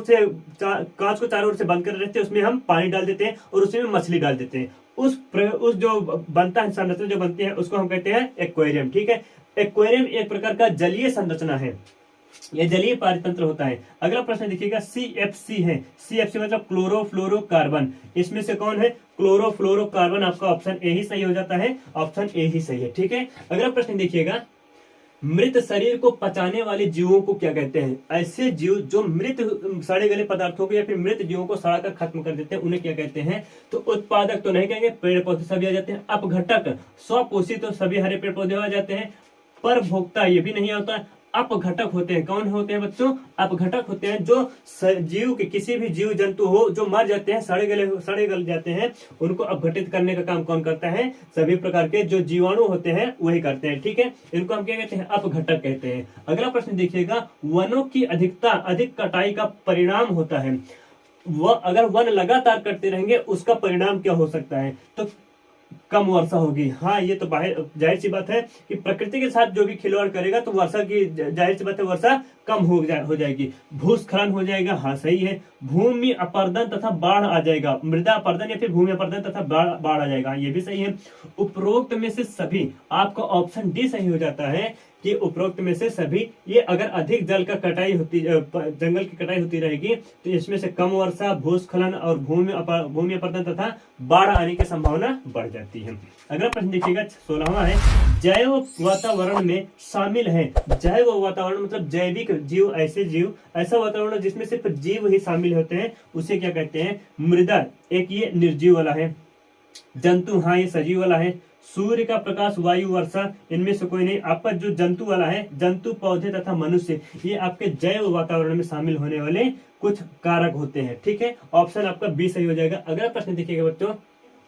ओर से बंद कर रहते हैं, उसमें हम पानी डाल देते हैं और उसमें मछली डाल देते हैं। उस जो बनता है संरचना जो बनती है उसको हम कहते हैं एक्वेरियम। ठीक है, एक्वेरियम एक प्रकार का जलीय संरचना है, यह जलीय पारितंत्र होता है। अगला प्रश्न देखिएगा, CFC है। CFC मतलब क्लोरोफ्लोरोकार्बन। इसमें से कौन है? क्लोरोफ्लोरोकार्बन। आपका ऑप्शन ए ही सही हो जाता है, ऑप्शन ए ही सही है। ठीक है, अगला प्रश्न देखिएगा, मृत शरीर को पचाने वाले जीवों को क्या कहते हैं? ऐसे जीव जो मृत सड़े गले पदार्थों को या फिर मृत जीवों को सड़ाकर खत्म कर देते हैं उन्हें क्या कहते हैं? तो उत्पादक तो नहीं कहेंगे, पेड़ पौधे सभी आ जाते हैं। अपघटक, स्वपोषित तो सभी हरे पेड़ पौधे आ जाते हैं। परभोक्ता ये भी नहीं होता। अपघटक होते हैं, कौन होते हैं बच्चों? अपघटक होते हैं जो जीव के किसी भी जीव जंतु हो जो मर जाते हैं, सड़े गल जाते हैं, उनको अपघटित करने का काम कौन करता है? सभी प्रकार के जो जीवाणु होते हैं वही करते हैं। ठीक है, इनको हम क्या कहते हैं? अपघटक कहते हैं। अगला प्रश्न देखिएगा, वनों की अधिक कटाई का परिणाम होता है। वह अगर वन लगातार कटते रहेंगे उसका परिणाम क्या हो सकता है? तो कम वर्षा होगी। हाँ ये तो जाहिर सी बात है कि प्रकृति के साथ जो भी खिलवाड़ करेगा तो वर्षा की जाहिर सी बात है वर्षा कम हो जाएगी। भूस्खलन हो जाएगा। हाँ सही है। भूमि अपर्दन तथा बाढ़ आ जाएगा। मृदा अपर्दन या फिर भूमि अपर्दन तथा बाढ़ आ जाएगा, ये भी सही है। उपरोक्त में से सभी, आपका ऑप्शन डी सही हो जाता है कि उपरोक्त में से सभी। ये अगर अधिक जल का जंगल की कटाई होती रहेगी तो इसमें से कम वर्षा, भूस्खलन और भूमि अपर्दन तथा बाढ़ आने की संभावना बढ़ जाती है। अगला प्रश्न देखिएगा 16वां है, जैव वातावरण में शामिल है। जैव वातावरण मतलब जैविक जीव, ऐसा वातावरण जिसमें सिर्फ जीव ही शामिल होते हैं उसे क्या कहते हैं? मृदा। एक ये निर्जीव वाला है, जंतु, हाँ ये सजीव वाला है। सूर्य का प्रकाश, वायु, वर्षा, इनमें से कोई नहीं। आपका जो जंतु वाला है, जंतु, पौधे तथा मनुष्य, ये आपके जैव वातावरण में शामिल होने वाले कुछ कारक होते हैं। ठीक है, ऑप्शन आपका बी सही हो जाएगा। अगला प्रश्न देखिएगा बच्चों,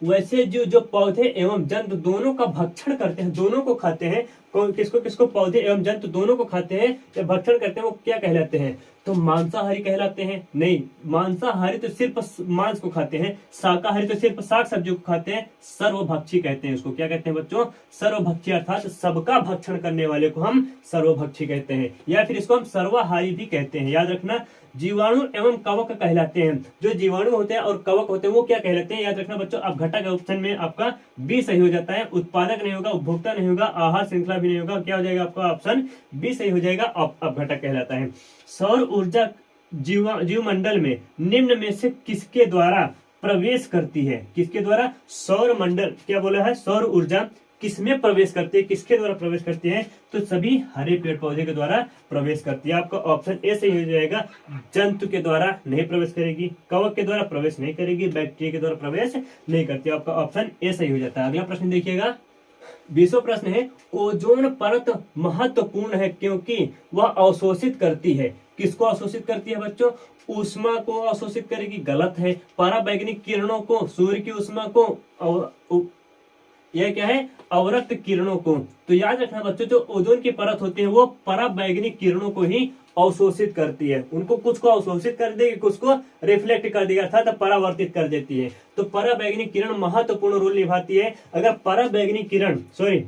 वैसे जो पौधे एवं जंतु दोनों का भक्षण करते हैं, दोनों को खाते हैं, किसको किसको, पौधे एवं जंतु दोनों को खाते हैं या भक्षण करते हैं, वो क्या कहलाते हैं? तो मांसाहारी कहलाते हैं? नहीं, मांसाहारी तो सिर्फ मांस को खाते हैं, शाकाहारी तो सिर्फ साग सब्जियों को खाते हैं। सर्वभक्षी कहते हैं उसको। क्या कहते हैं बच्चों? सर्वभक्षी, अर्थात सबका भक्षण करने वाले को हम सर्वभक्षी कहते हैं, या फिर इसको हम सर्वाहारी भी कहते हैं। याद रखना, जीवाणु एवं कवक कहलाते हैं। जो जीवाणु होते हैं और कवक होते हैं वो क्या कहलाते हैं? याद रखना बच्चों, अब घटक ऑप्शन में आपका बी सही हो जाता है। उत्पादक नहीं होगा, उपभोक्ता नहीं होगा, आहार श्रृंखला भी नहीं होगा। क्या हो जाएगा आपका? ऑप्शन बी सही हो जाएगा, अब घटक कहलाता है। सौर ऊर्जा जीवमंडल में निम्न में से किसके द्वारा प्रवेश करती है? किसके द्वारा? सौर मंडल, क्या बोला है? सौर ऊर्जा किसमें प्रवेश करती है, किसके द्वारा प्रवेश करती है? तो सभी हरे पेड़ पौधे के द्वारा प्रवेश करती है। आपका ऑप्शन ए सही हो जाएगा। जंतु के द्वारा नहीं प्रवेश करेगी, कवक के द्वारा प्रवेश नहीं करेगी, बैक्टीरिया के द्वारा प्रवेश नहीं करती। आपका ऑप्शन ए सही हो जाता है। अगला प्रश्न देखिएगा, 20वां प्रश्न है, ओजोन परत महत्वपूर्ण है क्योंकि वह अवशोषित करती है। किसको अवशोषित करती है बच्चों? ऊष्मा को अवशोषित करेगी, गलत है। पराबैंगनी किरणों को, सूर्य की ऊष्मा को, यह क्या है? अवरक्त किरणों को। तो याद रखना बच्चों, जो ओजोन की परत होती है वो पराबैंगनी किरणों को ही अवशोषित करती है। उनको कुछ को अवशोषित कर देगी, कुछ को रिफ्लेक्ट कर देगा, अर्थात परावर्तित कर देती है। तो पराबैंगनी किरण महत्वपूर्ण रोल निभाती है। अगर पराबैंगनी किरण,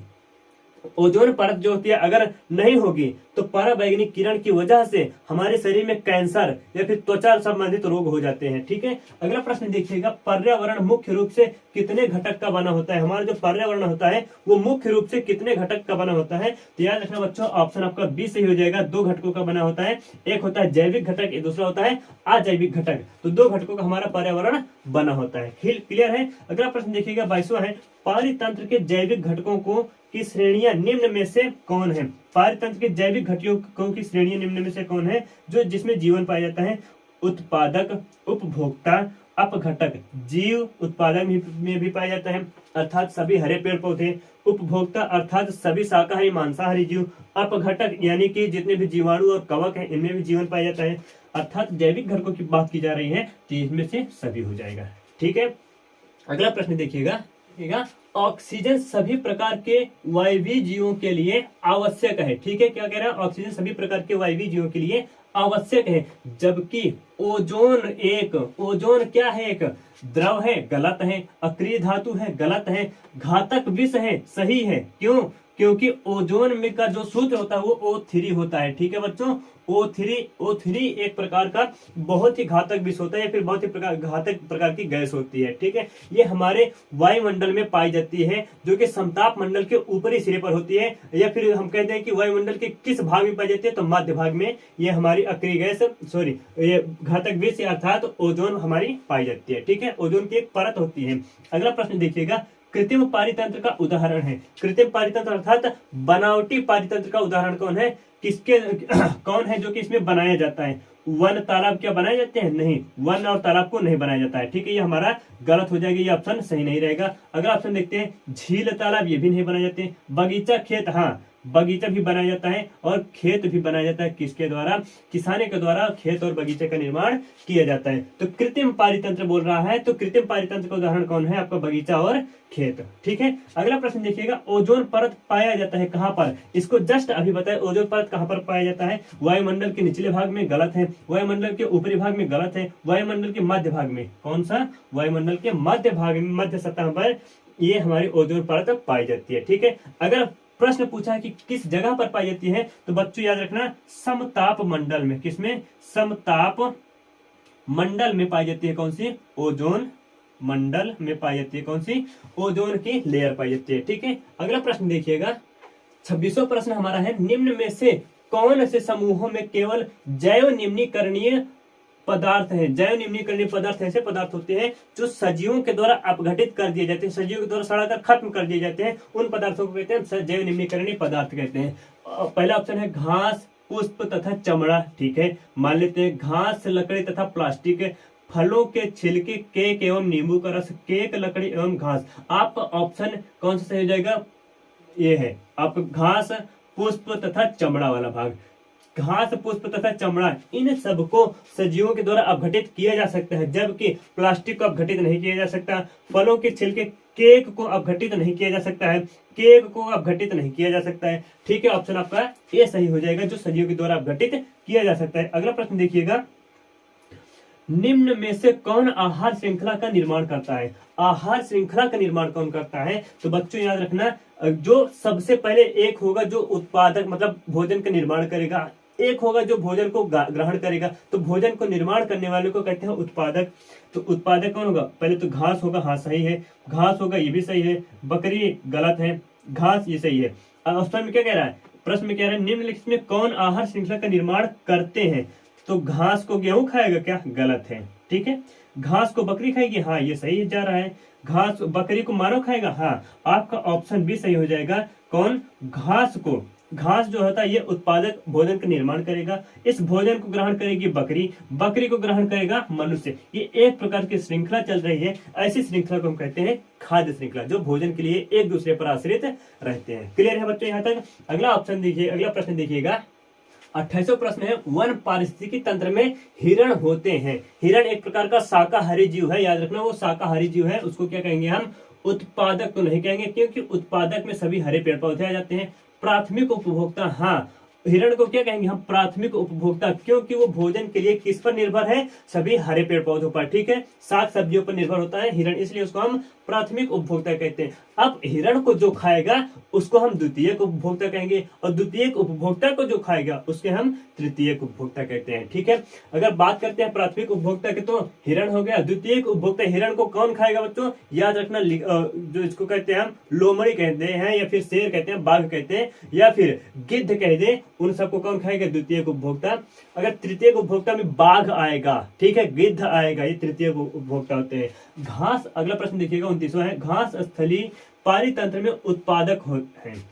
ओजोन परत जो होती है अगर नहीं होगी तो पराबैंगनी किरण की वजह से हमारे शरीर में कैंसर या फिर त्वचा संबंधित रोग हो जाते हैं। ठीक है, अगला प्रश्न देखिएगा, पर्यावरण मुख्य रूप से कितने घटक का बना होता है? हमारा जो पर्यावरण होता है वो मुख्य रूप से कितने घटक का बना होता है? तो याद रखना बच्चों, ऑप्शन आपका बी सही हो जाएगा। 2 घटकों का बना होता है, एक होता है जैविक घटक, एक दूसरा होता है अजैविक घटक। तो 2 घटकों का हमारा पर्यावरण बना होता है। क्लियर है? अगला प्रश्न देखिएगा, 22वां है, पारितंत्र के जैविक घटकों को की श्रेणियां निम्न में से कौन है? पारितंत्र के जैविक घटकों की श्रेणियां निम्न में से कौन है? जो जिसमें जीवन पाया जाता है, उत्पादक, उपभोक्ता, अपघटक। जीव उत्पादक में भी पाया जाता है, अर्थात सभी हरे पेड़ पौधे। उपभोक्ता अर्थात सभी शाकाहारी मांसाहारी जीव। अपघटक यानी कि जितने भी जीवाणु और कवक हैं इनमें भी जीवन पाया जाता है, अर्थात जैविक घटकों की बात की जा रही है तो इसमें से सभी हो जाएगा। ठीक है, अगला प्रश्न देखिएगा, ऑक्सीजन सभी प्रकार के वायवीय जीवों के लिए आवश्यक है। ठीक है, क्या कह रहा है? ऑक्सीजन सभी प्रकार के वायवीय जीवों के लिए आवश्यक है, जबकि ओजोन क्या है? एक द्रव है, गलत है। अक्रिय धातु है, गलत है। घातक विष है, सही है। क्यों? क्योंकि ओजोन में का जो सूत्र होता है वो O3 होता है। ठीक है बच्चों, O3 एक प्रकार का बहुत ही घातक विष होता है या फिर बहुत ही घातक प्रकार की गैस होती है। ठीक है, ये हमारे वायुमंडल में पाई जाती है, जो कि समताप मंडल के ऊपरी सिरे पर होती है, या फिर हम कहते हैं कि वायुमंडल के किस भाग में पाई जाती है? तो मध्य भाग में ये हमारी अक्रिय गैस, ये घातक विष अर्थात ओजोन हमारी पाई जाती है। ठीक है, ओजोन की एक परत होती है। अगला प्रश्न देखिएगा, कृत्रिम पारितंत्र का उदाहरण है। कृत्रिम पारितंत्र अर्थात बनावटी पारितंत्र का उदाहरण कौन है? किसके कौन है जो कि इसमें बनाया जाता है? वन तालाब क्या बनाए जाते हैं? नहीं, वन और तालाब को नहीं बनाया जाता है। ठीक है, ये हमारा गलत हो जाएगा, ये ऑप्शन सही नहीं रहेगा। अगला ऑप्शन देखते हैं, झील तालाब ये भी नहीं बनाए जाते। बगीचा खेत, हाँ बगीचा भी बनाया जाता है और खेत भी बनाया जाता है। किसके द्वारा? किसानों के द्वारा खेत और बगीचे का निर्माण किया जाता है। तो कृत्रिम पारितंत्र बोल रहा है, तो कृत्रिम पारितंत्र का उदाहरण कौन है? आपका बगीचा और खेत। ठीक है, अगला प्रश्न देखिएगा, ओजोन परत पाया जाता है कहां पर? इसको जस्ट अभी बताए, ओजोन परत कहां पर पाया जाता है? वायुमंडल के निचले भाग में, गलत है। वायुमंडल के ऊपरी भाग में, गलत है। वायुमंडल के मध्य भाग में, कौन सा? वायुमंडल के मध्य भाग में, मध्य सतह पर ये हमारी ओजोन परत पाई जाती है। ठीक है, अगर प्रश्न पूछा है कि किस जगह पर पाई जाती है तो बच्चों याद रखना, समताप मंडल में। किसमें? समताप मंडल में पाई जाती है। कौन सी? ओजोन मंडल में पाई जाती है। कौन सी? ओजोन की लेयर पाई जाती है। ठीक है, अगला प्रश्न देखिएगा, 26वां प्रश्न हमारा है, निम्न में से कौन से समूहों में केवल जैव निम्नीकरणीय पदार्थ है? जैव निम्नीकरणीय पदार्थ ऐसे पदार्थ होते हैं जो सजीवों के द्वारा अपघटित कर दिए जाते हैं, सजीवों के द्वारा सड़ाकर खत्म कर दिए जाते हैं, उन पदार्थों को कहते हैं जैव निम्नीकरणीय पदार्थ कहते हैं। पहला ऑप्शन है घास, पुष्प तथा चमड़ा। ठीक है, मान लेते हैं घास, लकड़ी तथा प्लास्टिक। फलों के छिलके, केक एवं नींबू का रस, केक, लकड़ी एवं घास। आपका ऑप्शन कौन सा सही हो जाएगा? ये है आपका घास, पुष्प तथा चमड़ा वाला भाग। घास, पुष्प तथा चमड़ा, इन सबको सजीवों के द्वारा अपघटित किया जा सकता है, जबकि प्लास्टिक को अपघटित नहीं किया जा सकता। फलों के छिलके, केक को अपघटित नहीं किया जा सकता है, केक को अपघटित नहीं किया जा सकता है। ठीक है, ऑप्शन आपका ए सही हो जाएगा, जो सजीवों के द्वारा अपघटित किया जा सकता है। अगला प्रश्न देखिएगा, निम्न में से कौन आहार श्रृंखला का निर्माण करता है? आहार श्रृंखला का निर्माण कौन करता है? तो बच्चों याद रखना, जो सबसे पहले एक होगा जो उत्पादक मतलब भोजन का निर्माण करेगा, एक होगा जो भोजन को ग्रहण करेगा। तो भोजन को निर्माण करने वाले को कहते हैं उत्पादक। तो उत्पादक कौन होगा? पहले तो घास होगा, हाँ सही है, घास होगा, ये भी सही है। बकरी गलत है, घास ये सही है। प्रश्न में क्या कह रहा है? प्रश्न में कह रहा है निम्नलिखित में कौन आहार श्रृंखला का निर्माण करते हैं? तो घास को गेहूं खाएगा क्या? गलत है। ठीक है, घास को बकरी खाएगी, हाँ ये सही जा रहा है। घास बकरी को मानव खाएगा, हाँ आपका ऑप्शन भी सही हो जाएगा। कौन? घास को। घास जो होता है ये उत्पादक भोजन का निर्माण करेगा, इस भोजन को ग्रहण करेगी बकरी, बकरी को ग्रहण करेगा मनुष्य। ये एक प्रकार की श्रृंखला चल रही है, ऐसी श्रृंखला को हम कहते हैं खाद्य श्रृंखला, जो भोजन के लिए एक दूसरे पर आश्रित रहते हैं। क्लियर है बच्चों यहाँ तक? अगला ऑप्शन देखिए, अगला प्रश्न देखिएगा, 28वां प्रश्न है, वन पारिस्थितिकी तंत्र में हिरण होते हैं। हिरण एक प्रकार का शाकाहारी जीव है, याद रखना वो शाकाहारी जीव है। उसको क्या कहेंगे हम? उत्पादक तो नहीं कहेंगे, क्योंकि उत्पादक में सभी हरे पेड़ पौधे आ जाते हैं। प्राथमिक उपभोक्ता, हाँ हिरण को क्या कहेंगे हम? प्राथमिक उपभोक्ता, क्योंकि वो भोजन के लिए किस पर निर्भर है? सभी हरे पेड़ पौधों पर। ठीक है, साग सब्जियों पर निर्भर होता है हिरण, इसलिए उसको हम प्राथमिक उपभोक्ता कहते हैं। अब हिरण को जो खाएगा उसको हम द्वितीयक उपभोक्ता कहेंगे, और द्वितीयक उपभोक्ता को जो खाएगा उसके हम तृतीयक उपभोक्ता कहते हैं। ठीक है, अगर बात करते हैं प्राथमिक उपभोक्ता की तो हिरण हो गया। द्वितीयक उपभोक्ता, हिरण को कौन खाएगा बच्चों? याद रखना, जो इसको कहते हैं हम लोमड़ी कहते हैं, या फिर शेर कहते हैं, बाघ कहते हैं, या फिर गिद्ध कह दे, उन सबको कौन खाएगा? द्वितीयक उपभोक्ता। अगर तृतीयक उपभोक्ता में बाघ आएगा, ठीक है, गिद्ध आएगा, ये तृतीयक उपभोक्ता होते हैं। घास, अगला प्रश्न देखिएगा 29वां है, घास स्थलीय पारितंत्र में उत्पादक होते हैं।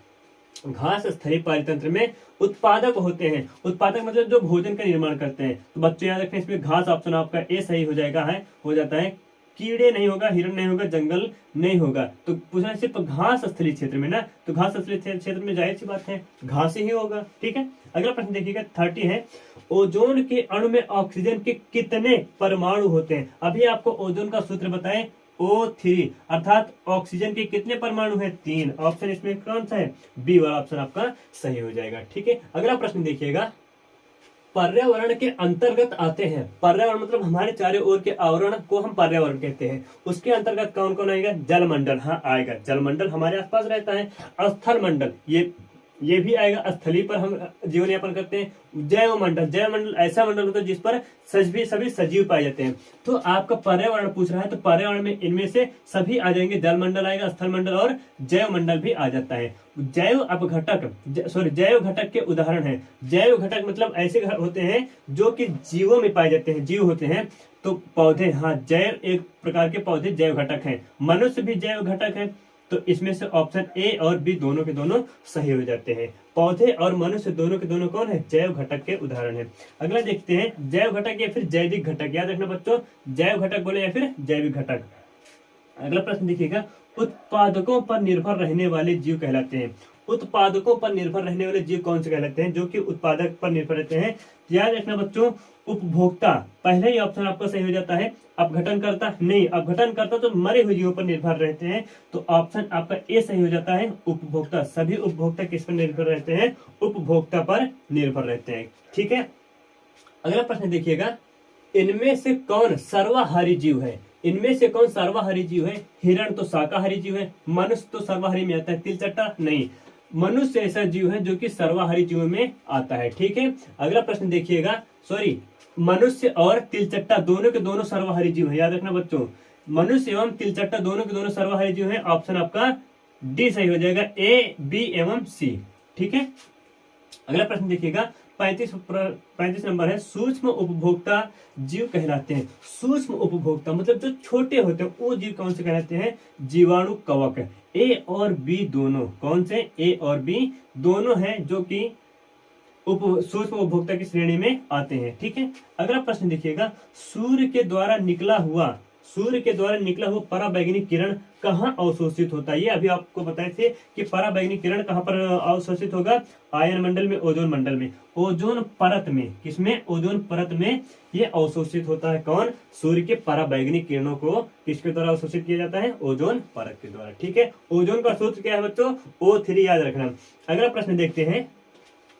घास स्थलीय पारितंत्र में उत्पादक होते हैं। उत्पादक मतलब जो भोजन का निर्माण करते हैं। तो बच्चों याद रखें, इसमें घास ऑप्शन आपका ए सही हो जाएगा, है हो जाता है। कीड़े नहीं होगा, हिरण नहीं होगा, जंगल नहीं होगा। तो पूछना सिर्फ घास स्थलीय क्षेत्र में ना, तो घास स्थलीय क्षेत्र में जाहिर सी बात है घास ही होगा। ठीक है, अगला प्रश्न देखिएगा 30 है, ओजोन के अणु में ऑक्सीजन के कितने परमाणु होते हैं? अभी आपको ओजोन का सूत्र बताएं, O3, अर्थात ऑक्सीजन के कितने परमाणु हैं? 3। ऑप्शन इसमें कौन सा है? बी वाला ऑप्शन आपका सही हो जाएगा। ठीक है, अगला प्रश्न देखिएगा, पर्यावरण के अंतर्गत आते हैं। पर्यावरण मतलब हमारे चारों ओर के आवरण को हम पर्यावरण कहते हैं। उसके अंतर्गत कौन कौन आएगा? जलमंडल, हाँ आएगा, जलमंडल हमारे आसपास रहता है। स्थल मंडल, ये भी आएगा, स्थलीय पर हम जीवन यापन करते हैं। जैव मंडल, जैव मंडल ऐसा मंडल होता है जिस पर सभी सजीव पाए जाते हैं। तो आपका पर्यावरण पूछ रहा है, तो पर्यावरण में इनमें से सभी आ जाएंगे, जल मंडल आएगा, स्थल मंडल और जैव मंडल भी आ जाता है। जैव अपघटक, जैव घटक के उदाहरण है। जैव घटक मतलब ऐसे होते हैं जो कि जीवों में पाए जाते हैं, जीव होते हैं। तो पौधे, हाँ जैव एक प्रकार के पौधे जैव घटक हैं। मनुष्य भी जैव घटक है। तो इसमें से ऑप्शन ए और बी दोनों के दोनों सही हो जाते हैं। पौधे और मनुष्य दोनों के दोनों कौन है? जैव घटक के उदाहरण है। अगला देखते हैं, जैव घटक या फिर जैविक घटक। याद रखना बच्चों, जैव घटक बोले या फिर जैविक घटक। अगला प्रश्न देखिएगा, उत्पादकों पर निर्भर रहने वाले जीव कहलाते हैं। उत्पादकों पर निर्भर रहने वाले जीव कौन से कहलाते हैं? जो कि उत्पादक पर निर्भर रहते हैं। याद रखना बच्चों, उपभोक्ता, पहले ही ऑप्शन आपका सही हो जाता है। अपघटन करता नहीं, अपघटन करता तो मरे हुए जीवों पर निर्भर रहते हैं। तो ऑप्शन आपका ए सही हो जाता है, उपभोक्ता। सभी उपभोक्ता किस पर निर्भर रहते हैं? उपभोक्ता पर निर्भर रहते हैं। ठीक है, अगला प्रश्न देखिएगा, इनमें से कौन सर्वाहारी जीव है? इनमें से कौन सर्वाहारी जीव है? हिरण तो शाकाहारी जीव है, मनुष्य तो सर्वाहारी में आता है, तिलचट्टा नहीं। मनुष्य ऐसा जीव है जो कि सर्वाहारी जीवों में आता है। ठीक है, अगला प्रश्न देखिएगा, मनुष्य और तिलचट्टा दोनों के दोनों सर्वाहारी जीव है। याद रखना बच्चों, मनुष्य एवं तिलचट्टा दोनों के दोनों सर्वाहारी जीव है। ऑप्शन आपका डी सही हो जाएगा, ए, बी एवं सी। ठीक है, अगला प्रश्न देखिएगा, 35 नंबर है, सूक्ष्म उपभोक्ता जीव कहलाते हैं। सूक्ष्म उपभोक्ता मतलब जो छोटे होते हैं वो जीव कौन से कहलाते हैं? जीवाणु कवक। ए और बी दोनों कौन से? ए और बी दोनों हैं जो कि सूक्ष्म उपभोक्ता की श्रेणी में आते हैं। ठीक है, अगला प्रश्न देखिएगा, सूर्य के द्वारा निकला हुआ पराबैंगनी किरण कहाँ अवशोषित होता है? ये अभी आपको बताए थे कि पराबैंगनी किरण कहाँ पर अवशोषित होगा? आयन मंडल में, ओजोन मंडल में, ओजोन परत में। किसमें? ओजोन परत में ये अवशोषित होता है। कौन? सूर्य के पराबैंगनी किरणों को किसके द्वारा अवशोषित किया जाता है? ओजोन परत के द्वारा। ठीक है, ओजोन का सूत्र क्या है बच्चों? O3 याद रखना। अगला प्रश्न देखते हैं,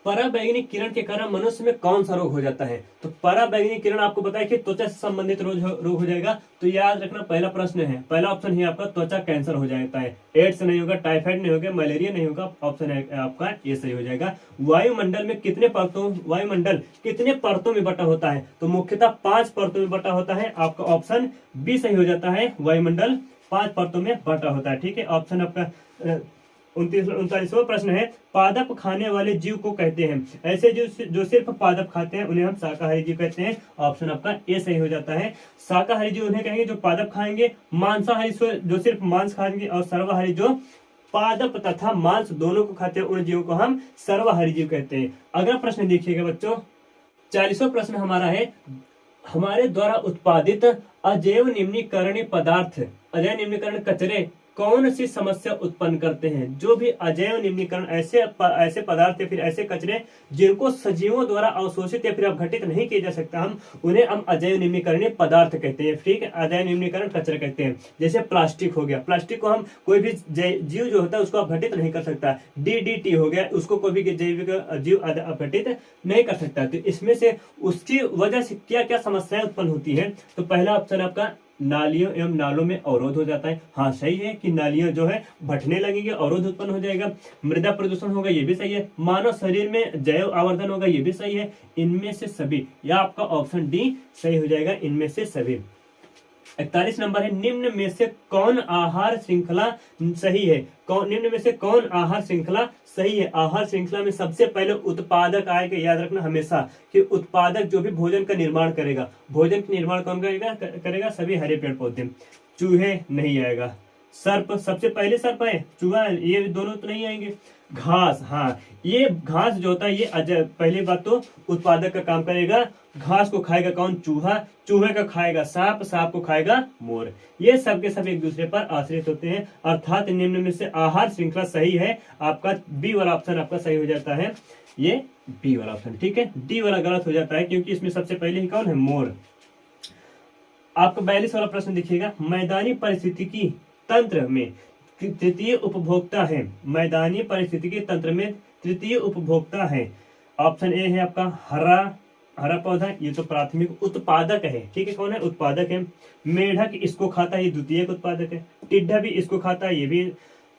पराबैंगनी किरण के कारण मनुष्य में कौन सा रोग हो जाता है? तो पराबैंगनी किरण आपको पता है कि त्वचा से संबंधित रोग हो जाएगा। तो याद रखना, पहला प्रश्न है, पहला ऑप्शन है आपका त्वचा कैंसर हो जाता है। एड्स नहीं होगा, टाइफाइड नहीं होगा, मलेरिया नहीं होगा, ऑप्शन है आपका ये सही हो जाएगा। वायुमंडल में वायुमंडल कितने परतों में बटा होता है? तो मुख्यतः 5 परतों में बटा होता है। आपका ऑप्शन बी सही हो जाता है, वायुमंडल 5 परतों में बटा होता है। ठीक है, ऑप्शन आपका 39वां प्रश्न है, पादप खाने वाले जीव को कहते हैं? ऐसे जो सिर्फ पादप खाते हैं उन्हें हम शाकाहारी जीव कहते हैं। ऑप्शन आपका ए सही हो जाता है। शाकाहारी जीव उन्हें कहेंगे जो पादप खाएंगे, मांसाहारी जो सिर्फ मांस खाएंगे, और सर्वाहारी जो पादप तथा मांस दोनों को खाते हैं उन जीवों को हम सर्वाहारी जीव कहते हैं। अगला प्रश्न देखिएगा बच्चों, 40वां प्रश्न हमारा है, हमारे द्वारा उत्पादित अजैव निम्नीकरण पदार्थ, अजैव निम्नीकरण कचरे कौन सी समस्या उत्पन्न करते हैं? जो भी अजैव निम्नीकरण ऐसे पदार्थ या फिर ऐसे कचरे जिनको सजीवों द्वारा अवशोषित या फिर अपघटित नहीं किया जा सकता, उन्हें हम अजैव निम्नीकरण पदार्थ कहते हैं। ठीक है, अजैव निम्नीकरण कचरे कहते हैं। जैसे प्लास्टिक हो गया, प्लास्टिक को हम कोई भी जीव जो होता है उसको अपघटित नहीं कर सकता। DDT हो गया, उसको कोई भी जैविक जीव अपघटित नहीं कर सकता। तो इसमें से उसकी वजह से क्या क्या समस्याएं उत्पन्न होती है? तो पहला ऑप्शन आपका नालियों एवं नालों में अवरोध हो जाता है। हाँ सही है कि नालियां जो है भटने लगेंगे, अवरोध उत्पन्न हो जाएगा। मृदा प्रदूषण होगा, ये भी सही है। मानव शरीर में जैव आवर्धन होगा, ये भी सही है। इनमें से सभी, या आपका ऑप्शन डी सही हो जाएगा, इनमें से सभी। 41 नंबर है, निम्न में से कौन आहार श्रृंखला सही है? निम्न में से कौन आहार श्रृंखला सही है? आहार श्रृंखला में सबसे पहले उत्पादक आएगा। याद रखना हमेशा कि उत्पादक जो भी भोजन का निर्माण करेगा, भोजन का निर्माण कौन करेगा? सभी हरे पेड़ पौधे। चूहे नहीं आएगा। सर्प सबसे पहले सर्प है, चूहा, ये दोनों तो नहीं आएंगे। घास, हाँ ये घास जो होता है ये पहली बात तो उत्पादक का काम करेगा। घास को खाएगा कौन? चूहा। चूहे का खाएगा सांप, सांप को खाएगा मोर। ये सब के सब एक दूसरे पर आश्रित होते हैं। अर्थात निम्न में से आहार श्रृंखला सही है। आपका बी वाला ऑप्शन आपका सही हो जाता है, ये बी वाला ऑप्शन। ठीक है, डी वाला गलत हो जाता है क्योंकि इसमें सबसे पहले ही कौन है? मोर। आपका 42 वाला प्रश्न देखिएगा, मैदानी पारिस्थितिकी तंत्र में तृतीय उपभोक्ता है। मैदानी पारिस्थितिकी तंत्र में तृतीय उपभोक्ता है। ऑप्शन ए है आपका हरा पौधा, ये तो प्राथमिक उत्पादक है। ठीक है, कौन है? उत्पादक है। मेढक इसको खाता है, ये द्वितीयक उत्पादक है। टिड्डा भी इसको खाता है, ये भी।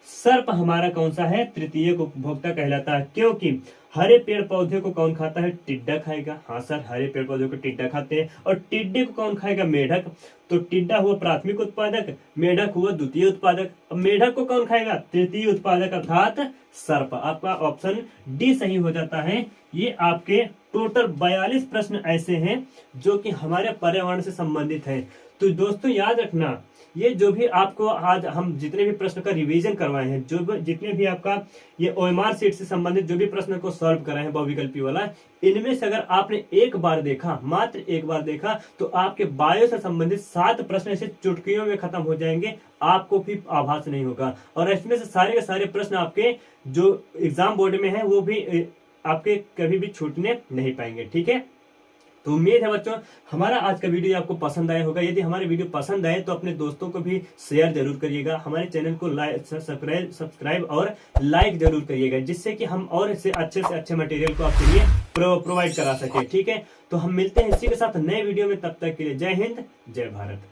सर्प हमारा कौन सा है? तृतीयक उपभोक्ता कहलाता है, क्योंकि हरे पेड़ पौधे को कौन खाता है? टिड्डा खाएगा। हाँ सर, हरे पेड़ पौधे को टिड्डा खाते हैं। और टिड्डे को कौन खाएगा? मेढक। तो टिड्डा हुआ प्राथमिक उत्पादक, मेढक हुआ द्वितीय उत्पादक। अब मेढक को कौन खाएगा? तृतीय उत्पादक अर्थात सर्प। आपका ऑप्शन डी सही हो जाता है। ये आपके टोटल 42 प्रश्न ऐसे हैं जो कि हमारे पर्यावरण से संबंधित है। तो दोस्तों याद रखना, ये जो भी आपको आज हम जितने भी प्रश्न का रिवीजन करवाए हैं, जितने भी आपका ये OMR सीट से संबंधित जो भी प्रश्न को सॉल्व कराए हैं बहुविकल्पी वाला, इनमें से अगर आपने एक बार देखा, मात्र एक बार देखा, तो आपके बायो से संबंधित 7 प्रश्न ऐसे चुटकियों में खत्म हो जाएंगे, आपको भी आभास नहीं होगा। और इसमें से सारे के सारे प्रश्न आपके जो एग्जाम बोर्ड में है वो भी आपके कभी भी छूटने नहीं पाएंगे। ठीक है, तो उम्मीद है बच्चों हमारा आज का वीडियो आपको पसंद आया होगा। यदि हमारे वीडियो पसंद आए तो अपने दोस्तों को भी शेयर जरूर करिएगा। हमारे चैनल को सब्सक्राइब और लाइक जरूर करिएगा, जिससे कि हम और से अच्छे मटेरियल को आपके लिए प्रोवाइड करा सके। ठीक है, तो हम मिलते हैं इसी के साथ नए वीडियो में। तब तक के लिए जय हिंद, जय भारत।